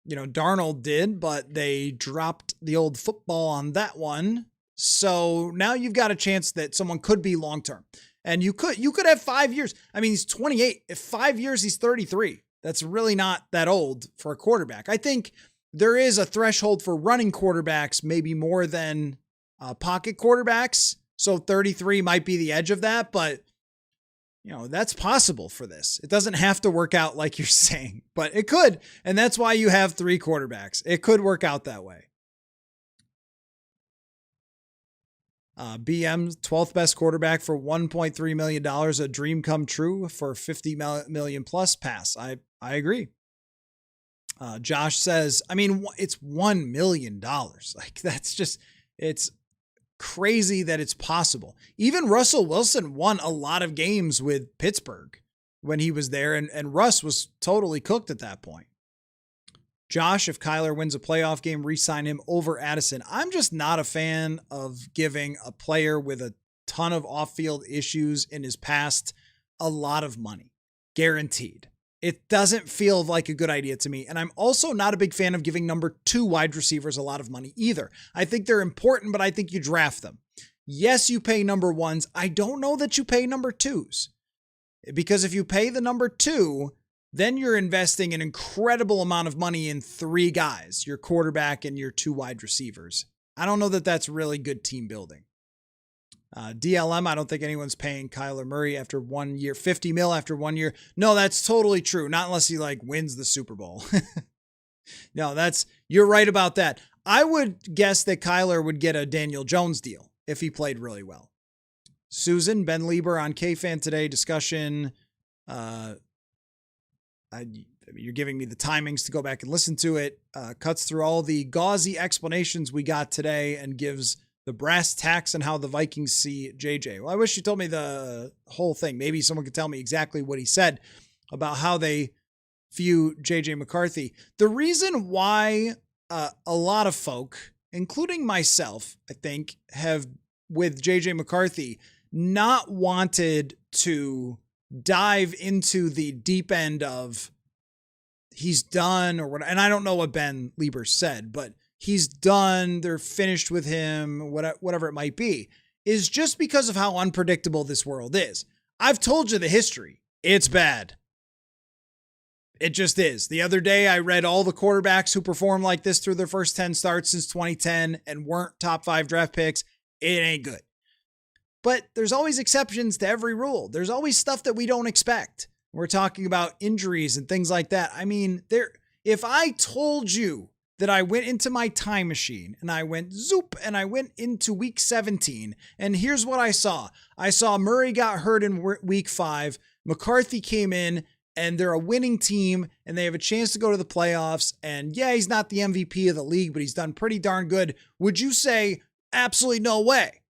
Darnold did, but they dropped the old football on that one. So now you've got a chance that someone could be long-term. And you could have 5 years. I mean, he's 28. If 5 years, he's 33. That's really not that old for a quarterback. I think there is a threshold for running quarterbacks, maybe more than pocket quarterbacks. So 33 might be the edge of that, but that's possible for this. It doesn't have to work out like you're saying, but it could. And that's why you have 3 quarterbacks. It could work out that way. BM, 12th best quarterback for $1.3 million, a dream come true for 50 million plus pass. I agree. Josh says, I mean, it's $1 million. Like it's crazy that it's possible. Even Russell Wilson won a lot of games with Pittsburgh when he was there, and Russ was totally cooked at that point. Josh, if Kyler wins a playoff game, re-sign him over Addison. I'm just not a fan of giving a player with a ton of off-field issues in his past a lot of money, guaranteed. It doesn't feel like a good idea to me. And I'm also not a big fan of giving number 2 wide receivers a lot of money either. I think they're important, but I think you draft them. Yes, you pay number 1s. I don't know that you pay number 2s. Because if you pay the number 2, then you're investing an incredible amount of money in 3 guys, your quarterback and your 2 wide receivers. I don't know that that's really good team building. DLM, I don't think anyone's paying Kyler Murray after 1 year, 50 mil after 1 year. No, that's totally true. Not unless he wins the Super Bowl. No, you're right about that. I would guess that Kyler would get a Daniel Jones deal if he played really well. Susan, Ben Lieber on K-Fan Today discussion. You're giving me the timings to go back and listen to it. Cuts through all the gauzy explanations we got today and gives the brass tacks on how the Vikings see JJ. Well, I wish you told me the whole thing. Maybe someone could tell me exactly what he said about how they view JJ McCarthy. The reason why a lot of folk, including myself, I think, have, with JJ McCarthy, not wanted to dive into the deep end of he's done or what. And I don't know what Ben Lieber said, but he's done, they're finished with him, whatever it might be, is just because of how unpredictable this world is. I've told you the history. It's bad. It just is. The other day, I read all the quarterbacks who performed like this through their first 10 starts since 2010 and weren't top 5 draft picks. It ain't good. But there's always exceptions to every rule. There's always stuff that we don't expect. We're talking about injuries and things like that. I mean, if I told you that I went into my time machine and I went zoop and I went into week 17 and here's what I saw. I saw Murray got hurt in week 5. McCarthy came in and they're a winning team and they have a chance to go to the playoffs. And yeah, he's not the MVP of the league, but he's done pretty darn good. Would you say absolutely no way?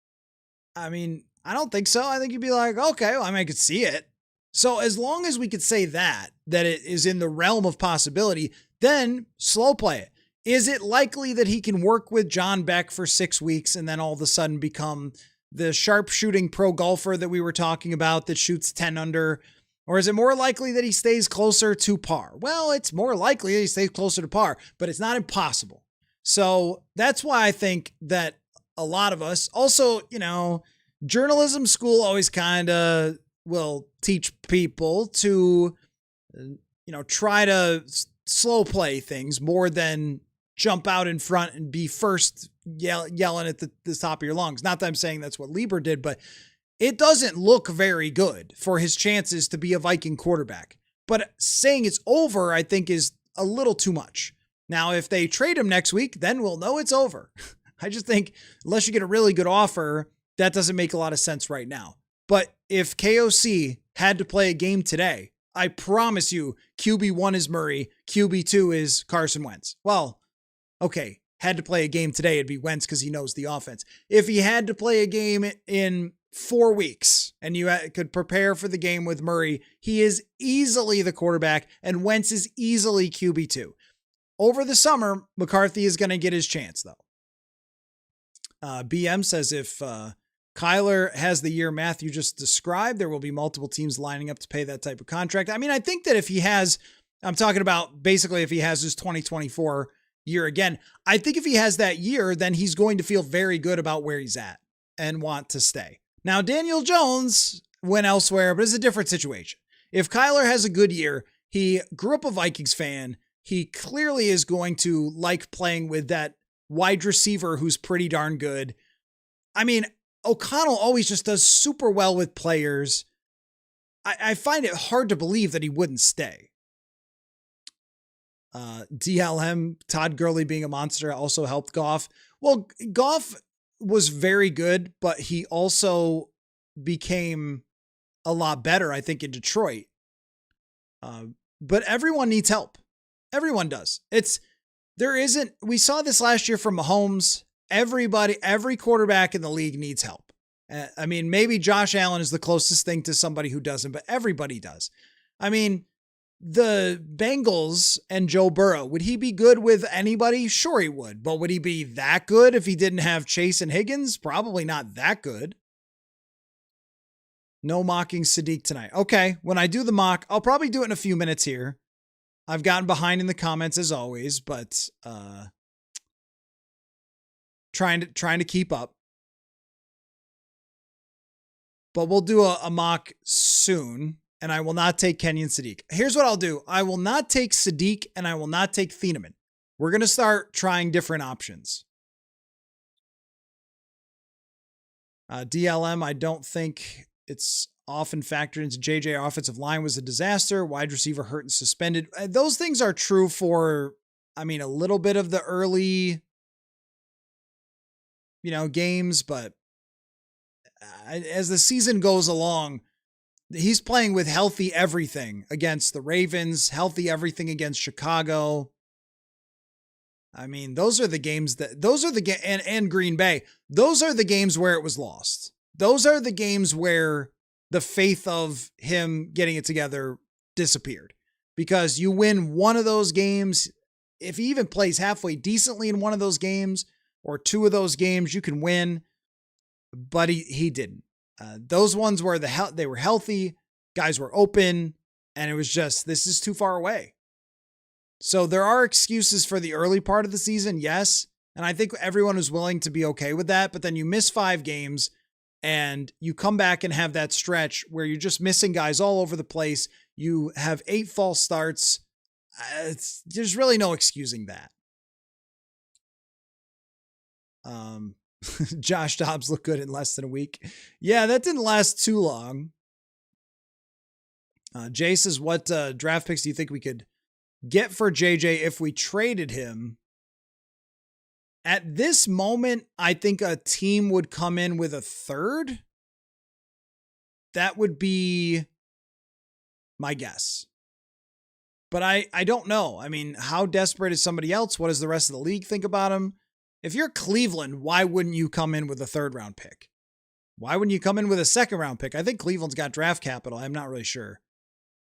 I mean, I don't think so. I think you'd be like, okay, well, I mean, I could see it. So as long as we could say that it is in the realm of possibility, then slow play it. Is it likely that he can work with John Beck for 6 weeks and then all of a sudden become the sharpshooting pro golfer that we were talking about that shoots 10 under? Or is it more likely that he stays closer to par? Well, it's more likely that he stays closer to par, but it's not impossible. So that's why I think that a lot of us also, journalism school always kind of will teach people to, try to slow play things more than jump out in front and be first yelling at the top of your lungs. Not that I'm saying that's what Lieber did, but it doesn't look very good for his chances to be a Viking quarterback. But saying it's over, I think, is a little too much. Now, if they trade him next week, then we'll know it's over. I just think unless you get a really good offer, that doesn't make a lot of sense right now. But if KOC had to play a game today, I promise you QB1 is Murray, QB2 is Carson Wentz. Well, okay, had to play a game today, it'd be Wentz because he knows the offense. If he had to play a game in 4 weeks and you could prepare for the game with Murray, he is easily the quarterback and Wentz is easily QB2. Over the summer, McCarthy is going to get his chance though. BM says if Kyler has the year Matthew just described, there will be multiple teams lining up to pay that type of contract. I mean, I think that if he has, I'm talking about basically if he has his 2024 year again, I think if he has that year, then he's going to feel very good about where he's at and want to stay. Now, Daniel Jones went elsewhere, but it's a different situation. If Kyler has a good year, he grew up a Vikings fan. He clearly is going to like playing with that wide receiver who's pretty darn good. I mean, O'Connell always just does super well with players. I find it hard to believe that he wouldn't stay. DLM, Todd Gurley being a monster also helped Goff. Well, Goff was very good, but he also became a lot better, I think, in Detroit. But everyone needs help. Everyone does. We saw this last year from Mahomes. Every quarterback in the league needs help. I mean, maybe Josh Allen is the closest thing to somebody who doesn't, but everybody does. I mean, the Bengals and Joe Burrow, would he be good with anybody? Sure he would. But would he be that good if he didn't have Chase and Higgins? Probably not that good. No mocking Sadiq tonight. Okay, when I do the mock, I'll probably do it in a few minutes here. I've gotten behind in the comments as always, but trying to keep up. But we'll do a mock soon, and I will not take Kenyon Sadiq. Here's what I'll do. I will not take Sadiq, and I will not take Thieneman. We're going to start trying different options. DLM, I don't think it's often factored into JJ. Our offensive line was a disaster. Wide receiver hurt and suspended. Those things are true for, a little bit of the early, games, but as the season goes along, he's playing with healthy everything against the Ravens, healthy everything against Chicago. Those are the games and Green Bay. Those are the games where it was lost. Those are the games where the faith of him getting it together disappeared, because you win one of those games. If he even plays halfway decently in one of those games, or 2 of those games you can win, but he didn't. Those ones where they were healthy, guys were open, and it was just, this is too far away. So there are excuses for the early part of the season, yes, and I think everyone is willing to be okay with that, but then you miss 5 games, and you come back and have that stretch where you're just missing guys all over the place. You have 8 false starts. There's really no excusing that. Josh Dobbs looked good in less than a week. Yeah, that didn't last too long. Jay says, what draft picks do you think we could get for JJ if we traded him? At this moment, I think a team would come in with a 3rd. That would be my guess. But I don't know. I mean, how desperate is somebody else? What does the rest of the league think about him? If you're Cleveland, why wouldn't you come in with a 3rd round pick? Why wouldn't you come in with a 2nd round pick? I think Cleveland's got draft capital. I'm not really sure.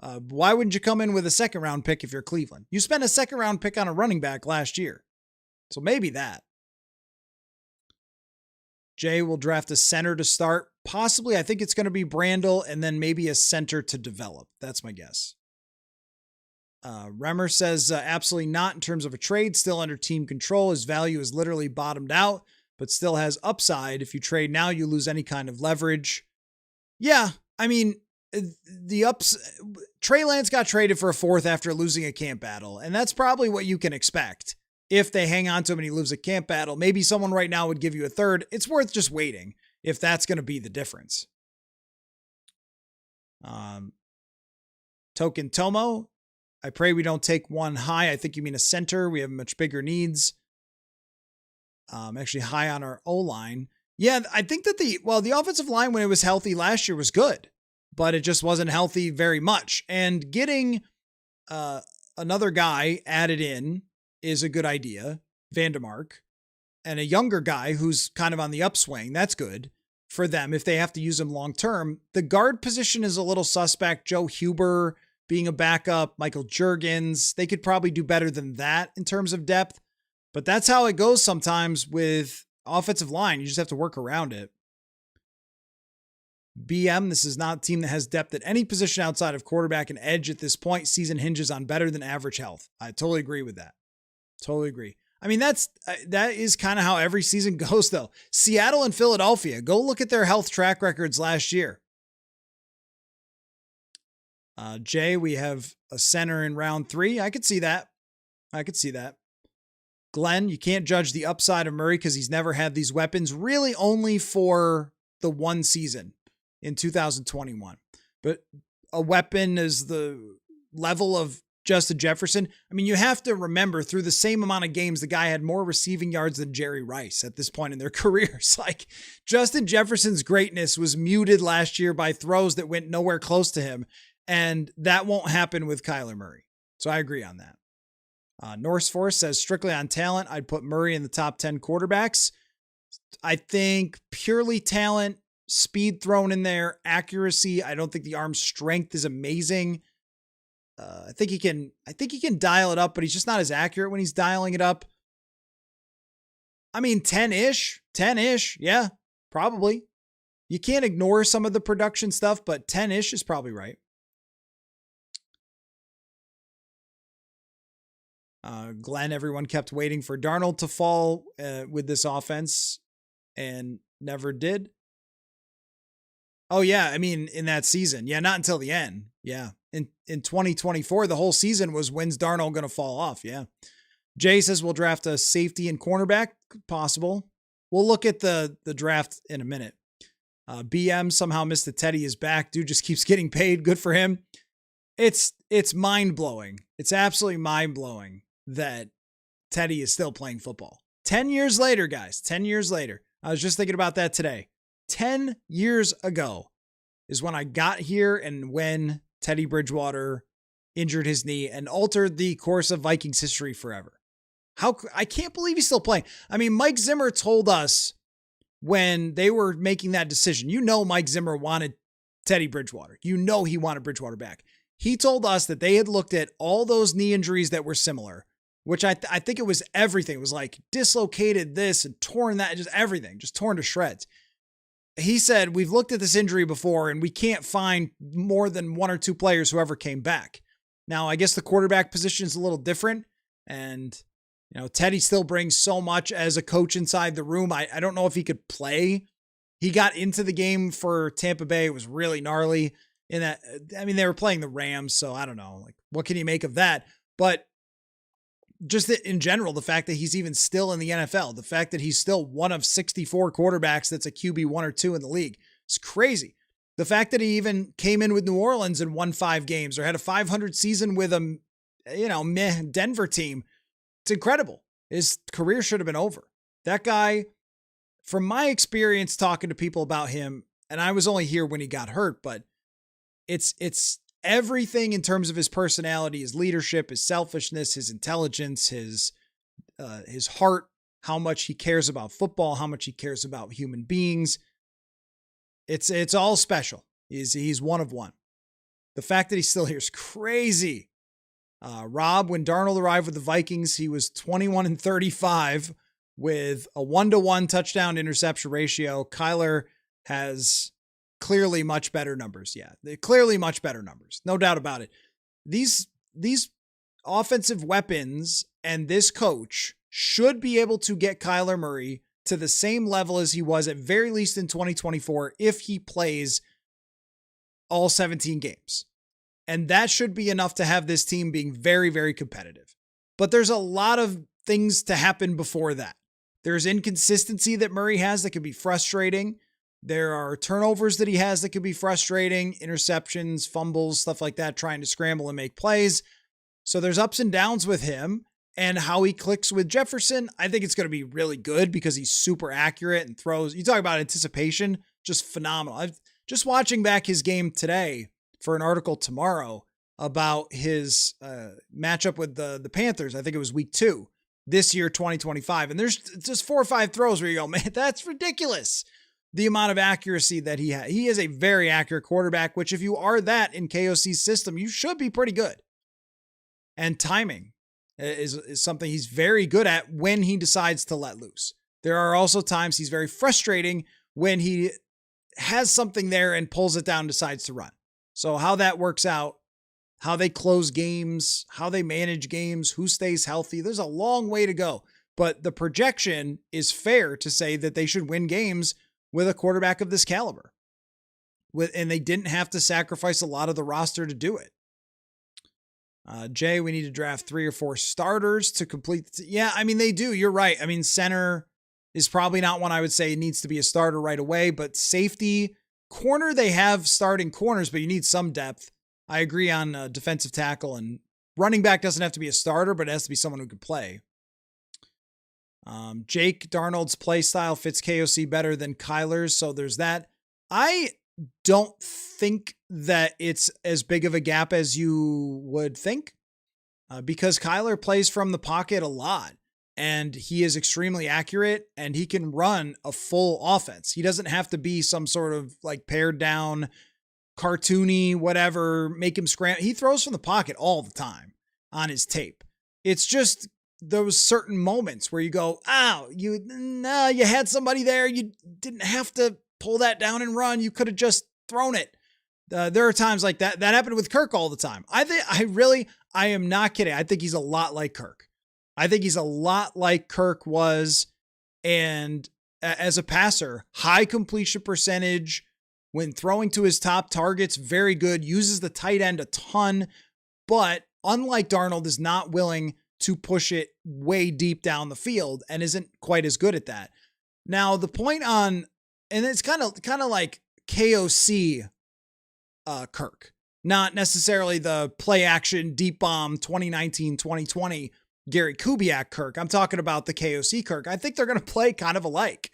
Why wouldn't you come in with a 2nd round pick if you're Cleveland? You spent a 2nd round pick on a running back last year. So maybe that. Jay will draft a center to start. Possibly, I think it's going to be Brandel and then maybe a center to develop. That's my guess. Remmer says absolutely not in terms of a trade. Still under team control. His value is literally bottomed out, but still has upside. If you trade now, you lose any kind of leverage. Yeah, I mean, Trey Lance got traded for a 4th after losing a camp battle, and that's probably what you can expect. If they hang on to him and he loses a camp battle, maybe someone right now would give you a 3rd. It's worth just waiting if that's going to be the difference. Token Tomo, I pray we don't take one high. I think you mean a center. We have much bigger needs. Actually high on our O-line. Yeah, I think that the offensive line when it was healthy last year was good, but it just wasn't healthy very much. And getting another guy added in is a good idea, Vandermark, and a younger guy who's kind of on the upswing. That's good for them if they have to use him long term. The guard position is a little suspect. Joe Huber being a backup, Michael Juergens, they could probably do better than that in terms of depth, but that's how it goes sometimes with offensive line. You just have to work around it. BM, this is not a team that has depth at any position outside of quarterback and edge at this point. Season hinges on better than average health. I totally agree with that. Totally agree. I mean, that is kind of how every season goes, though. Seattle and Philadelphia, go look at their health track records last year. Jay, we have a center in round 3. I could see that. Glenn, you can't judge the upside of Murray because he's never had these weapons, really only for the one season in 2021. But a weapon is the level of Justin Jefferson. I mean, you have to remember through the same amount of games, the guy had more receiving yards than Jerry Rice at this point in their careers. Like Justin Jefferson's greatness was muted last year by throws that went nowhere close to him. And that won't happen with Kyler Murray. So I agree on that. Norse Force says strictly on talent, I'd put Murray in the top 10 quarterbacks. I think purely talent, speed thrown in there, accuracy. I don't think the arm strength is amazing. I think he can dial it up, but he's just not as accurate when he's dialing it up. I mean, 10-ish. Yeah, probably. You can't ignore some of the production stuff, but 10-ish is probably right. Glenn, everyone kept waiting for Darnold to fall with this offense and never did. Oh, yeah. I mean, in that season. Yeah, not until the end. Yeah. In 2024, the whole season was when's Darnold going to fall off? Yeah. Jay says we'll draft a safety and cornerback. Possible. We'll look at the draft in a minute. BM somehow missed the Teddy is back. Dude just keeps getting paid. Good for him. It's mind-blowing. It's absolutely mind-blowing that Teddy is still playing football. 10 years later, guys. 10 years later. I was just thinking about that today. 10 years ago is when I got here and when Teddy Bridgewater injured his knee and altered the course of Vikings history forever. I can't believe he's still playing. I mean, Mike Zimmer told us when they were making that decision, Mike Zimmer wanted Teddy Bridgewater. He wanted Bridgewater back. He told us that they had looked at all those knee injuries that were similar which I think it was everything. It was like dislocated this and torn that, just everything, just torn to shreds. He said, we've looked at this injury before and we can't find more than one or two players who ever came back. Now, I guess the quarterback position is a little different, and Teddy still brings so much as a coach inside the room. I don't know if he could play. He got into the game for Tampa Bay. It was really gnarly in that. I mean, they were playing the Rams, so I don't know. Like, what can you make of that? But just in general, the fact that he's even still in the NFL, the fact that he's still one of 64 quarterbacks that's a QB 1 or 2 in the league, is crazy. The fact that he even came in with New Orleans and won 5 games or had a 500 season with a, Denver team, it's incredible. His career should have been over. That guy, from my experience talking to people about him, and I was only here when he got hurt, but it's everything in terms of his personality, his leadership, his selfishness, his intelligence, his heart, how much he cares about football, how much he cares about human beings. It's all special. He's one of one. The fact that he's still here is crazy. Rob, when Darnold arrived with the Vikings, he was 21-35 with a 1-to-1 touchdown interception ratio. Kyler has clearly much better numbers. Yeah, they're clearly much better numbers. No doubt about it. These offensive weapons and this coach should be able to get Kyler Murray to the same level as he was at very least in 2024 if he plays all 17 games. And that should be enough to have this team being very, very competitive. But there's a lot of things to happen before that. There's inconsistency that Murray has that could be frustrating. There are turnovers that he has that could be frustrating, interceptions, fumbles, stuff like that, trying to scramble and make plays. So there's ups and downs with him, and how he clicks with Jefferson. I think it's going to be really good because he's super accurate and throws. You talk about anticipation, just phenomenal. I've just watching back his game today for an article tomorrow about his matchup with the Panthers. I think it was week 2 this year, 2025. And there's just 4 or 5 throws where you go, man, that's ridiculous. The amount of accuracy that he has. He is a very accurate quarterback, which if you are that in KOC's system, you should be pretty good. And timing is something he's very good at when he decides to let loose. There are also times he's very frustrating when he has something there and pulls it down and decides to run. So how that works out, how they close games, how they manage games, who stays healthy, there's a long way to go. But the projection is fair to say that they should win games with a quarterback of this caliber. And they didn't have to sacrifice a lot of the roster to do it. Jay, we need to draft 3 or 4 starters to complete. Yeah, I mean, they do. You're right. I mean, center is probably not one I would say needs to be a starter right away, but safety, corner, they have starting corners, but you need some depth. I agree on defensive tackle, and running back doesn't have to be a starter, but it has to be someone who can play. Jake Darnold's play style fits KOC better than Kyler's, so there's that. I don't think that it's as big of a gap as you would think because Kyler plays from the pocket a lot and he is extremely accurate and he can run a full offense. He doesn't have to be some sort of like pared down, cartoony, whatever, make him scramble. He throws from the pocket all the time on his tape. It's just those certain moments where you go, you had somebody there. You didn't have to pull that down and run. You could have just thrown it. There are times like that. That happened with Kirk all the time. I am not kidding. I think he's a lot like Kirk. I think he's a lot like Kirk was. And as a passer, high completion percentage when throwing to his top targets, very good, uses the tight end a ton, but unlike Darnold is not willing to push it way deep down the field and isn't quite as good at that. Now the point on, and it's kind of like KOC Kirk, not necessarily the play action deep bomb 2019, 2020 Gary Kubiak Kirk. I'm talking about the KOC Kirk. I think they're going to play kind of alike,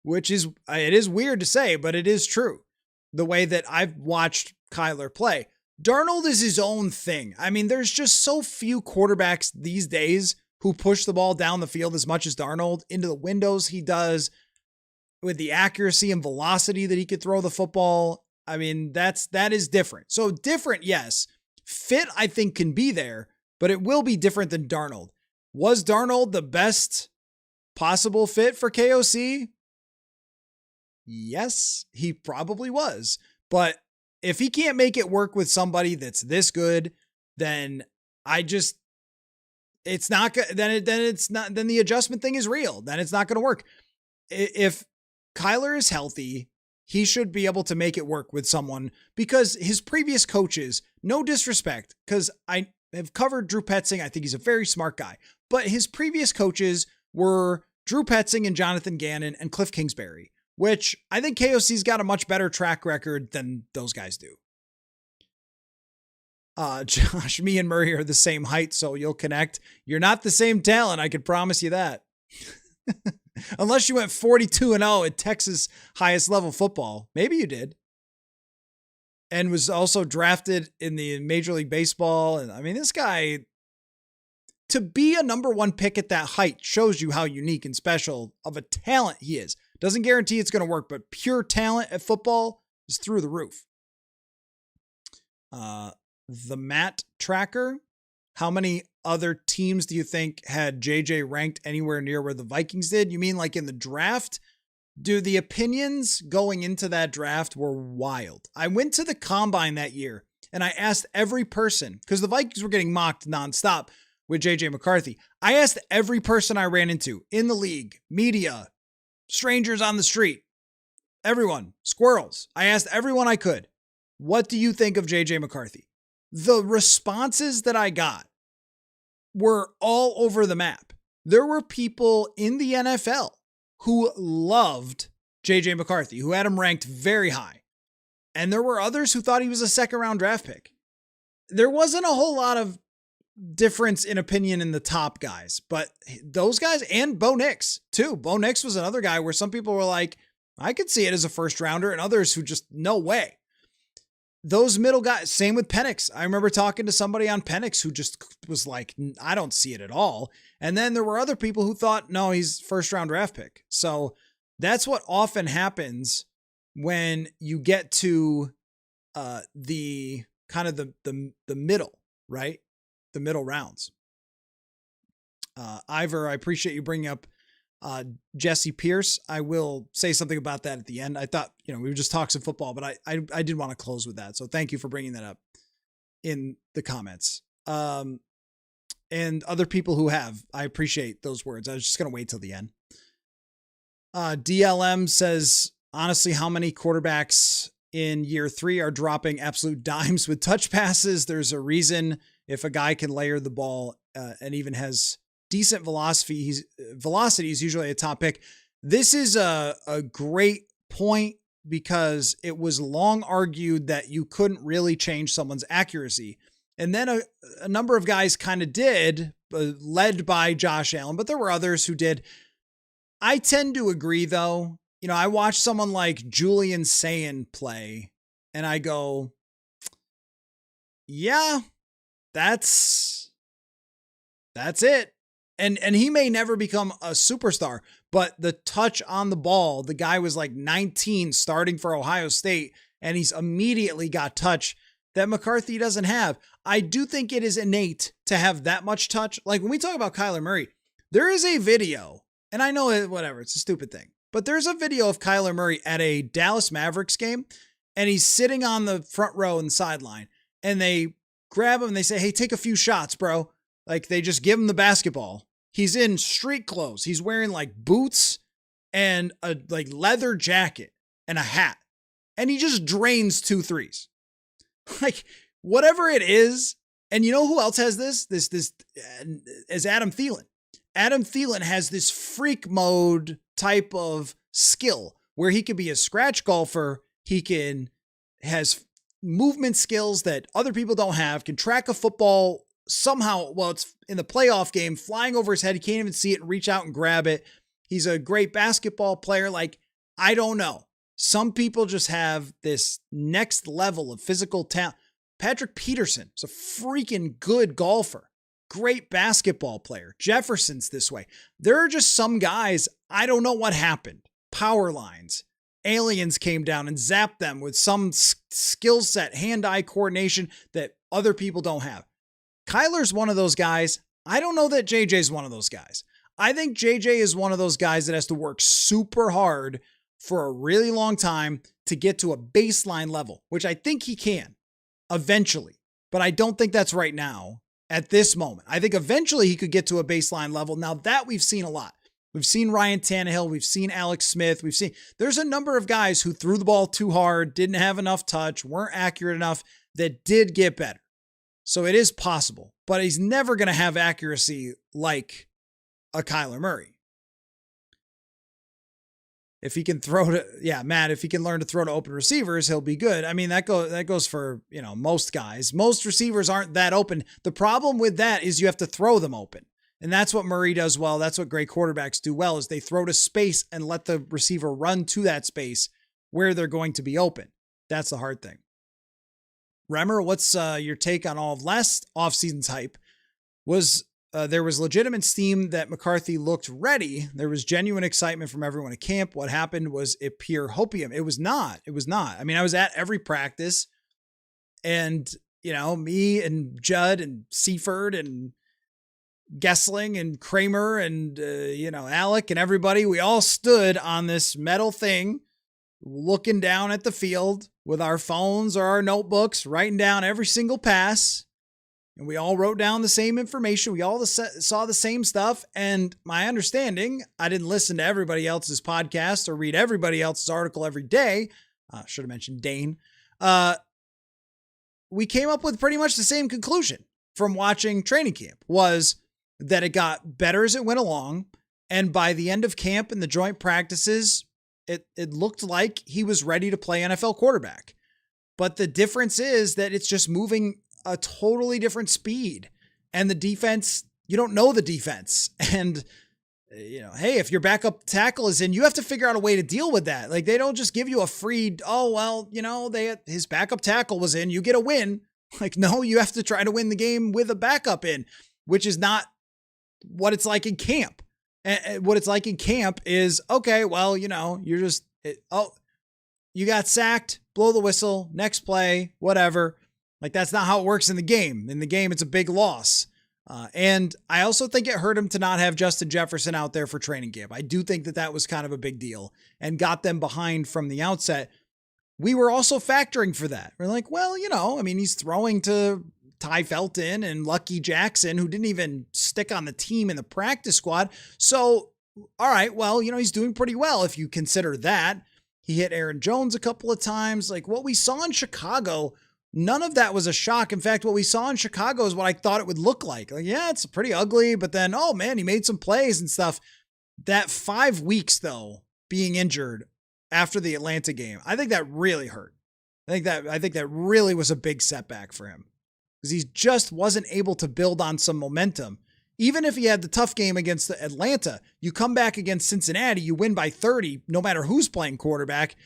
which is, it is weird to say, but it is true. The way that I've watched Kyler play. Darnold is his own thing. I mean, there's just so few quarterbacks these days who push the ball down the field as much as Darnold into the windows he does with the accuracy and velocity that he could throw the football. I mean, that is different. So different, yes. Fit, I think, can be there, but it will be different than Darnold. Was Darnold the best possible fit for KOC? Yes, he probably was. But if he can't make it work with somebody that's this good, then it's not good. Then the adjustment thing is real. Then it's not going to work. If Kyler is healthy, he should be able to make it work with someone, because his previous coaches, no disrespect, because I have covered Drew Petzing. I think he's a very smart guy, but his previous coaches were Drew Petzing and Jonathan Gannon and Cliff Kingsbury, which I think KOC's got a much better track record than those guys do. Josh, me and Murray are the same height, so you'll connect. You're not the same talent, I could promise you that. Unless you went 42-0 at Texas highest level football. Maybe you did. And was also drafted in the Major League Baseball. And I mean, this guy, to be a number one pick at that height, shows you how unique and special of a talent he is. Doesn't guarantee it's going to work, but pure talent at football is through the roof. The Matt Tracker. How many other teams do you think had JJ ranked anywhere near where the Vikings did? You mean like in the draft? Dude, the opinions going into that draft were wild. I went to the combine that year and I asked every person, because the Vikings were getting mocked nonstop with JJ McCarthy. I asked every person I ran into in the league, media, strangers on the street, everyone, squirrels. I asked everyone I could, what do you think of JJ McCarthy? The responses that I got were all over the map. There were people in the NFL who loved JJ McCarthy, who had him ranked very high. And there were others who thought he was a second round draft pick. There wasn't a whole lot of difference in opinion in the top guys, but those guys, and Bo Nix too. Bo Nix was another guy where some people were like, I could see it as a first rounder, and others who just, no way. Those middle guys, same with Penix. I remember talking to somebody on Penix who just was like, I don't see it at all. And then there were other people who thought, no, he's first round draft pick. So that's what often happens when you get to the kind of the middle, right? The middle rounds. Ivor, I appreciate you bringing up Jesse Pierce. I will say something about that at the end. I thought, we would just talk some football, but I did want to close with that. So thank you for bringing that up in the comments. And other people who have, I appreciate those words. I was just going to wait till the end. DLM says, honestly, how many quarterbacks in year 3 are dropping absolute dimes with touch passes? There's a reason. If a guy can layer the ball and even has decent velocity, he's usually a top pick. This is a great point, because it was long argued that you couldn't really change someone's accuracy. And then a number of guys kind of did, led by Josh Allen, but there were others who did. I tend to agree, though. I watch someone like Julian Sayin play and I go, yeah, that's it. And he may never become a superstar, but the touch on the ball, the guy was like 19 starting for Ohio State, and he's immediately got touch that McCarthy doesn't have. I do think it is innate to have that much touch. Like when we talk about Kyler Murray, there is a video, and I know whatever, it's a stupid thing, but there's a video of Kyler Murray at a Dallas Mavericks game, and he's sitting on the front row and sideline, and they grab him and they say, hey, take a few shots, bro. Like they just give him the basketball. He's in street clothes. He's wearing like boots and a like leather jacket and a hat. And he just drains 2 threes. Like whatever it is. And you know who else has this is Adam Thielen. Adam Thielen has this freak mode type of skill where he can be a scratch golfer. He has movement skills that other people don't have, can track a football somehow. Well, it's in the playoff game, flying over his head. He can't even see it and reach out and grab it. He's a great basketball player. Like, I don't know. Some people just have this next level of physical talent. Patrick Peterson is a freaking good golfer. Great basketball player. Jefferson's this way. There are just some guys, I don't know what happened. Power lines. Aliens came down and zapped them with some skill set, hand-eye coordination that other people don't have. Kyler's one of those guys. I don't know that JJ is one of those guys. I think JJ is one of those guys that has to work super hard for a really long time to get to a baseline level, which I think he can eventually, but I don't think that's right now at this moment. I think eventually he could get to a baseline level. Now that we've seen a lot. We've seen Ryan Tannehill. We've seen Alex Smith. There's a number of guys who threw the ball too hard, didn't have enough touch, weren't accurate enough, that did get better. So it is possible, but he's never going to have accuracy like a Kyler Murray. If he can throw to, Matt, if he can learn to throw to open receivers, he'll be good. I mean, that goes for, most guys. Most receivers aren't that open. The problem with that is you have to throw them open. And that's what Murray does well. That's what great quarterbacks do well, is they throw to space and let the receiver run to that space where they're going to be open. That's the hard thing. Remmer, what's your take on all of last offseason's hype? There was legitimate steam that McCarthy looked ready. There was genuine excitement from everyone at camp. What happened was it pure hopium. It was not. I mean, I was at every practice, and, me and Judd and Seifert and Gessling and Kramer and, Alec and everybody, we all stood on this metal thing looking down at the field with our phones or our notebooks, writing down every single pass. And we all wrote down the same information. We all saw the same stuff. And my understanding, I didn't listen to everybody else's podcast or read everybody else's article every day. Should have mentioned Dane. We came up with pretty much the same conclusion from watching training camp, was that it got better as it went along. And by the end of camp and the joint practices, it looked like he was ready to play NFL quarterback. But the difference is that it's just moving a totally different speed, and the defense, you don't know the defense. And, hey, if your backup tackle is in, you have to figure out a way to deal with that. Like, they don't just give you a free, his backup tackle was in, you get a win. Like, no, you have to try to win the game with a backup in, which is not what it's like in camp. And what it's like in camp is, okay, well, you're just, you got sacked, blow the whistle, next play, whatever. Like, that's not how it works in the game. In the game, it's a big loss. And I also think it hurt him to not have Justin Jefferson out there for training camp. I do think that was kind of a big deal and got them behind from the outset. We were also factoring for that. We're like, well, he's throwing to Ty Felton and Lucky Jackson, who didn't even stick on the team in the practice squad. So, all right, well, he's doing pretty well if you consider that. He hit Aaron Jones a couple of times. Like, what we saw in Chicago, none of that was a shock. In fact, what we saw in Chicago is what I thought it would look like. Like, yeah, it's pretty ugly, but then, oh man, he made some plays and stuff. That 5 weeks, though, being injured after the Atlanta game, I think that really hurt. I think that really was a big setback for him, because he just wasn't able to build on some momentum. Even if he had the tough game against Atlanta, you come back against Cincinnati, you win by 30, no matter who's playing quarterback,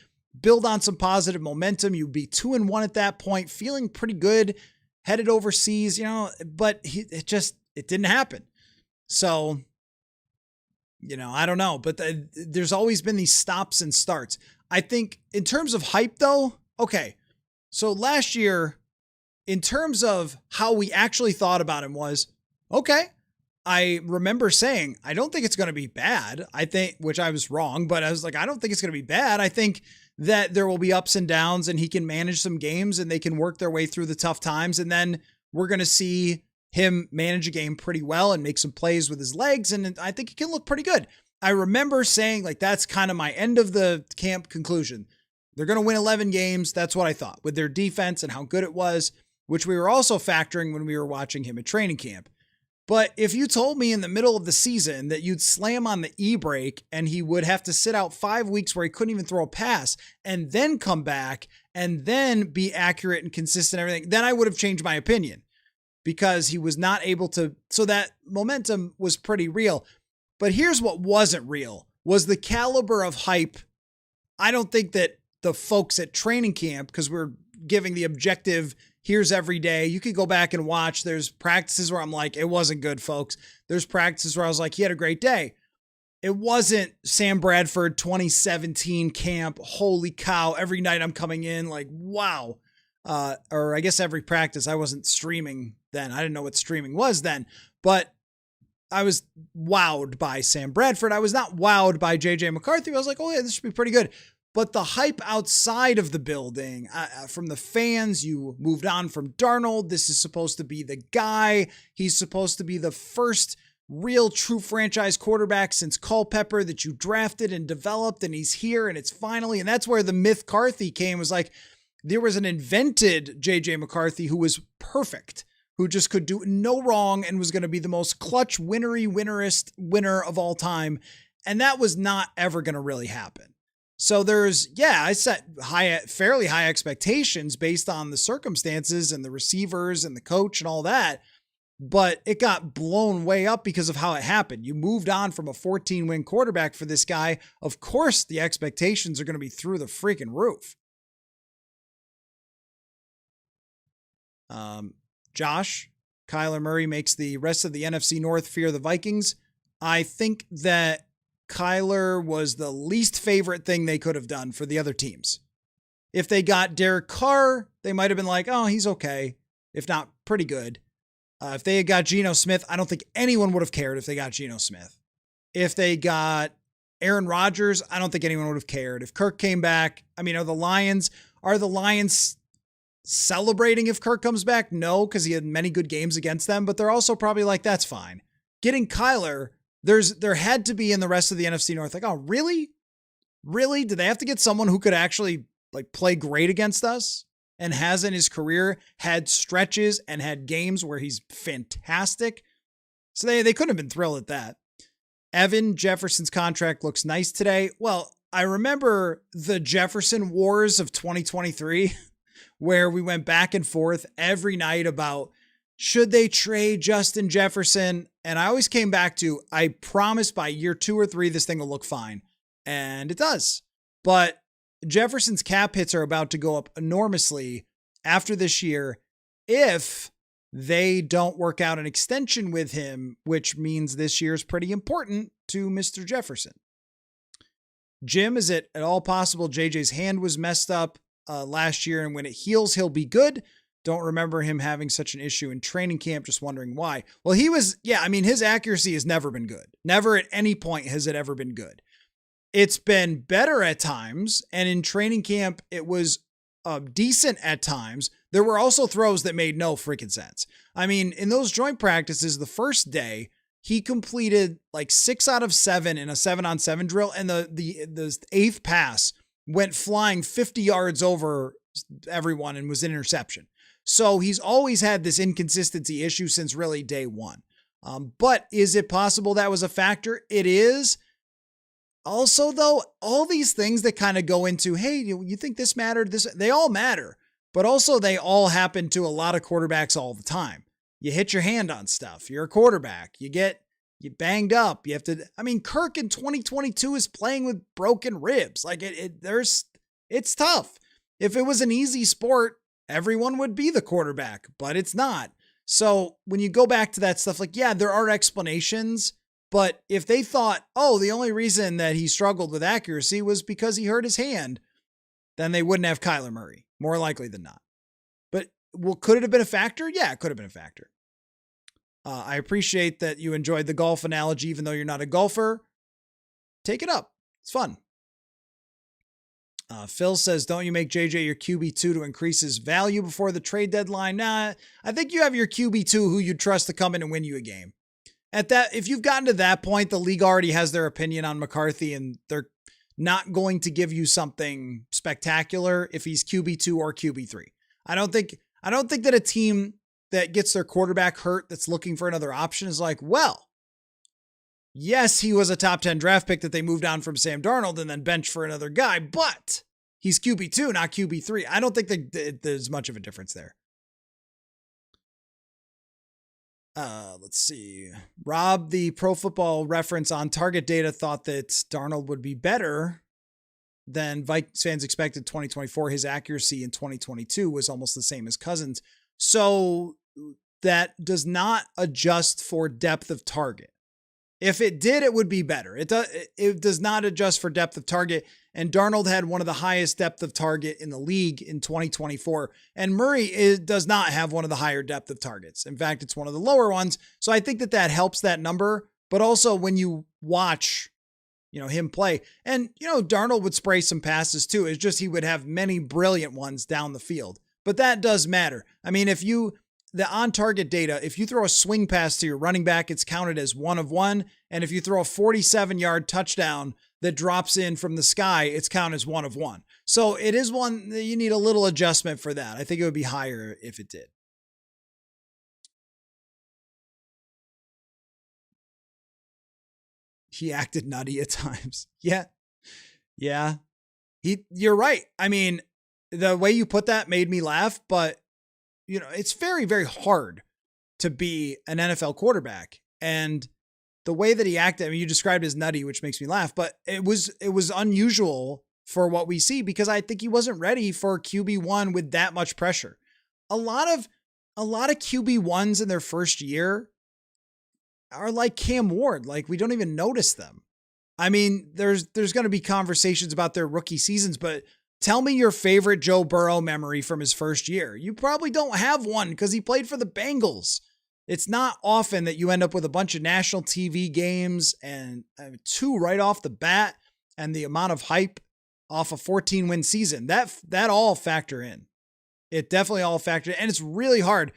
build on some positive momentum. You'd be 2-1 at that point, feeling pretty good, headed overseas, but it didn't happen. So, I don't know, but there's always been these stops and starts. I think in terms of hype though, okay. So last year, in terms of how we actually thought about him was, okay, I remember saying, I don't think it's going to be bad. I think, which I was wrong, but I was like, I don't think it's going to be bad. I think that there will be ups and downs and he can manage some games and they can work their way through the tough times. And then we're going to see him manage a game pretty well and make some plays with his legs. And I think he can look pretty good. I remember saying, like, that's kind of my end of the camp conclusion. They're going to win 11 games. That's what I thought, with their defense and how good it was, which we were also factoring when we were watching him at training camp. But if you told me in the middle of the season that you'd slam on the e-brake and he would have to sit out 5 weeks where he couldn't even throw a pass and then come back and then be accurate and consistent and everything, then I would have changed my opinion, because he was not able to. So that momentum was pretty real. But here's what wasn't real, was the caliber of hype. I don't think that the folks at training camp, because we're giving the objective, here's every day. You could go back and watch. There's practices where I'm like, it wasn't good, folks. There's practices where I was like, he had a great day. It wasn't Sam Bradford 2017 camp. Holy cow. Every night I'm coming in like, wow. Or I guess every practice. I wasn't streaming then. I didn't know what streaming was then. But wowed by Sam Bradford. I was not wowed by JJ McCarthy. I was like, oh yeah, this should be pretty good. But the hype outside of the building, from the fans, you moved on from Darnold. This is supposed to be the guy. He's supposed to be the first real true franchise quarterback since Culpepper that you drafted and developed, and he's here, and it's finally, and that's where the myth Carthy came, was like, there was an invented JJ McCarthy who was perfect, who just could do no wrong and was going to be the most clutch winner of all time. And that was not ever going to really happen. So I set fairly high expectations based on the circumstances and the receivers and the coach and all that. But it got blown way up because of how it happened. You moved on from a 14-win quarterback for this guy. Of course, the expectations are going to be through the freaking roof. Josh, Kyler Murray makes the rest of the NFC North fear the Vikings. I think that Kyler was the least favorite thing they could have done for the other teams. If they got Derek Carr, they might have been like, oh, he's okay, if not pretty good. If they had got Geno Smith, I don't think anyone would have cared if they got Geno Smith. If they got Aaron Rodgers, I don't think anyone would have cared. If Kirk came back, I mean, are the Lions celebrating if Kirk comes back? No, because he had many good games against them, but they're also probably like, that's fine. Getting Kyler, there had to be in the rest of the NFC North, like, oh, really? Really? Did they have to get someone who could actually like play great against us and has in his career had stretches and had games where he's fantastic? So they couldn't have been thrilled at that. Evan Jefferson's contract looks nice today. Well, I remember the Jefferson wars of 2023 where we went back and forth every night about should they trade Justin Jefferson? And I always came back to, I promise by year 2 or 3, this thing will look fine. And it does. But Jefferson's cap hits are about to go up enormously after this year if they don't work out an extension with him, which means this year is pretty important to Mr. Jefferson. Jim, is it at all possible JJ's hand was messed up last year, and when it heals, he'll be good? Don't remember him having such an issue in training camp. Just wondering why. Well, his accuracy has never been good. Never at any point has it ever been good. It's been better at times. And in training camp, it was decent at times. There were also throws that made no freaking sense. I mean, in those joint practices, the first day, he completed like 6 out of 7 in a 7-on-7 drill. And the 8th pass went flying 50 yards over everyone and was an interception. So he's always had this inconsistency issue since really day one. But is it possible that was a factor? It is. Also, though, all these things that kind of go into, hey, you think this mattered? They all matter. But also they all happen to a lot of quarterbacks all the time. You hit your hand on stuff. You're a quarterback. You banged up. You have to, Kirk in 2022 is playing with broken ribs. Like it's tough. If it was an easy sport, everyone would be the quarterback, but it's not. So when you go back to that stuff, like, yeah, there are explanations, but if they thought, oh, the only reason that he struggled with accuracy was because he hurt his hand, then they wouldn't have Kyler Murray, more likely than not. But could it have been a factor? Yeah, it could have been a factor. I appreciate that you enjoyed the golf analogy, even though you're not a golfer. Take it up. It's fun. Phil says, don't you make JJ your QB2 to increase his value before the trade deadline? Nah, I think you have your QB2 who you trust to come in and win you a game. If you've gotten to that point, the league already has their opinion on McCarthy and they're not going to give you something spectacular if he's QB2 or QB3. I don't think that a team that gets their quarterback hurt that's looking for another option is like, well, yes, he was a top 10 draft pick that they moved on from Sam Darnold and then benched for another guy, but he's QB2, not QB3. I don't think that there's much of a difference there. Let's see. Rob, the Pro Football Reference on target data, thought that Darnold would be better than Vikings fans expected 2024. His accuracy in 2022 was almost the same as Cousins. So that does not adjust for depth of target. If it did, it would be better. It does not adjust for depth of target. and Darnold had one of the highest depth of target in the league in 2024. And Murray does not have one of the higher depth of targets. In fact, it's one of the lower ones. So I think that helps that number. But also when you watch, him play, and, Darnold would spray some passes too. It's just he would have many brilliant ones down the field. But that does matter. I mean, the on-target data, if you throw a swing pass to your running back, it's counted as 1 of 1. And if you throw a 47-yard touchdown that drops in from the sky, it's counted as 1 of 1. So it is one that you need a little adjustment for that. I think it would be higher if it did. He acted nutty at times. Yeah. You're right. I mean, the way you put that made me laugh, but it's very, very hard to be an NFL quarterback. And the way that he acted, I mean, you described as nutty, which makes me laugh, but it was unusual for what we see because I think he wasn't ready for QB1 with that much pressure. A lot of QB1s in their first year are like Cam Ward. Like, we don't even notice them. I mean, there's going to be conversations about their rookie seasons, but tell me your favorite Joe Burrow memory from his first year. You probably don't have one because he played for the Bengals. It's not often that you end up with a bunch of national TV games and 2 right off the bat and the amount of hype off a 14-win season. That all factor in. It definitely all factor in. And it's really hard.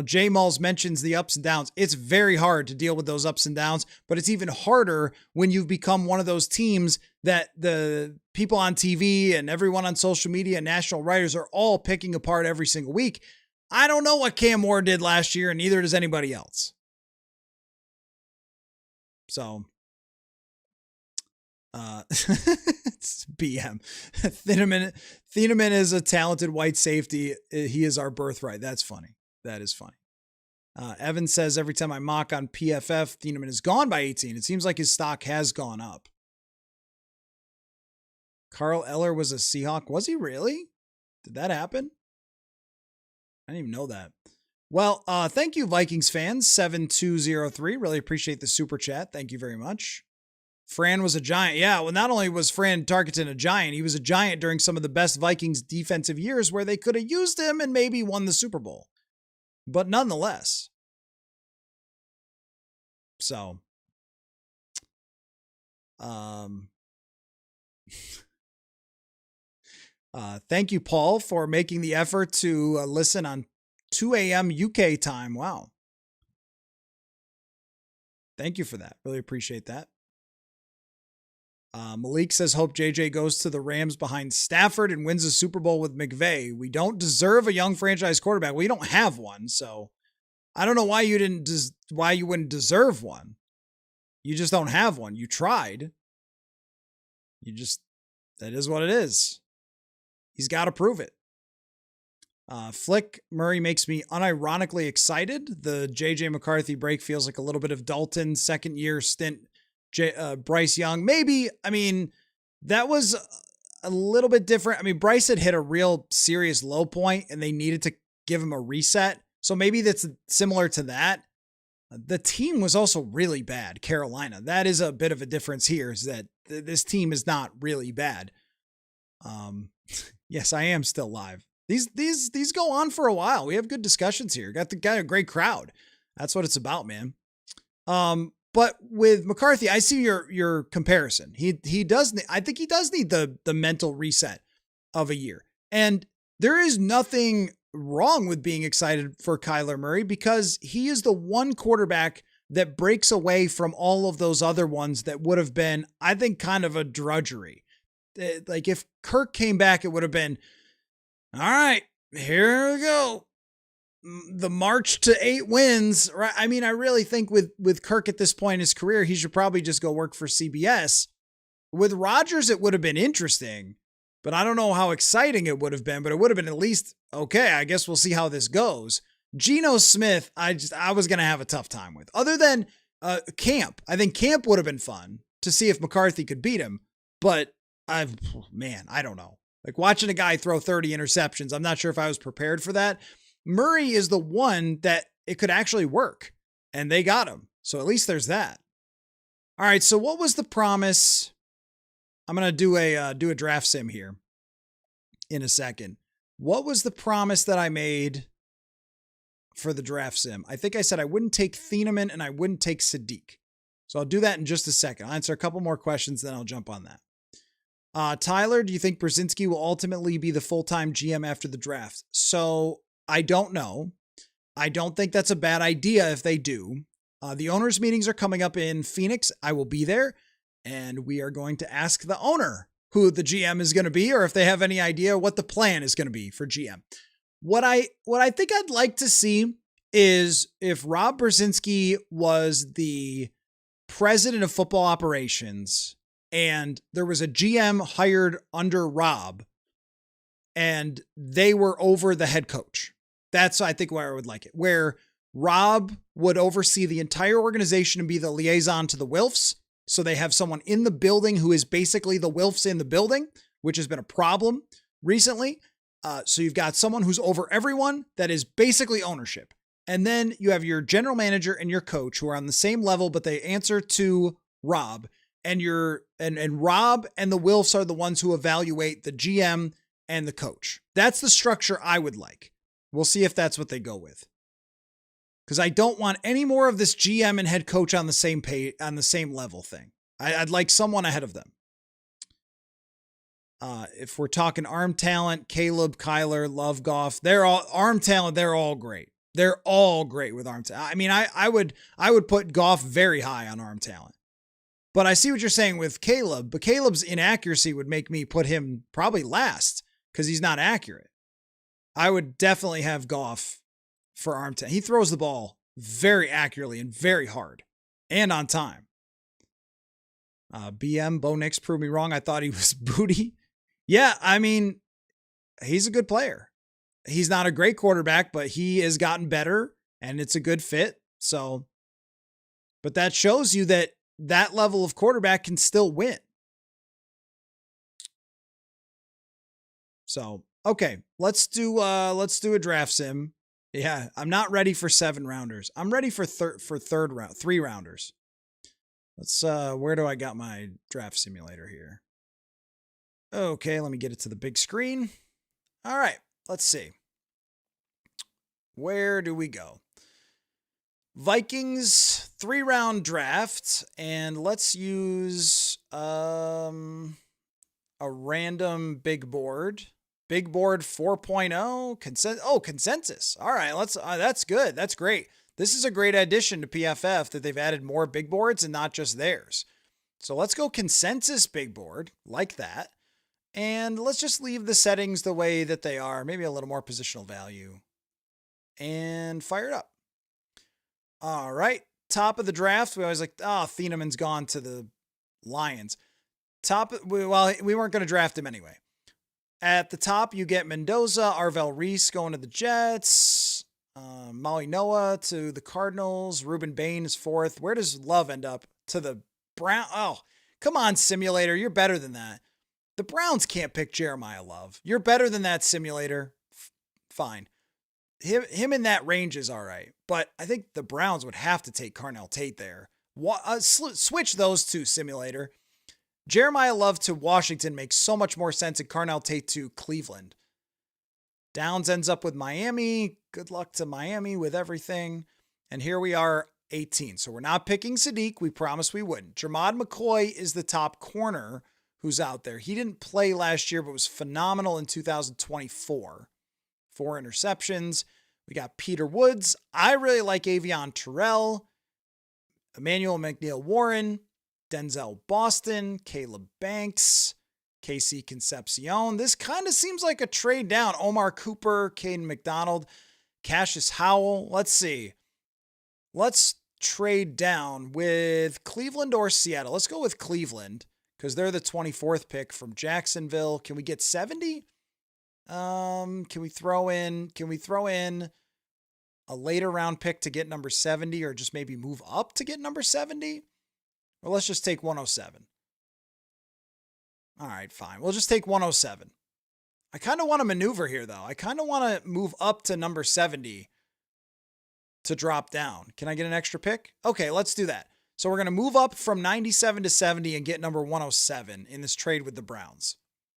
Jay Mulls mentions the ups and downs. It's very hard to deal with those ups and downs, but it's even harder when you've become one of those teams that the people on TV and everyone on social media and national writers are all picking apart every single week. I don't know what Cam Ward did last year, and neither does anybody else. So, it's BM. Thieneman is a talented white safety. He is our birthright. That's funny. That is funny. Evan says, every time I mock on PFF, Thieneman is gone by 18. It seems like his stock has gone up. Carl Eller was a Seahawk. Was he really? Did that happen? I didn't even know that. Well, thank you, Vikings fans. 7203. Really appreciate the super chat. Thank you very much. Fran was a giant. Yeah, well, not only was Fran Tarkenton a giant, he was a giant during some of the best Vikings defensive years where they could have used him and maybe won the Super Bowl. But nonetheless. So, thank you, Paul, for making the effort to listen on 2 a.m. UK time. Wow. Thank you for that. Really appreciate that. Malik says, hope JJ goes to the Rams behind Stafford and wins a Super Bowl with McVay. We don't deserve a young franchise quarterback. Well, you don't have one, so I don't know why you wouldn't deserve one. You just don't have one. You tried. That is what it is. He's got to prove it. Flick Murray makes me unironically excited. The JJ McCarthy break feels like a little bit of Dalton second year stint. Bryce Young, maybe. I mean, that was a little bit different. I mean, Bryce had hit a real serious low point and they needed to give him a reset. So maybe that's similar to that. The team was also really bad, Carolina. That is a bit of a difference here, is that this team is not really bad. Yes, I am still live. These go on for a while. We have good discussions here. Got a great crowd. That's what it's about, man. But with McCarthy, I see your comparison. He does. I think he does need the mental reset of a year. And there is nothing wrong with being excited for Kyler Murray because he is the one quarterback that breaks away from all of those other ones that would have been, I think, kind of a drudgery. Like if Kirk came back, it would have been, all right, here we go. The march to 8 wins, right? I mean, I really think with Kirk at this point in his career, he should probably just go work for CBS. With Rodgers, it would have been interesting, but I don't know how exciting it would have been, but it would have been at least, okay, I guess we'll see how this goes. Geno Smith, I was going to have a tough time with. Other than Camp. I think Camp would have been fun to see if McCarthy could beat him, but I don't know. Like watching a guy throw 30 interceptions, I'm not sure if I was prepared for that. Murray is the one that it could actually work, and they got him. So at least there's that. All right, so what was the promise I'm going to do a draft sim here in a second. What was the promise that I made for the draft sim? I think I said I wouldn't take Thieneman and I wouldn't take Sadiq. So I'll do that in just a second. I'll answer a couple more questions, then I'll jump on that. Tyler, do you think Brzezinski will ultimately be the full-time GM after the draft? So I don't know. I don't think that's a bad idea if they do. The owners' meetings are coming up in Phoenix. I will be there, and we are going to ask the owner who the GM is going to be, or if they have any idea what the plan is going to be for GM. What I think I'd like to see is if Rob Brzezinski was the president of football operations and there was a GM hired under Rob and they were over the head coach. That's, I think, where I would like it, where Rob would oversee the entire organization and be the liaison to the Wilfs. So they have someone in the building who is basically the Wilfs in the building, which has been a problem recently. So you've got someone who's over everyone that is basically ownership. And then you have your general manager and your coach who are on the same level, but they answer to Rob. And Rob and the Wilfs are the ones who evaluate the GM and the coach. That's the structure I would like. We'll see if that's what they go with. Because I don't want any more of this GM and head coach on the same page, on the same level thing. I'd like someone ahead of them. If we're talking arm talent, Caleb, Kyler, Love, Goff, they're all arm talent. They're all great. They're all great with arm talent. I mean, I would put Goff very high on arm talent. But I see what you're saying with Caleb, but Caleb's inaccuracy would make me put him probably last because he's not accurate. I would definitely have Goff for arm talent. He throws the ball very accurately and very hard and on time. BM, Bo Nix proved me wrong. I thought he was booty. Yeah, I mean, he's a good player. He's not a great quarterback, but he has gotten better and it's a good fit. So, but that shows you that that level of quarterback can still win. So, okay, let's do a draft sim. Yeah, I'm not ready for 7 rounders. I'm ready for third round, 3 rounders. Let's where do I got my draft simulator here? Okay, let me get it to the big screen. All right, let's see. Where do we go? Vikings 3-round draft, and let's use a random big board. Big board 4.0 consensus. All right, let's that's good. That's great. This is a great addition to PFF that they've added more big boards and not just theirs. So let's go consensus big board like that. And let's just leave the settings the way that they are, maybe a little more positional value. And fire it up. All right, top of the draft. We always like, Thieneman's gone to the Lions. We weren't going to draft him anyway. At the top, you get Mendoza, Arvell Reese going to the Jets, Molly Noah to the Cardinals, Ruben Bain is 4th. Where does Love end up? To the Brown. Oh, come on, simulator. You're better than that. The Browns can't pick Jeremiah Love. You're better than that, simulator. Fine. Him in that range is all right. But I think the Browns would have to take Carnell Tate there. Switch those two, simulator. Jeremiah Love to Washington makes so much more sense than Carnell Tate to Cleveland. Downs ends up with Miami. Good luck to Miami with everything. And here we are, 18. So we're not picking Sadiq. We promised we wouldn't. Jermod McCoy is the top corner who's out there. He didn't play last year, but was phenomenal in 2024. 4 interceptions. We got Peter Woods. I really like Avion Terrell, Emmanuel McNeil-Warren, Denzel Boston, Caleb Banks, KC Concepcion. This kind of seems like a trade down. Omar Cooper, Caden McDonald, Cassius Howell. Let's see. Let's trade down with Cleveland or Seattle. Let's go with Cleveland because they're the 24th pick from Jacksonville. Can we get 70? Can we throw in a later round pick to get number 70 or just maybe move up to get number 70? Or let's just take 107. All right, fine. We'll just take 107. I kind of want to maneuver here, though. I kind of want to move up to number 70 to drop down. Can I get an extra pick? Okay, let's do that. So we're going to move up from 97 to 70 and get number 107 in this trade with the Browns.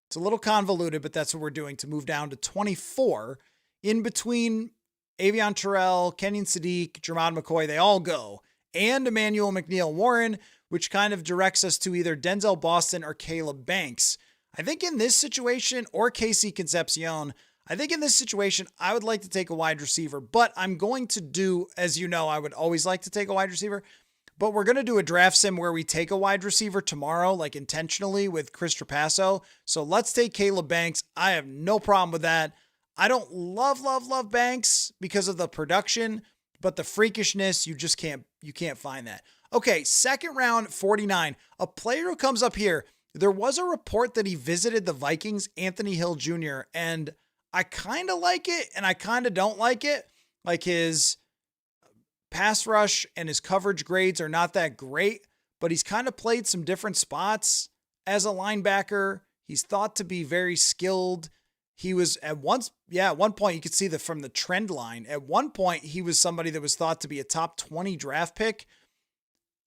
It's a little convoluted, but that's what we're doing to move down to 24 in between Avion Terrell, Kenyon Sadiq, Jermod McCoy. They all go. And Emmanuel McNeil-Warren, which kind of directs us to either Denzel Boston or Caleb Banks. I think in this situation, or Casey Concepcion, I think in this situation, I would like to take a wide receiver, but I'm going to do, as you know, I would always like to take a wide receiver, but we're going to do a draft sim where we take a wide receiver tomorrow, like intentionally with Chris Trapasso. So let's take Caleb Banks. I have no problem with that. I don't love Banks because of the production, but the freakishness, you can't find that. Okay, second round, 49. A player who comes up here, there was a report that he visited the Vikings, Anthony Hill Jr., and I kind of like it and I kind of don't like it. Like his pass rush and his coverage grades are not that great, but he's kind of played some different spots as a linebacker. He's thought to be very skilled. He was at one point, you could see that from the trend line. At one point, he was somebody that was thought to be a top 20 draft pick.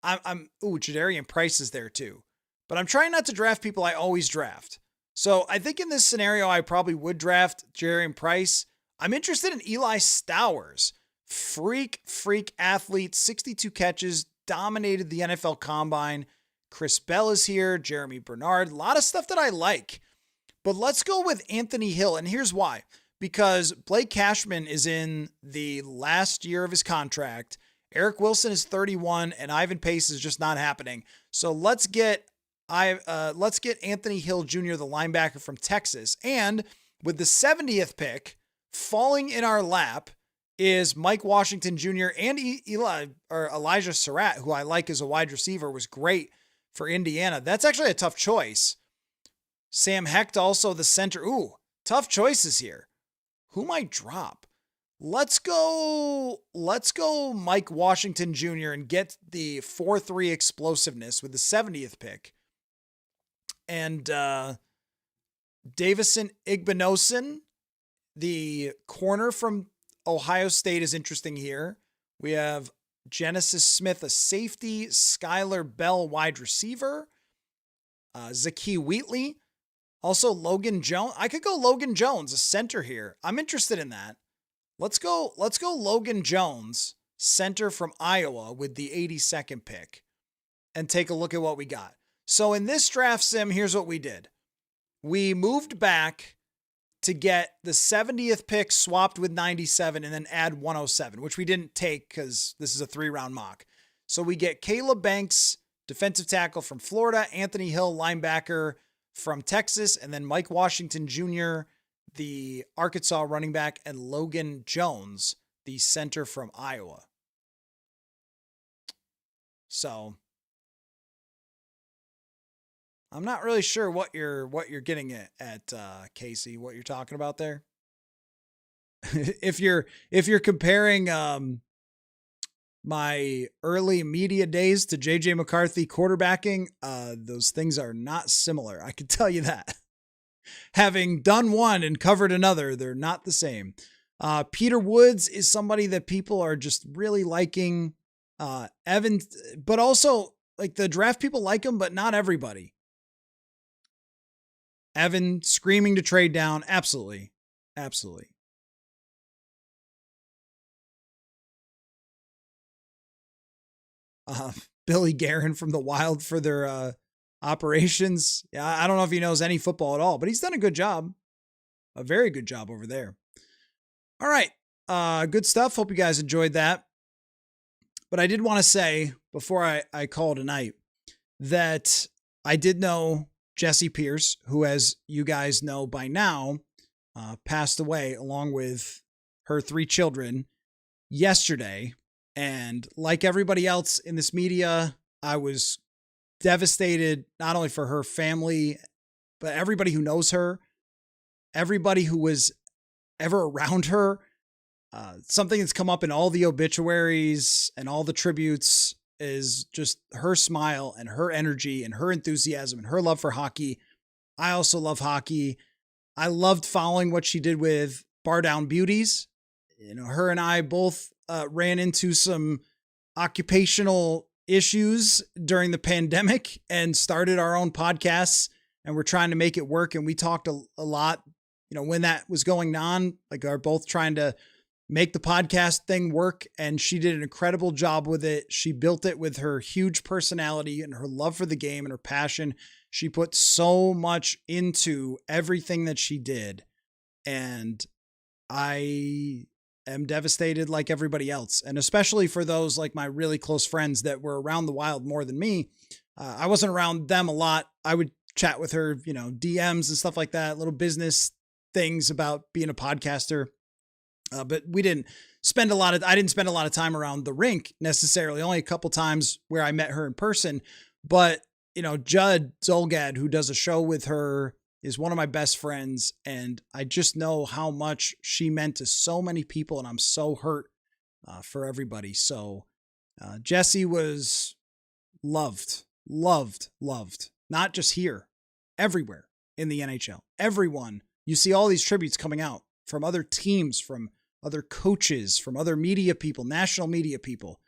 Jadarian Price is there too. But I'm trying not to draft people I always draft. So I think in this scenario, I probably would draft Jadarian Price. I'm interested in Eli Stowers. Freak athlete, 62 catches, dominated the NFL Combine. Chris Bell is here, Jeremy Bernard, a lot of stuff that I like. But let's go with Anthony Hill, and here's why. Because Blake Cashman is in the last year of his contract. Eric Wilson is 31, and Ivan Pace is just not happening. So let's get Anthony Hill Jr., the linebacker from Texas. And with the 70th pick, falling in our lap is Mike Washington Jr. and Elijah Surratt, who I like as a wide receiver, was great for Indiana. That's actually a tough choice. Sam Hecht, also the center. Ooh, tough choices here. Who might drop? Let's go Mike Washington Jr. and get the 4-3 explosiveness with the 70th pick. And Davison Igbinosun, the corner from Ohio State, is interesting here. We have Genesis Smith, a safety, Skylar Bell, wide receiver, Zakee Wheatley, also Logan Jones. I could go Logan Jones, a center here. I'm interested in that. Let's go Logan Jones, center from Iowa, with the 82nd pick, and take a look at what we got. So in this draft sim, here's what we did. We moved back to get the 70th pick swapped with 97 and then add 107, which we didn't take because this is a 3-round mock. So we get Caleb Banks, defensive tackle from Florida, Anthony Hill, linebacker from Texas, and then Mike Washington Jr., the Arkansas running back, and Logan Jones, the center from Iowa. So I'm not really sure what you're getting at Casey, what you're talking about there. if you're comparing my early media days to JJ McCarthy quarterbacking, those things are not similar. I can tell you that. Having done one and covered another, they're not the same. Peter Woods is somebody that people are just really liking. Evan, but also like the draft people like him, but not everybody. Evan screaming to trade down. Absolutely. Absolutely. Billy Guerin from the Wild for their operations. Yeah, I don't know if he knows any football at all, but he's done a good job. A very good job over there. All right. Good stuff. Hope you guys enjoyed that. But I did want to say before I call tonight that I did know Jesse Pierce, who, as you guys know by now, passed away along with her 3 children yesterday. And like everybody else in this media, I was devastated, not only for her family, but everybody who knows her, everybody who was ever around her. Something that's come up in all the obituaries and all the tributes is just her smile and her energy and her enthusiasm and her love for hockey. I also love hockey. I loved following what she did with Bar Down Beauties. You know, her and I both ran into some occupational issues during the pandemic and started our own podcasts, and we're trying to make it work. And we talked a lot, when that was going on, like are both trying to make the podcast thing work. And she did an incredible job with it. She built it with her huge personality and her love for the game and her passion. She put so much into everything that she did. And I am devastated like everybody else. And especially for those like my really close friends that were around the wild more than me. I wasn't around them a lot. I would chat with her, DMs and stuff like that, little business things about being a podcaster. But I didn't spend a lot of time around the rink necessarily, only a couple times where I met her in person. But, Judd Zolgad, who does a show with her, is one of my best friends. And I just know how much she meant to so many people. And I'm so hurt for everybody. So Jesse was loved, not just here, everywhere in the NHL. Everyone, you see all these tributes coming out from other teams, from other coaches, from other media people, national media people.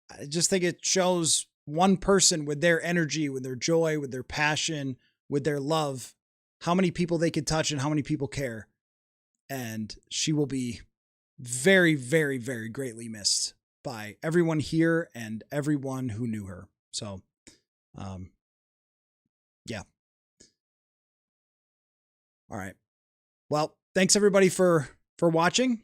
I just think it shows one person with their energy, with their joy, with their passion, with their love, how many people they could touch and how many people care. And she will be very, very, very greatly missed by everyone here and everyone who knew her. So, yeah. All right. Well, thanks everybody for watching.